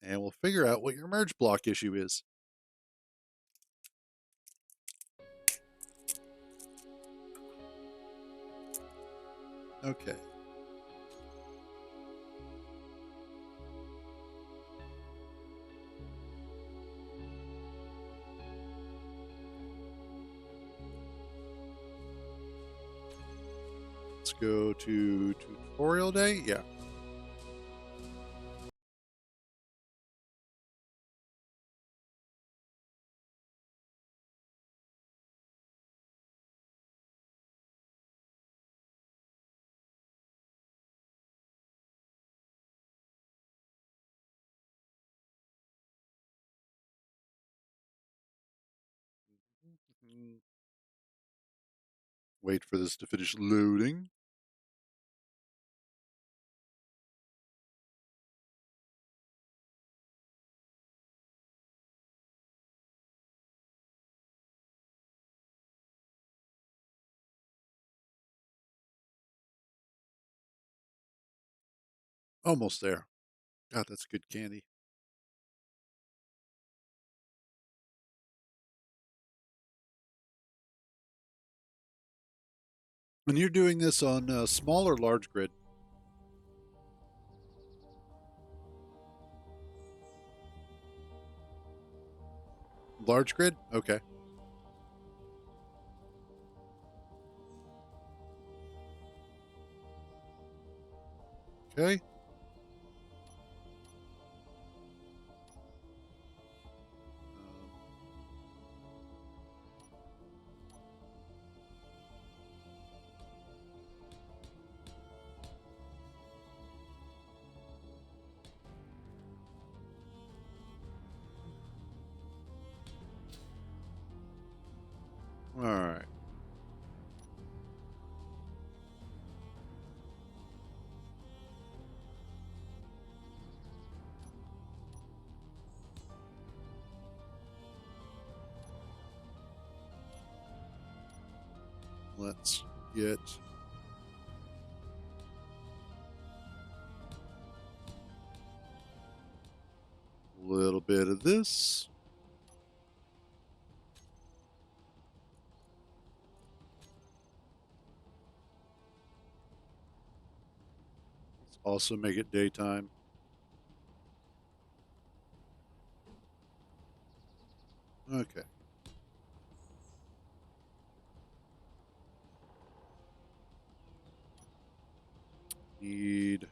and we'll figure out what your merge block issue is. Okay. Let's go to tutorial day. Yeah. Mhm. Wait for this to finish loading. Almost there. God, that's good candy. And you're doing this on small or large grid? Large grid? Okay. Okay. All right. Let's get a little bit of this. Let's also make it daytime. Okay. Need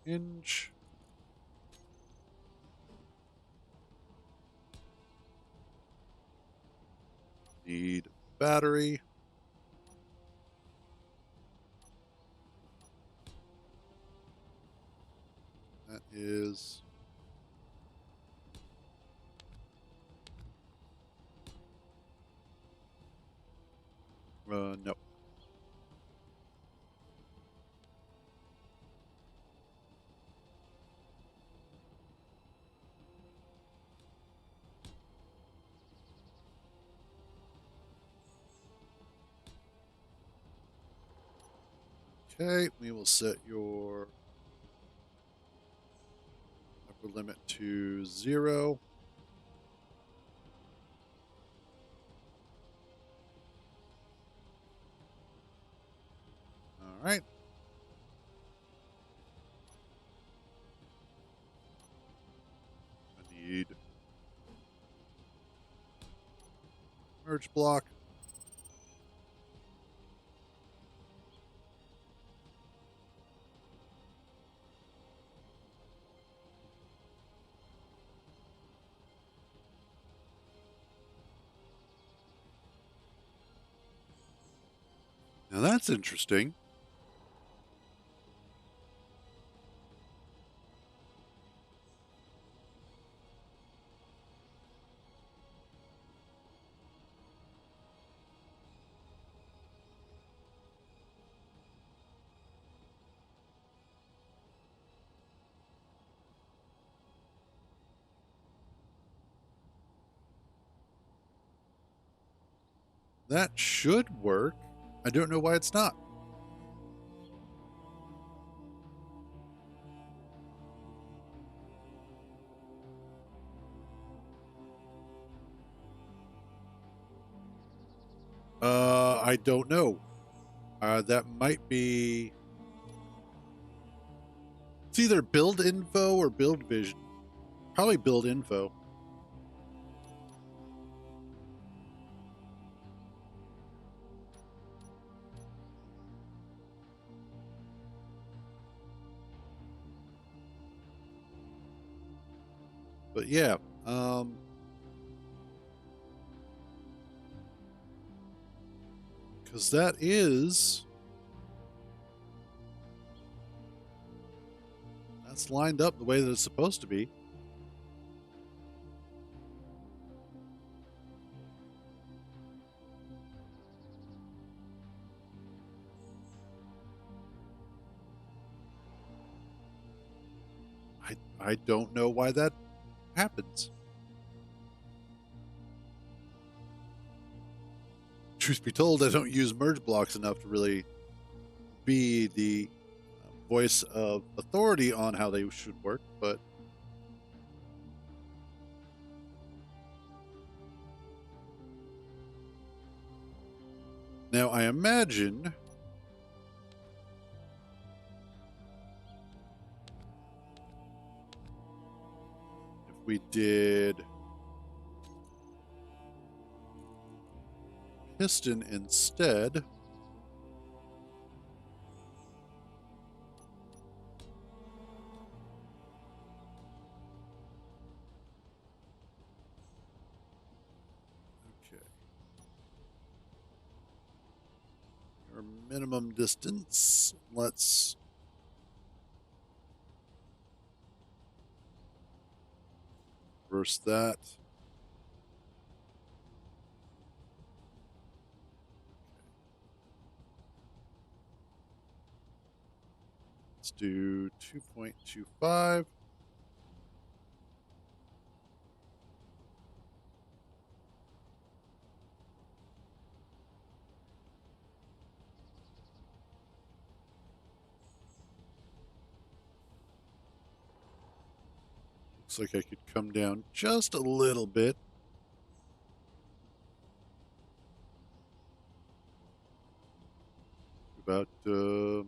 hinge. Need battery. That is no. Okay, we will set your upper limit to 0. All right. I need merge block. Now that's interesting. That should work. I don't know why it's not. I don't know. That might be. It's either build info or build vision. Probably build info. But yeah, because that's lined up the way that it's supposed to be. I don't know why that happens. Truth be told, I don't use merge blocks enough to really be the voice of authority on how they should work, but now I imagine if we did piston instead, okay, our minimum distance, let's reverse that. Let's do 2.25. Looks like I could come down just a little bit. About 2.4.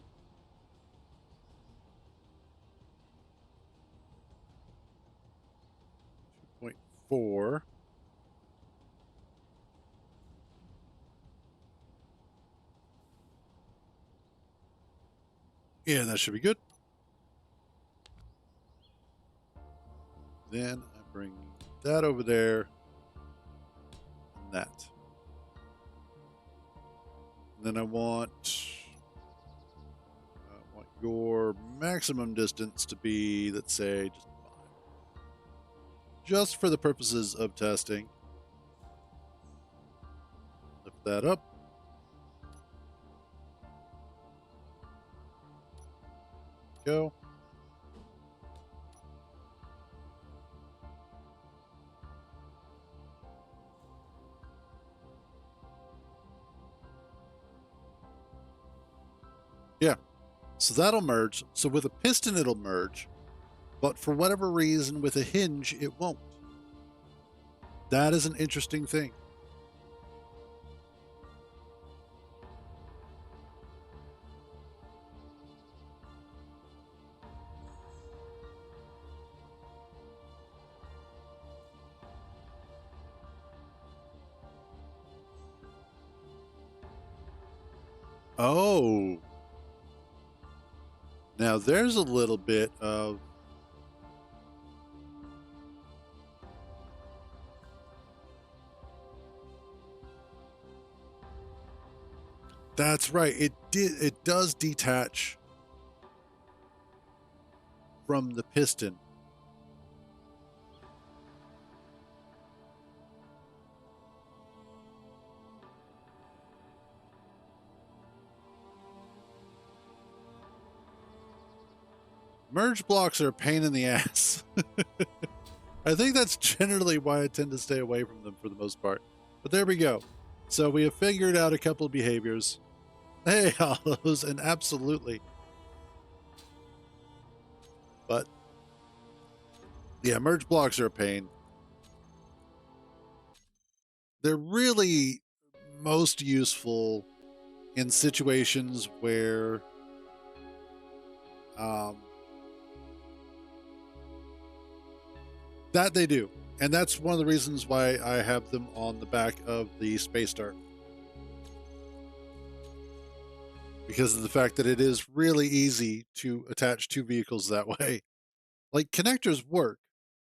Yeah, that should be good. Then I bring that over there and that. And then I want your maximum distance to be, let's say, just 5. Just for the purposes of testing. Lift that up. Go. Yeah. So that'll merge. So with a piston, it'll merge. But for whatever reason, with a hinge, it won't. That is an interesting thing. Oh. Now there's a little bit of That's right. It does detach from the piston. Merge blocks are a pain in the ass. I think that's generally why I tend to stay away from them for the most part. But there we go. So we have figured out a couple of behaviors. Hey, hollows, and absolutely. But yeah, merge blocks are a pain. They're really most useful in situations where um, that they do. And that's one of the reasons why I have them on the back of the Space Dart. Because of the fact that it is really easy to attach two vehicles that way. Like connectors work,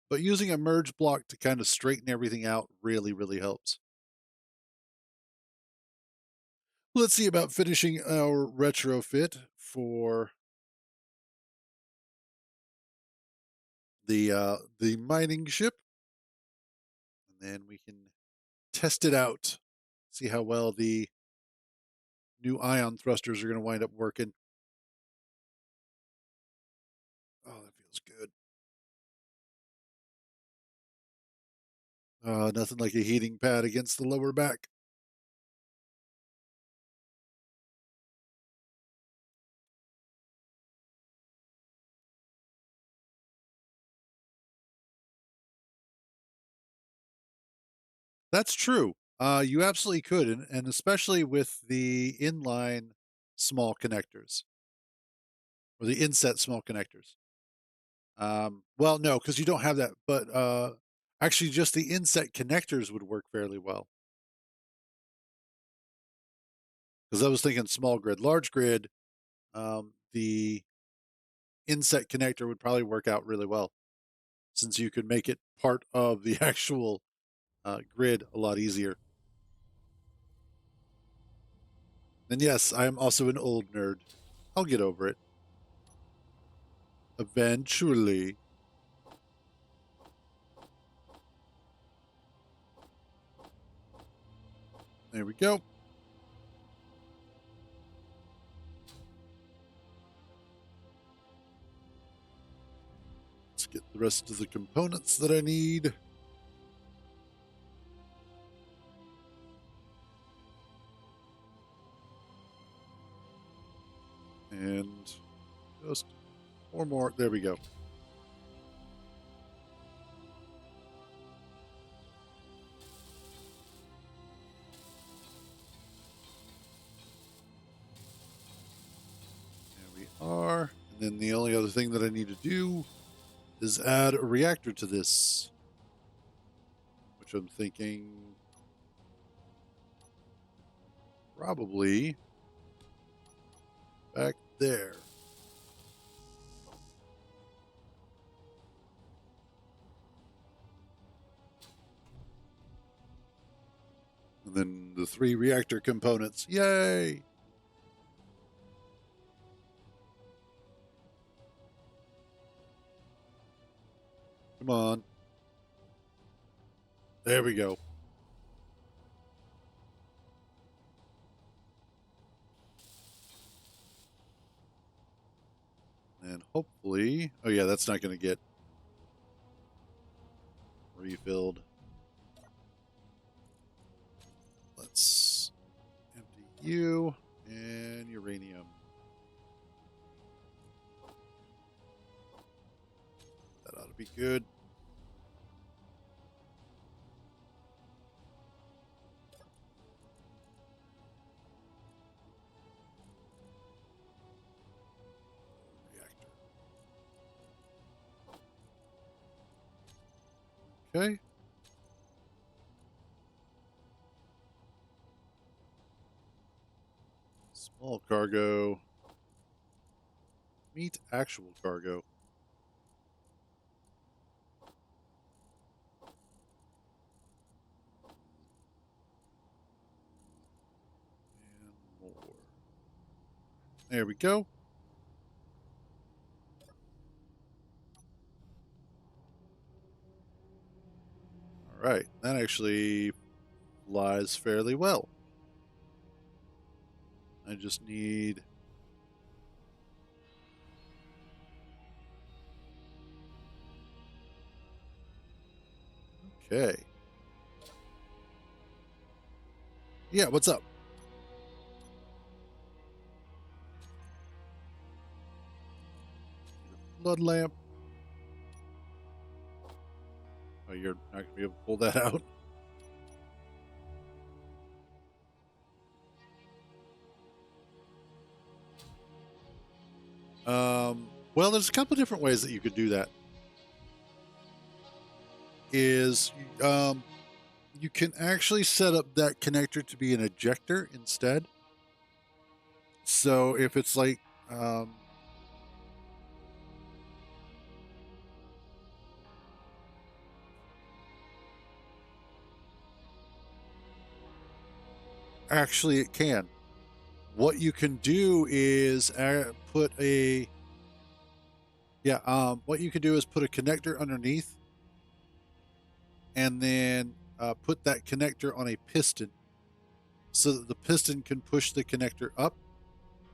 but using a merge block to kind of straighten everything out really, really helps. Let's see about finishing our retrofit for the mining ship, and then we can test it out, see how well the new ion thrusters are going to wind up working. Oh, that feels good. Nothing like a heating pad against the lower back. That's true. You absolutely could, and especially with the inline small connectors or the inset small connectors. Well, no, because you don't have that, but actually, just the inset connectors would work fairly well. Because I was thinking small grid, large grid, the inset connector would probably work out really well, since you could make it part of the actual grid a lot easier. And yes, I am also an old nerd. I'll get over it. Eventually. There we go. Let's get the rest of the components that I need. And just 4 more. There we go. There we are. And then the only other thing that I need to do is add a reactor to this, which I'm thinking probably back there. And then the 3 reactor components. Yay! Come on. There we go. And hopefully, oh yeah, that's not going to get refilled. Let's empty you and uranium. That ought to be good. Reactor. Okay. Small cargo. Meet actual cargo. And more. There we go. All right, that actually flies fairly well. I just need. Okay. Yeah, what's up? Blood lamp. Oh, you're not going to be able to pull that out. Well, there's a couple different ways that you could do that. Is you can actually set up that connector to be an ejector instead. So if it's like actually it can. What you can do is put a what you can do is put a connector underneath, and then put that connector on a piston, so that the piston can push the connector up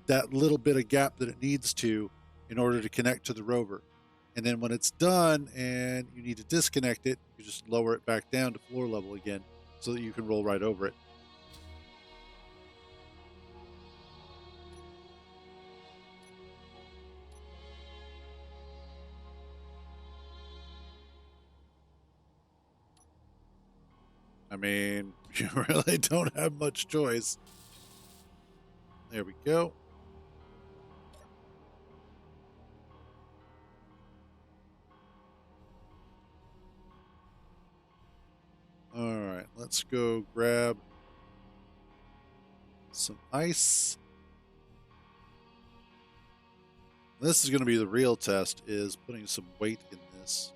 that little bit of gap that it needs to in order to connect to the rover. And then when it's done and you need to disconnect it, you just lower it back down to floor level again so that you can roll right over it. I mean, you really don't have much choice. There we go. All right, let's go grab some ice. This is going to be the real test, is putting some weight in this.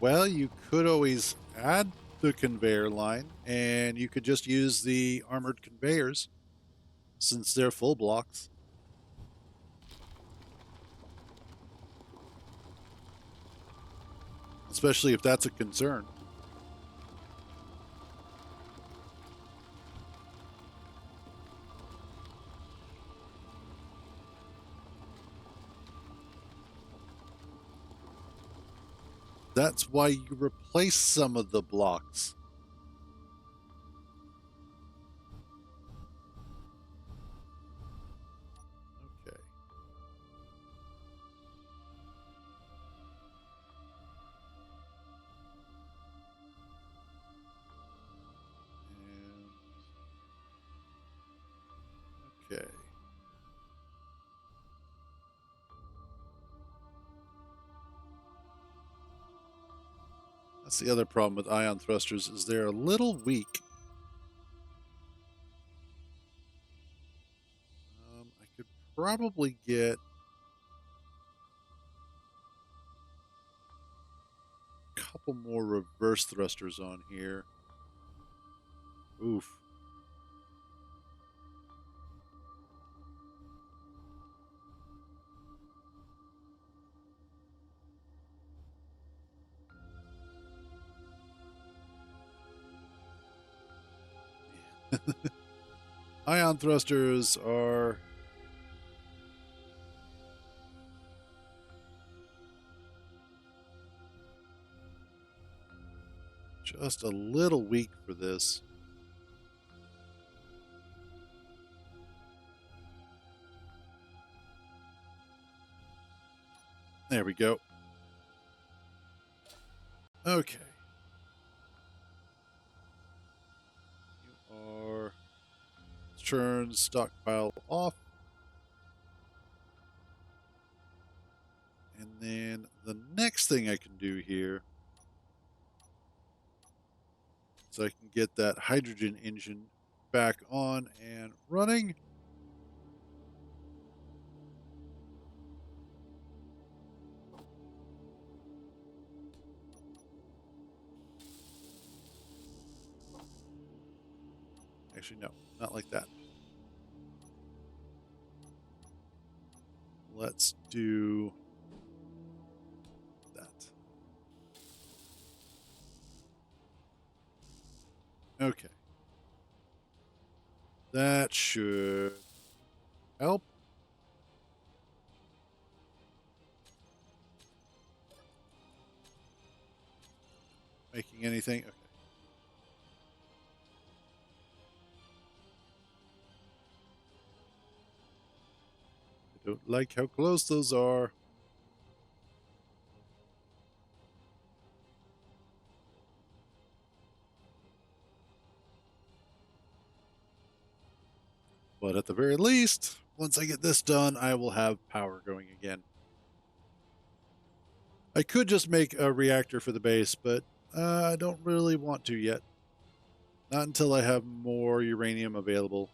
Well, you could always add the conveyor line, and you could just use the armored conveyors since they're full blocks. Especially if that's a concern. That's why you replace some of the blocks. Okay. Okay. That's the other problem with ion thrusters, is they're a little weak. I could probably get a couple more reverse thrusters on here. Oof. Ion thrusters are just a little weak for this. There we go. Okay. You are turn stockpile off. And then the next thing I can do here so I can get that hydrogen engine back on and running. Actually, no, not like that. Let's do that. Okay. That should help. Making anything? Okay. I don't like how close those are. But at the very least, once I get this done, I will have power going again. I could just make a reactor for the base, but I don't really want to yet. Not until I have more uranium available.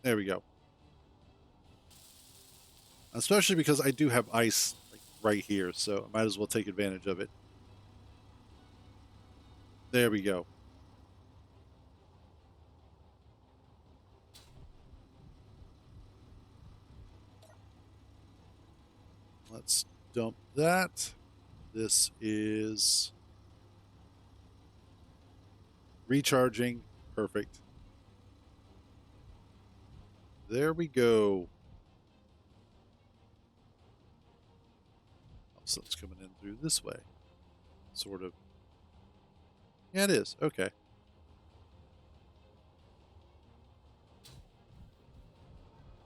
There we go. Especially because I do have ice like right here, so I might as well take advantage of it. There we go. Let's dump that. This is recharging. Perfect. There we go. Oh, something's coming in through this way. Sort of. Yeah, it is. Okay.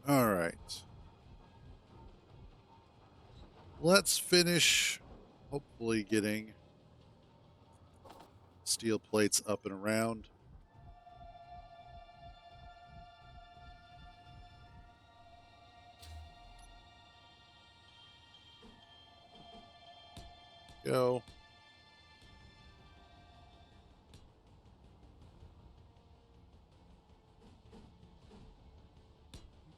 All right. Let's finish, hopefully, getting steel plates up and around. Go.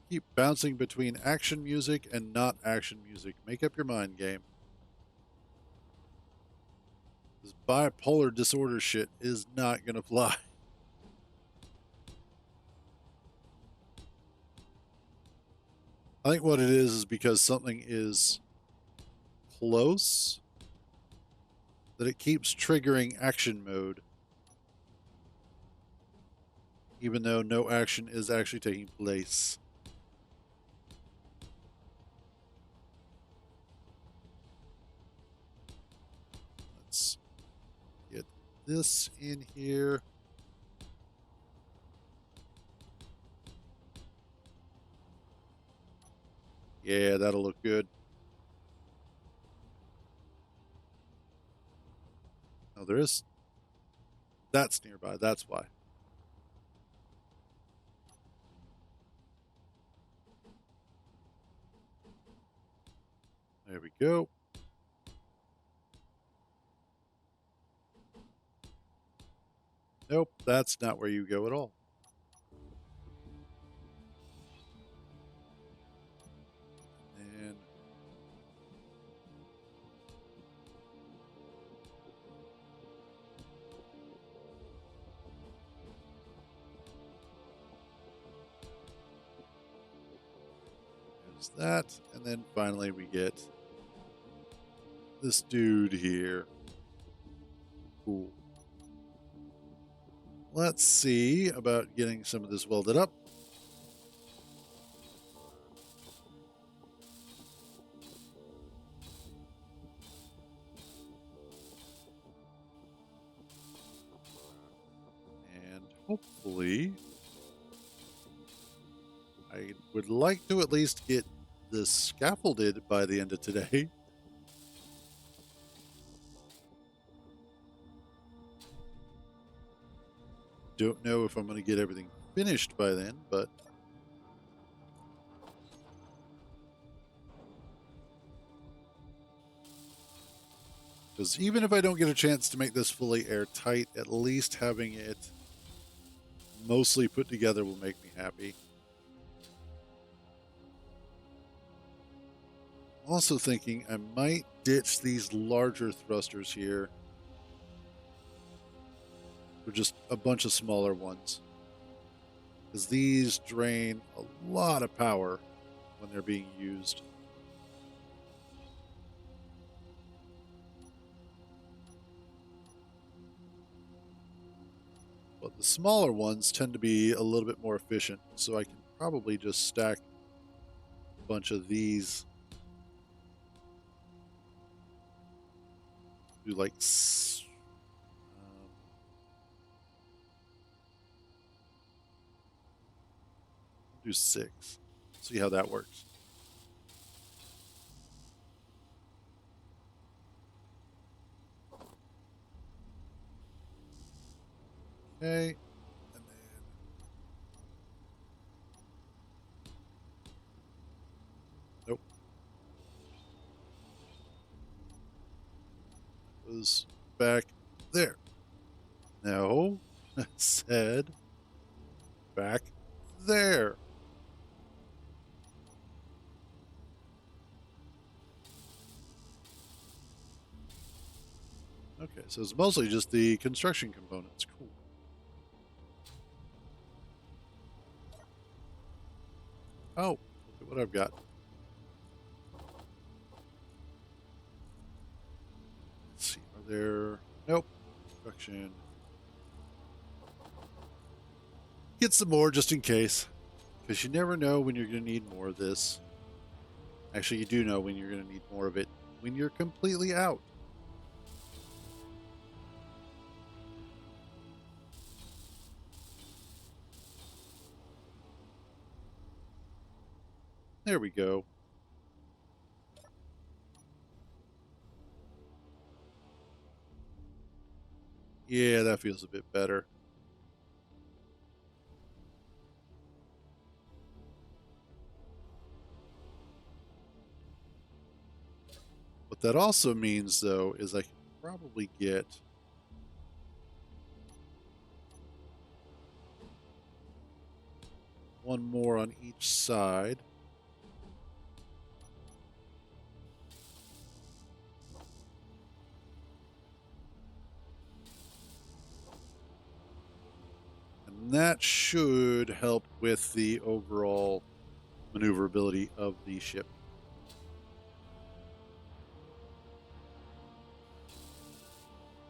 Keep bouncing between action music and not action music. Make up your mind, game. This bipolar disorder shit is not going to fly. I think what it is because something is close that it keeps triggering action mode, even though no action is actually taking place. Let's get this in here. Yeah, that'll look good. Oh, there is. That's nearby. That's why. There we go. Nope, that's not where you go at all. And there's that. And then finally we get this dude here. Cool. Let's see about getting some of this welded up. And hopefully, I would like to at least get this scaffolded by the end of today. Don't know if I'm going to get everything finished by then, but Because even if I don't get a chance to make this fully airtight, at least having it mostly put together will make me happy. Also thinking I might ditch these larger thrusters here for just a bunch of smaller ones. Because these drain a lot of power when they're being used. But the smaller ones tend to be a little bit more efficient, so I can probably just stack a bunch of these. Do like do 6. See how that works. Okay. And then nope. It was back there. No. I said back there. Okay, so it's mostly just the construction components. Cool. Oh, look at what I've got. Let's see. Are there? Nope. Construction. Get some more just in case. Because you never know when you're going to need more of this. Actually, you do know when you're going to need more of it. When you're completely out. There we go. Yeah, that feels a bit better. What that also means, though, is I can probably get one more on each side. And that should help with the overall maneuverability of the ship.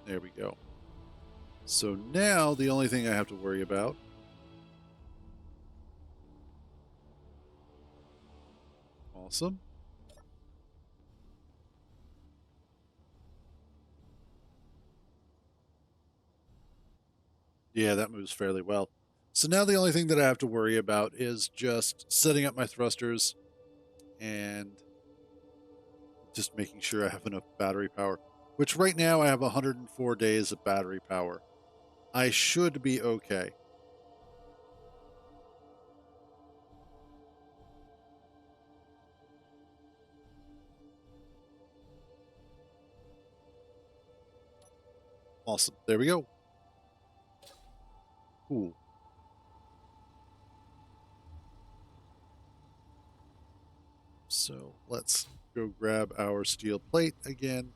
There we go. So now the only thing I have to worry about awesome. Yeah, that moves fairly well. So now the only thing that I have to worry about is just setting up my thrusters and just making sure I have enough battery power, which right now I have 104 days of battery power. I should be okay. Awesome. There we go. Cool. So let's go grab our steel plate again.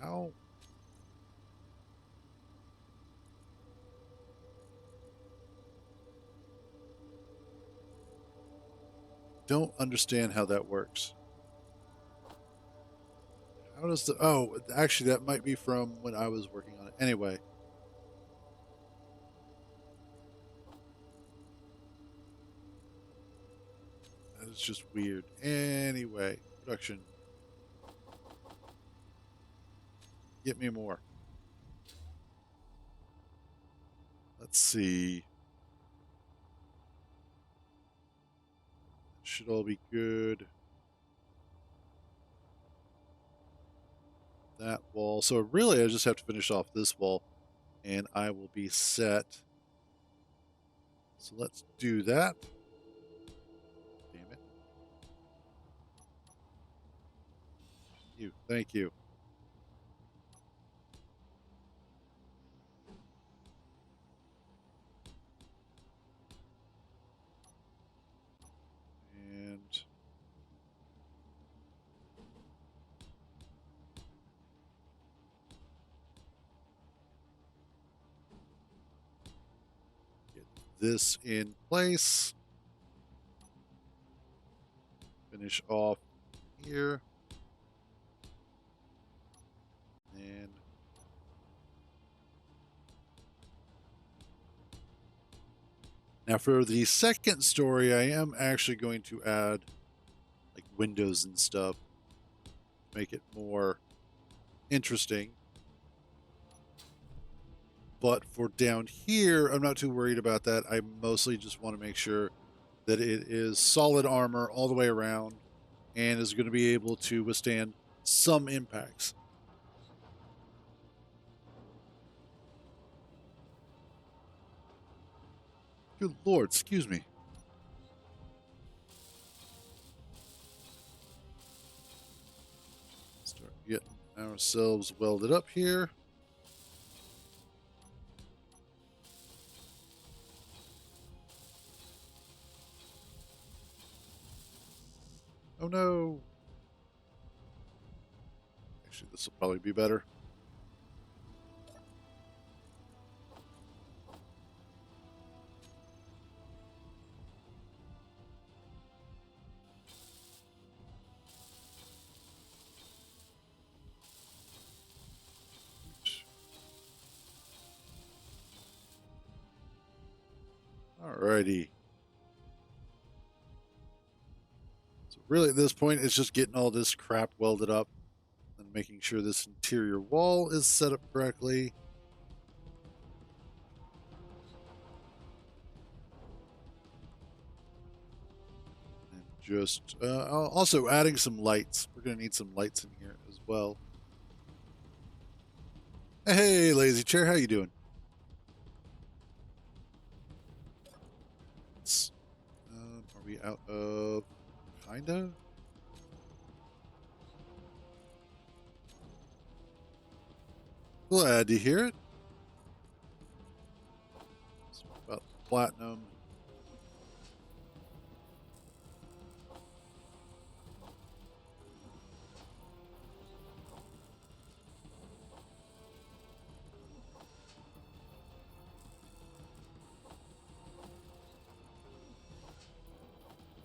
How? Don't understand how that works. How does the. Oh, actually, that might be from when I was working on it. Anyway. It's just weird. Anyway, production. Get me more. Let's see. Should all be good. That wall. So really, I just have to finish off this wall, and I will be set. So let's do that. Thank you. And get this in place. Finish off here. And now for the second story, I am actually going to add like windows and stuff, make it more interesting. But for down here, I'm not too worried about that. I mostly just want to make sure that it is solid armor all the way around and is going to be able to withstand some impacts. Good Lord, excuse me. Start getting ourselves welded up here. Oh no. Actually, this will probably be better. Alrighty. So really at this point, it's just getting all this crap welded up and making sure this interior wall is set up correctly. And just also adding some lights. We're going to need some lights in here as well. Hey, lazy chair, how you doing? Are we out of kinda? Glad to hear it. It's about platinum.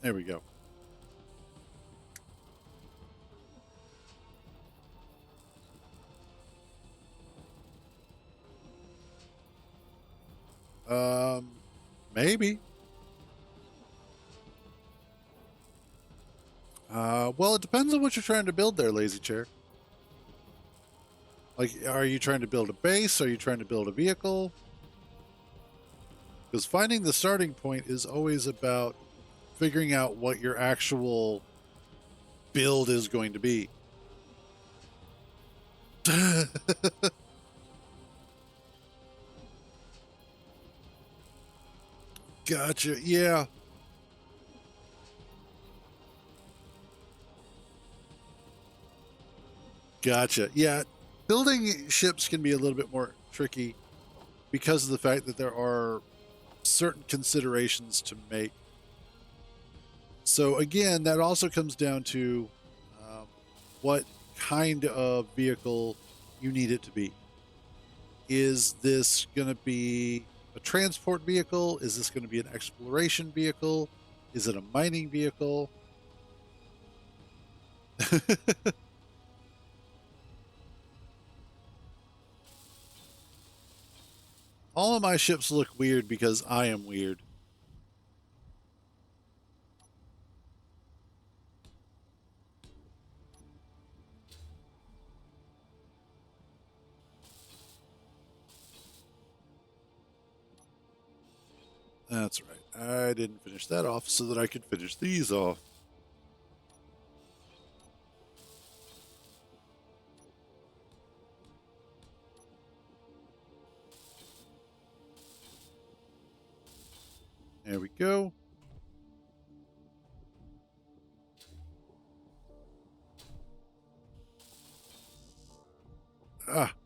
There we go. Maybe. Well, it depends on what you're trying to build there, lazy chair. Like, are you trying to build a base? Are you trying to build a vehicle? Because finding the starting point is always about figuring out what your actual build is going to be. Gotcha. Yeah. Gotcha. Yeah. Building ships can be a little bit more tricky because of the fact that there are certain considerations to make. So, again, that also comes down to what kind of vehicle you need it to be. Is this going to be a transport vehicle? Is this going to be an exploration vehicle? Is it a mining vehicle? All of my ships look weird because I am weird. That's right. I didn't finish that off so that I could finish these off. There we go.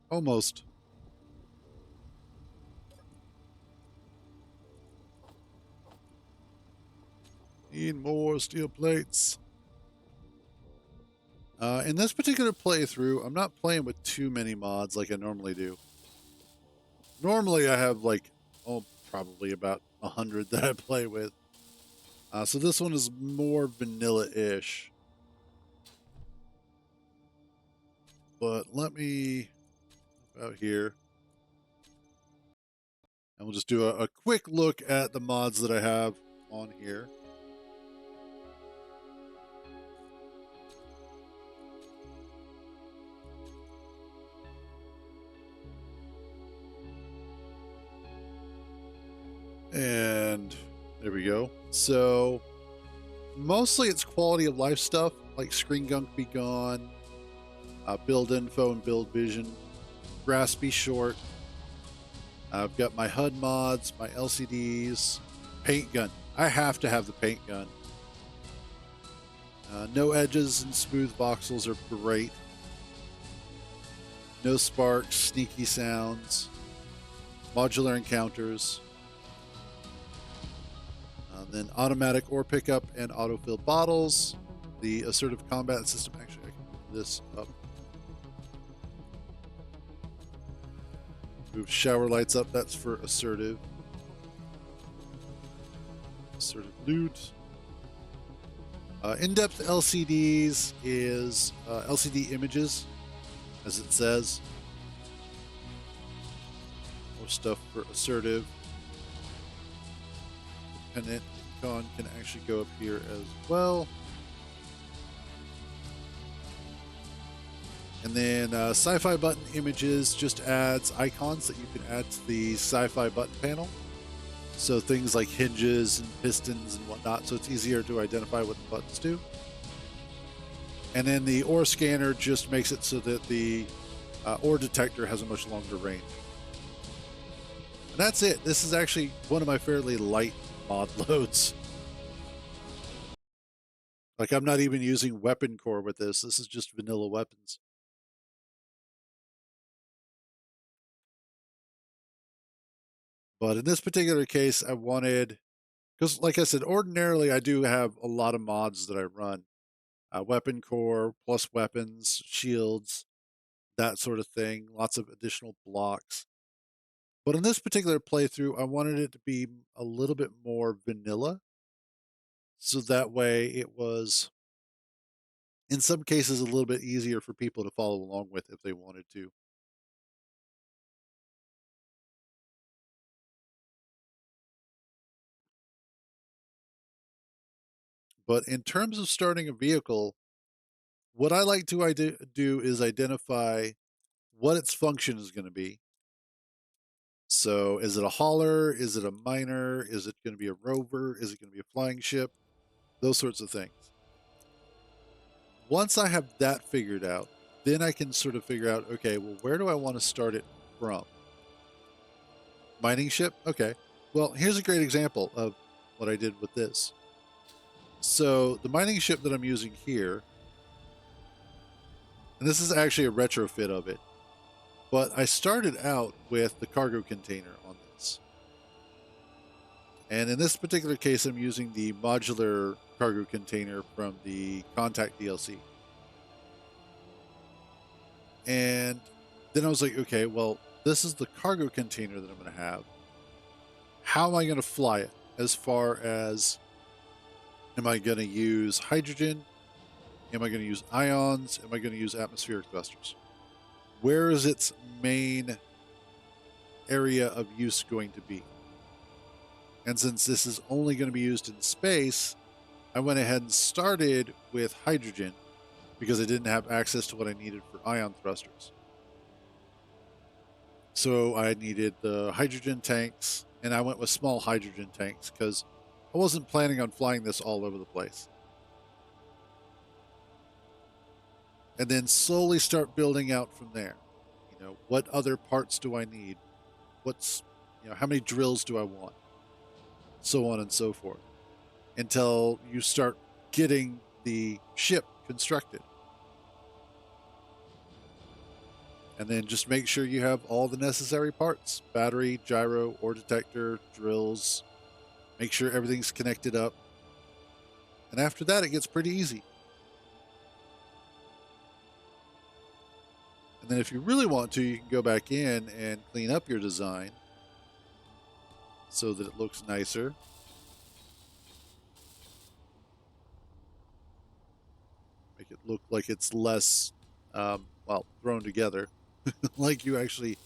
Almost. Need more steel plates. In this particular playthrough, I'm not playing with too many mods like I normally do. Normally, I have like, probably about 100 that I play with. So this one is more vanilla-ish. But let me out here. And we'll just do a quick look at the mods that I have on here. And there we go. So mostly it's quality of life stuff like screen gunk be gone, build info and build vision, grass be short. I've got my HUD mods, my LCDs, paint gun. I have to have the paint gun. No edges and smooth voxels are great. No sparks, sneaky sounds, modular encounters. Then automatic ore pickup and autofill bottles. The assertive combat system. Actually, I can move this up. Move shower lights up. That's for assertive. Assertive loot. In-depth LCDs is LCD images, as it says. More stuff for assertive. Dependent icon can actually go up here as well. And then sci-fi button images just adds icons that you can add to the sci-fi button panel. So things like hinges and pistons and whatnot, so it's easier to identify what the buttons do. And then the ore scanner just makes it so that the ore detector has a much longer range. And that's it. This is actually one of my fairly light mod loads. Like, I'm not even using weapon core with this. This is just vanilla weapons. But in this particular case, I wanted, because like I said, ordinarily I do have a lot of mods that I run. Weapon core, plus weapons, shields, that sort of thing. Lots of additional blocks. But in this particular playthrough, I wanted it to be a little bit more vanilla. So that way it was, in some cases, a little bit easier for people to follow along with if they wanted to. But in terms of starting a vehicle, what I like to do is identify what its function is going to be. So is it a hauler? Is it a miner? Is it going to be a rover? Is it going to be a flying ship? Those sorts of things. Once I have that figured out, then I can sort of figure out, okay, well, where do I want to start it from? Mining ship? Okay. Well, here's a great example of what I did with this. So the mining ship that I'm using here, and this is actually a retrofit of it, but I started out with the cargo container on this. And in this particular case, I'm using the modular cargo container from the Contact DLC. And then I was like, okay, well, this is the cargo container that I'm going to have. How am I going to fly it? As far as, am I going to use hydrogen? Am I going to use ions? Am I going to use atmospheric thrusters? Where is its main area of use going to be? And since this is only going to be used in space, I went ahead and started with hydrogen because I didn't have access to what I needed for ion thrusters. So I needed the hydrogen tanks, and I went with small hydrogen tanks because I wasn't planning on flying this all over the place. And then slowly start building out from there. You know, what other parts do I need? What's, you know, how many drills do I want? So on and so forth. Until you start getting the ship constructed. And then just make sure you have all the necessary parts: battery, gyro, ore detector, drills. Make sure everything's connected up. And after that, it gets pretty easy. And then if you really want to, you can go back in and clean up your design so that it looks nicer. Make it look like it's less, well, thrown together, like you actually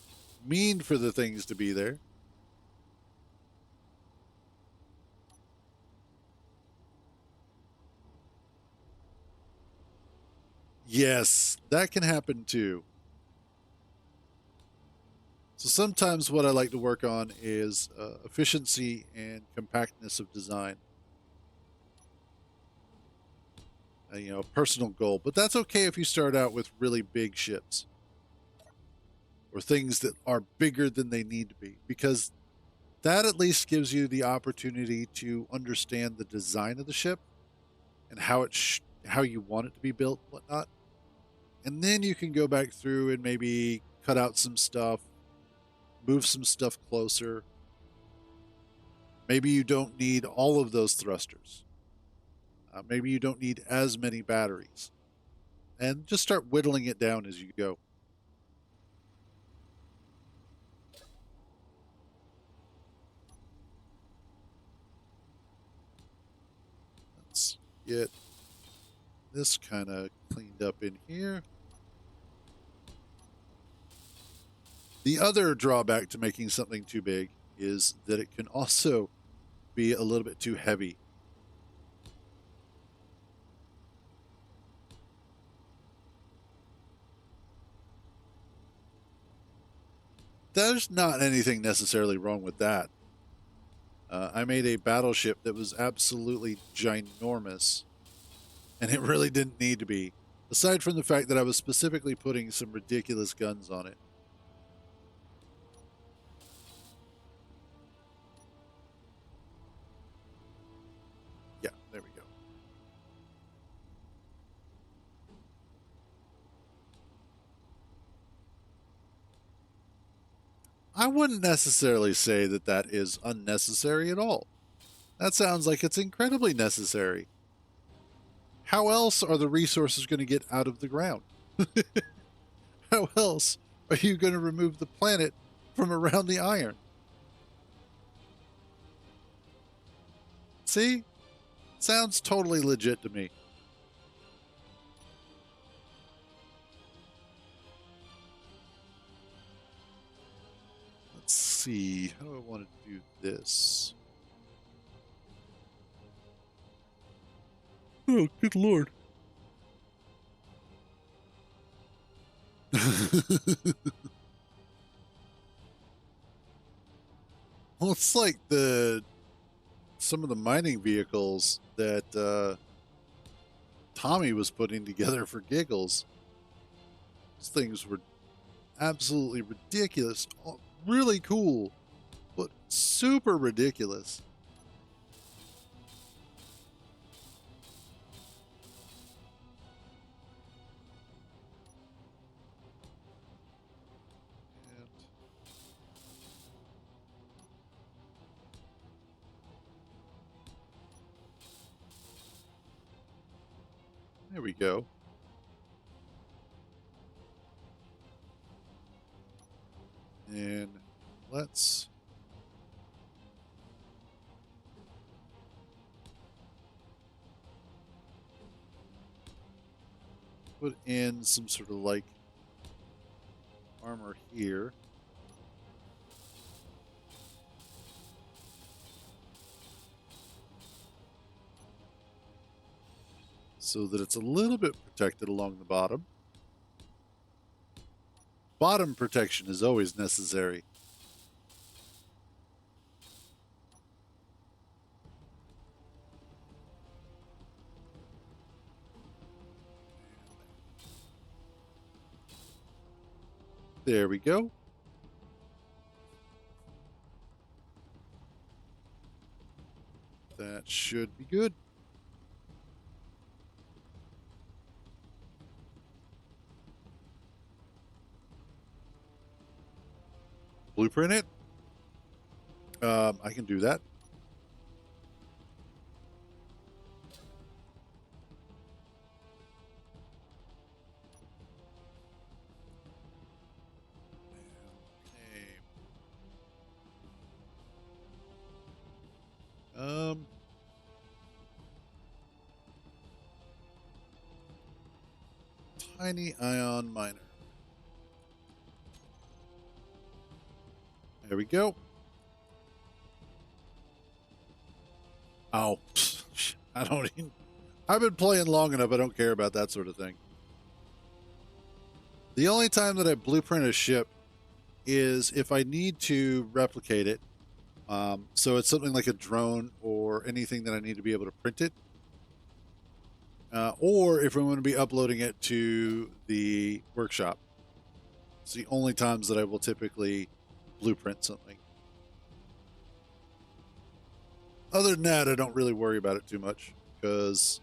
mean for the things to be there. Yes, that can happen too. So sometimes what I like to work on is efficiency and compactness of design. A personal goal, but that's okay if you start out with really big ships or things that are bigger than they need to be, because that at least gives you the opportunity to understand the design of the ship and how you want it to be built, whatnot. And then you can go back through and maybe cut out some stuff, move some stuff closer. Maybe you don't need all of those thrusters. Maybe you don't need as many batteries, and just start whittling it down as you go. Let's get this kind of cleaned up in here. The other drawback to making something too big is that it can also be a little bit too heavy. There's not anything necessarily wrong with that. I made a battleship that was absolutely ginormous, and it really didn't need to be, aside from the fact that I was specifically putting some ridiculous guns on it. Yeah, there we go. I wouldn't necessarily say that that is unnecessary at all. That sounds like it's incredibly necessary. How else are the resources going to get out of the ground? How else are you going to remove the planet from around the iron? See? Sounds totally legit to me. Let's see. How do I want to do this? Oh, good lord. Well, it's like some of the mining vehicles that Tommy was putting together for giggles. These things were absolutely ridiculous. Really cool, but super ridiculous. And there we go. And let's put in some sort of like armor here. So that it's a little bit protected along the bottom. Bottom protection is always necessary. There we go. That should be good. blueprint it, I can do that. Okay. Tiny ion miner. There we go. Oh, I don't even. I've been playing long enough. I don't care about that sort of thing. The only time that I blueprint a ship is if I need to replicate it. So it's something like a drone or anything that I need to be able to print it. Or if I'm going to be uploading it to the workshop. It's the only times that I will typically blueprint something. Other than that, I don't really worry about it too much because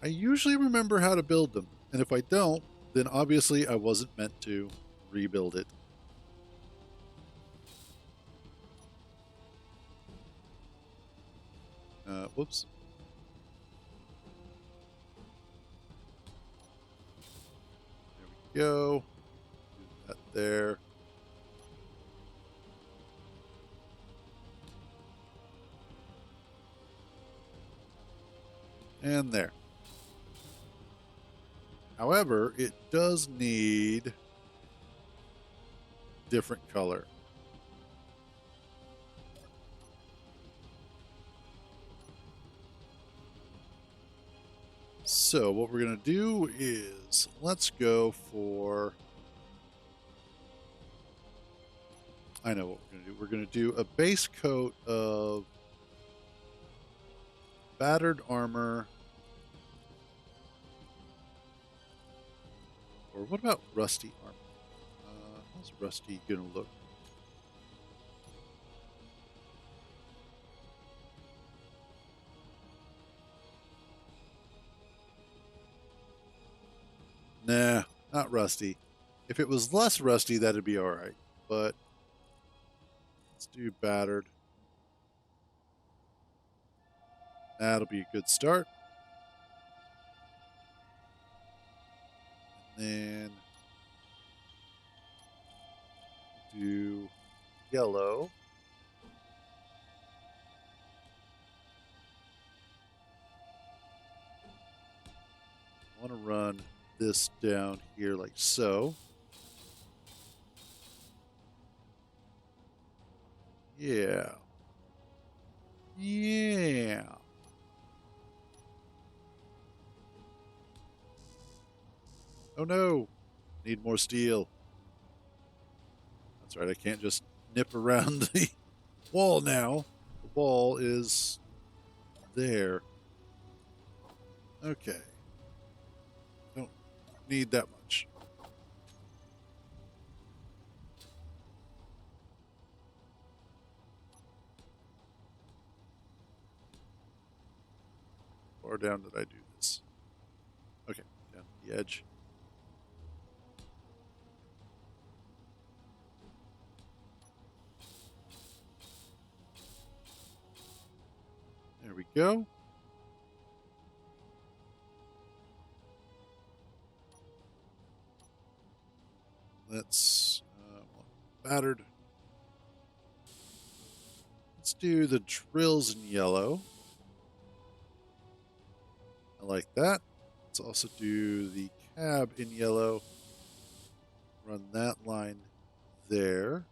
I usually remember how to build them. And if I don't, then obviously I wasn't meant to rebuild it. Whoops. There we go. Do that there. And there. However, it does need different color. So what we're going to do is let's go for... I know what we're going to do. We're going to do a base coat of battered armor. Or what about rusty armor? How's rusty going to look? Nah, not rusty. If it was less rusty, that'd be all right. But let's do battered. That'll be a good start. And then do yellow. I want to run this down here like so. Yeah. Yeah. Oh no. Need more steel. That's right. I can't just nip around the wall now. The wall is there. Okay. Don't need that much. Far down did I do this? Okay, down to the edge. There we go. Let's battered. Let's do the drills in yellow. I like that. Let's also do the cab in yellow. Run that line there.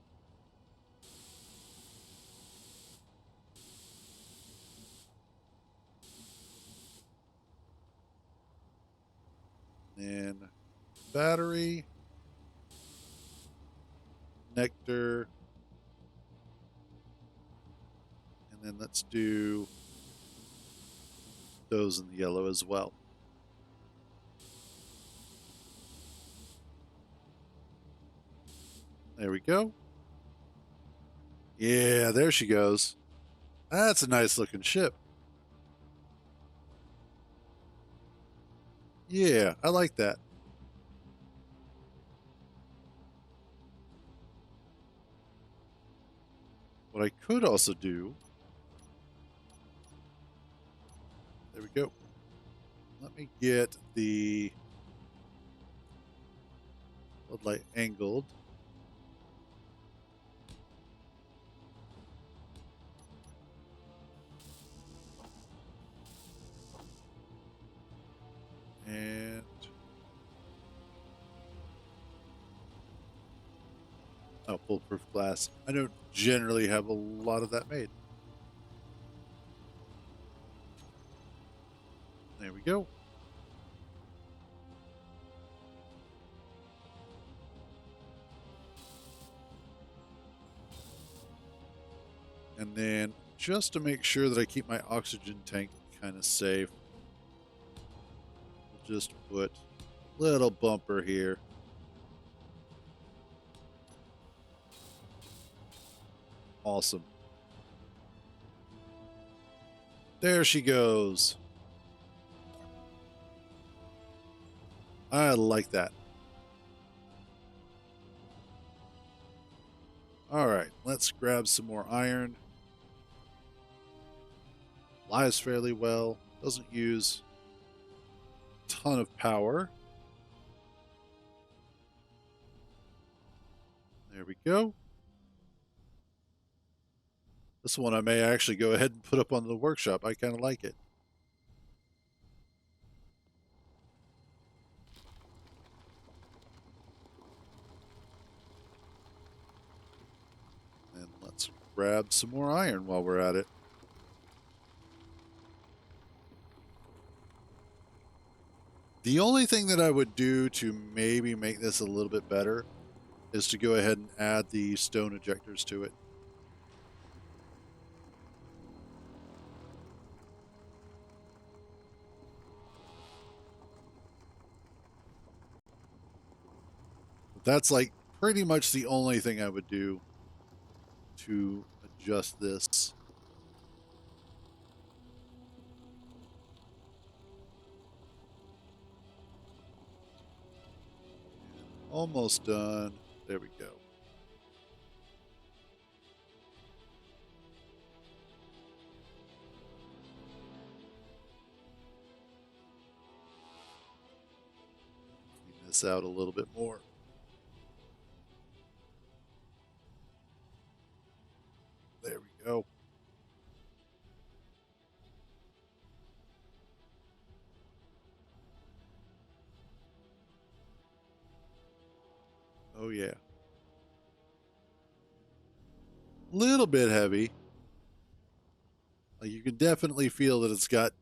And battery, nectar, and then let's do those in the yellow as well. There we go. Yeah, there she goes. That's a nice looking ship. Yeah, I like that. what I could also do, there we go. Let me get the floodlight angled. And oh, foolproof glass. I don't generally have a lot of that made. There we go. And then just to make sure that I keep my oxygen tank kind of safe, we'll just put a little bumper here. Awesome. There she goes. I like that. All right, let's grab some more iron. Flies fairly well. Doesn't use a ton of power. There we go. This one I may actually go ahead and put up on the workshop. I kind of like it. And let's grab some more iron while we're at it. The only thing that I would do to maybe make this a little bit better is to go ahead and add the stone ejectors to it. But that's like pretty much the only thing I would do to adjust this. Almost done. There we go. Clean this out a little bit more. There we go. Oh yeah. Little bit heavy. Like you can definitely feel that it's got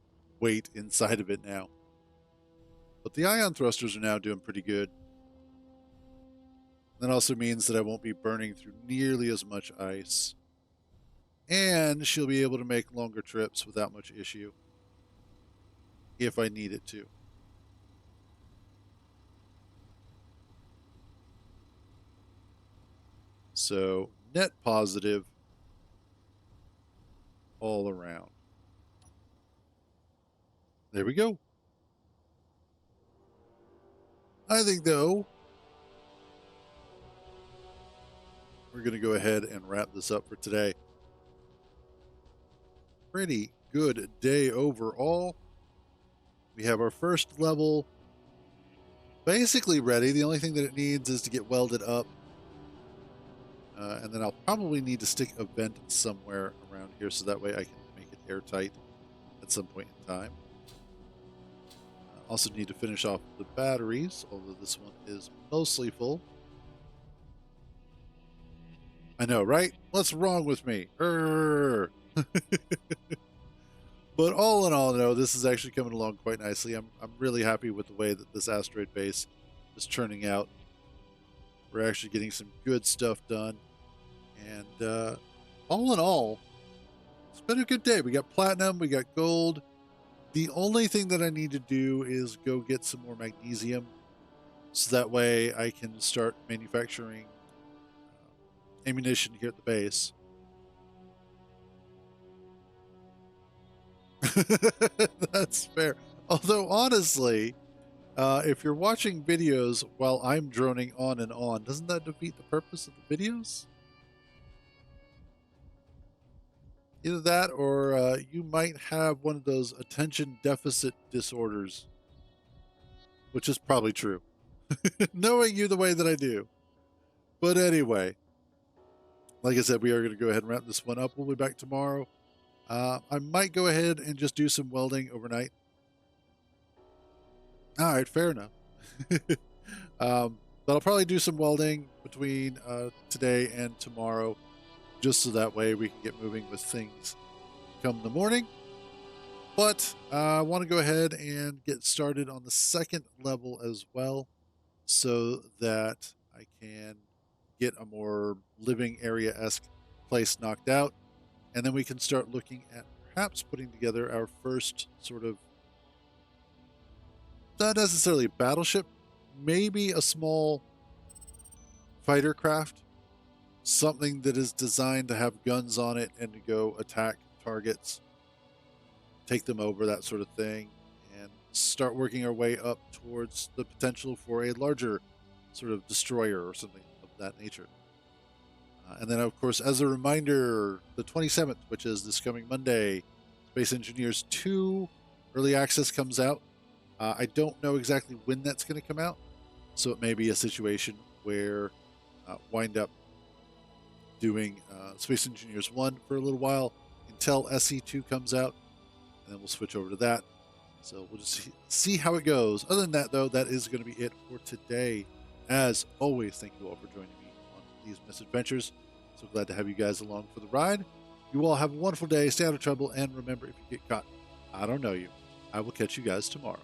weight inside of it now. But the ion thrusters are now doing pretty good. That also means that I won't be burning through nearly as much ice. And she'll be able to make longer trips without much issue if I need it to. So net positive all around. There we go. I think, though, we're going to go ahead and wrap this up for today. Pretty good day overall. We have our first level basically ready. The only thing that it needs is to get welded up. And then I'll probably need to stick a vent somewhere around here so that way I can make it airtight at some point in time. Also need to finish off the batteries, although this one is mostly full. I know, right? What's wrong with me? But all in all, no, this is actually coming along quite nicely. I'm really happy with the way that this asteroid base is turning out. We're actually getting some good stuff done. And all in all, it's been a good day. We got platinum, we got gold. The only thing that I need to do is go get some more magnesium so that way I can start manufacturing ammunition here at the base. That's fair. Although, honestly, if you're watching videos while I'm droning on and on, doesn't that defeat the purpose of the videos? Either that or you might have one of those attention deficit disorders, which is probably true, knowing you the way that I do. But anyway, like I said, we are going to go ahead and wrap this one up. We'll be back tomorrow. I might go ahead and just do some welding overnight. All right, fair enough. But I'll probably do some welding between today and tomorrow, just so that way we can get moving with things come the morning. But I want to go ahead and get started on the second level as well, so that I can get a more living area-esque place knocked out. And then we can start looking at perhaps putting together our first sort of, not necessarily a battleship, maybe a small fighter craft, something that is designed to have guns on it and to go attack targets, take them over, that sort of thing, and start working our way up towards the potential for a larger sort of destroyer or something of that nature. And then, of course, as a reminder, the 27th, which is this coming Monday, Space Engineers 2 Early Access comes out. I don't know exactly when that's going to come out, so it may be a situation where wind up doing Space Engineers 1 for a little while until SE2 comes out, and then we'll switch over to that. So we'll just see how it goes. Other than that, though, that is going to be it for today. As always, thank you all for joining me on these misadventures. So glad to have you guys along for the ride. You all have a wonderful day. Stay out of trouble. And remember, if you get caught, I don't know you. I will catch you guys tomorrow.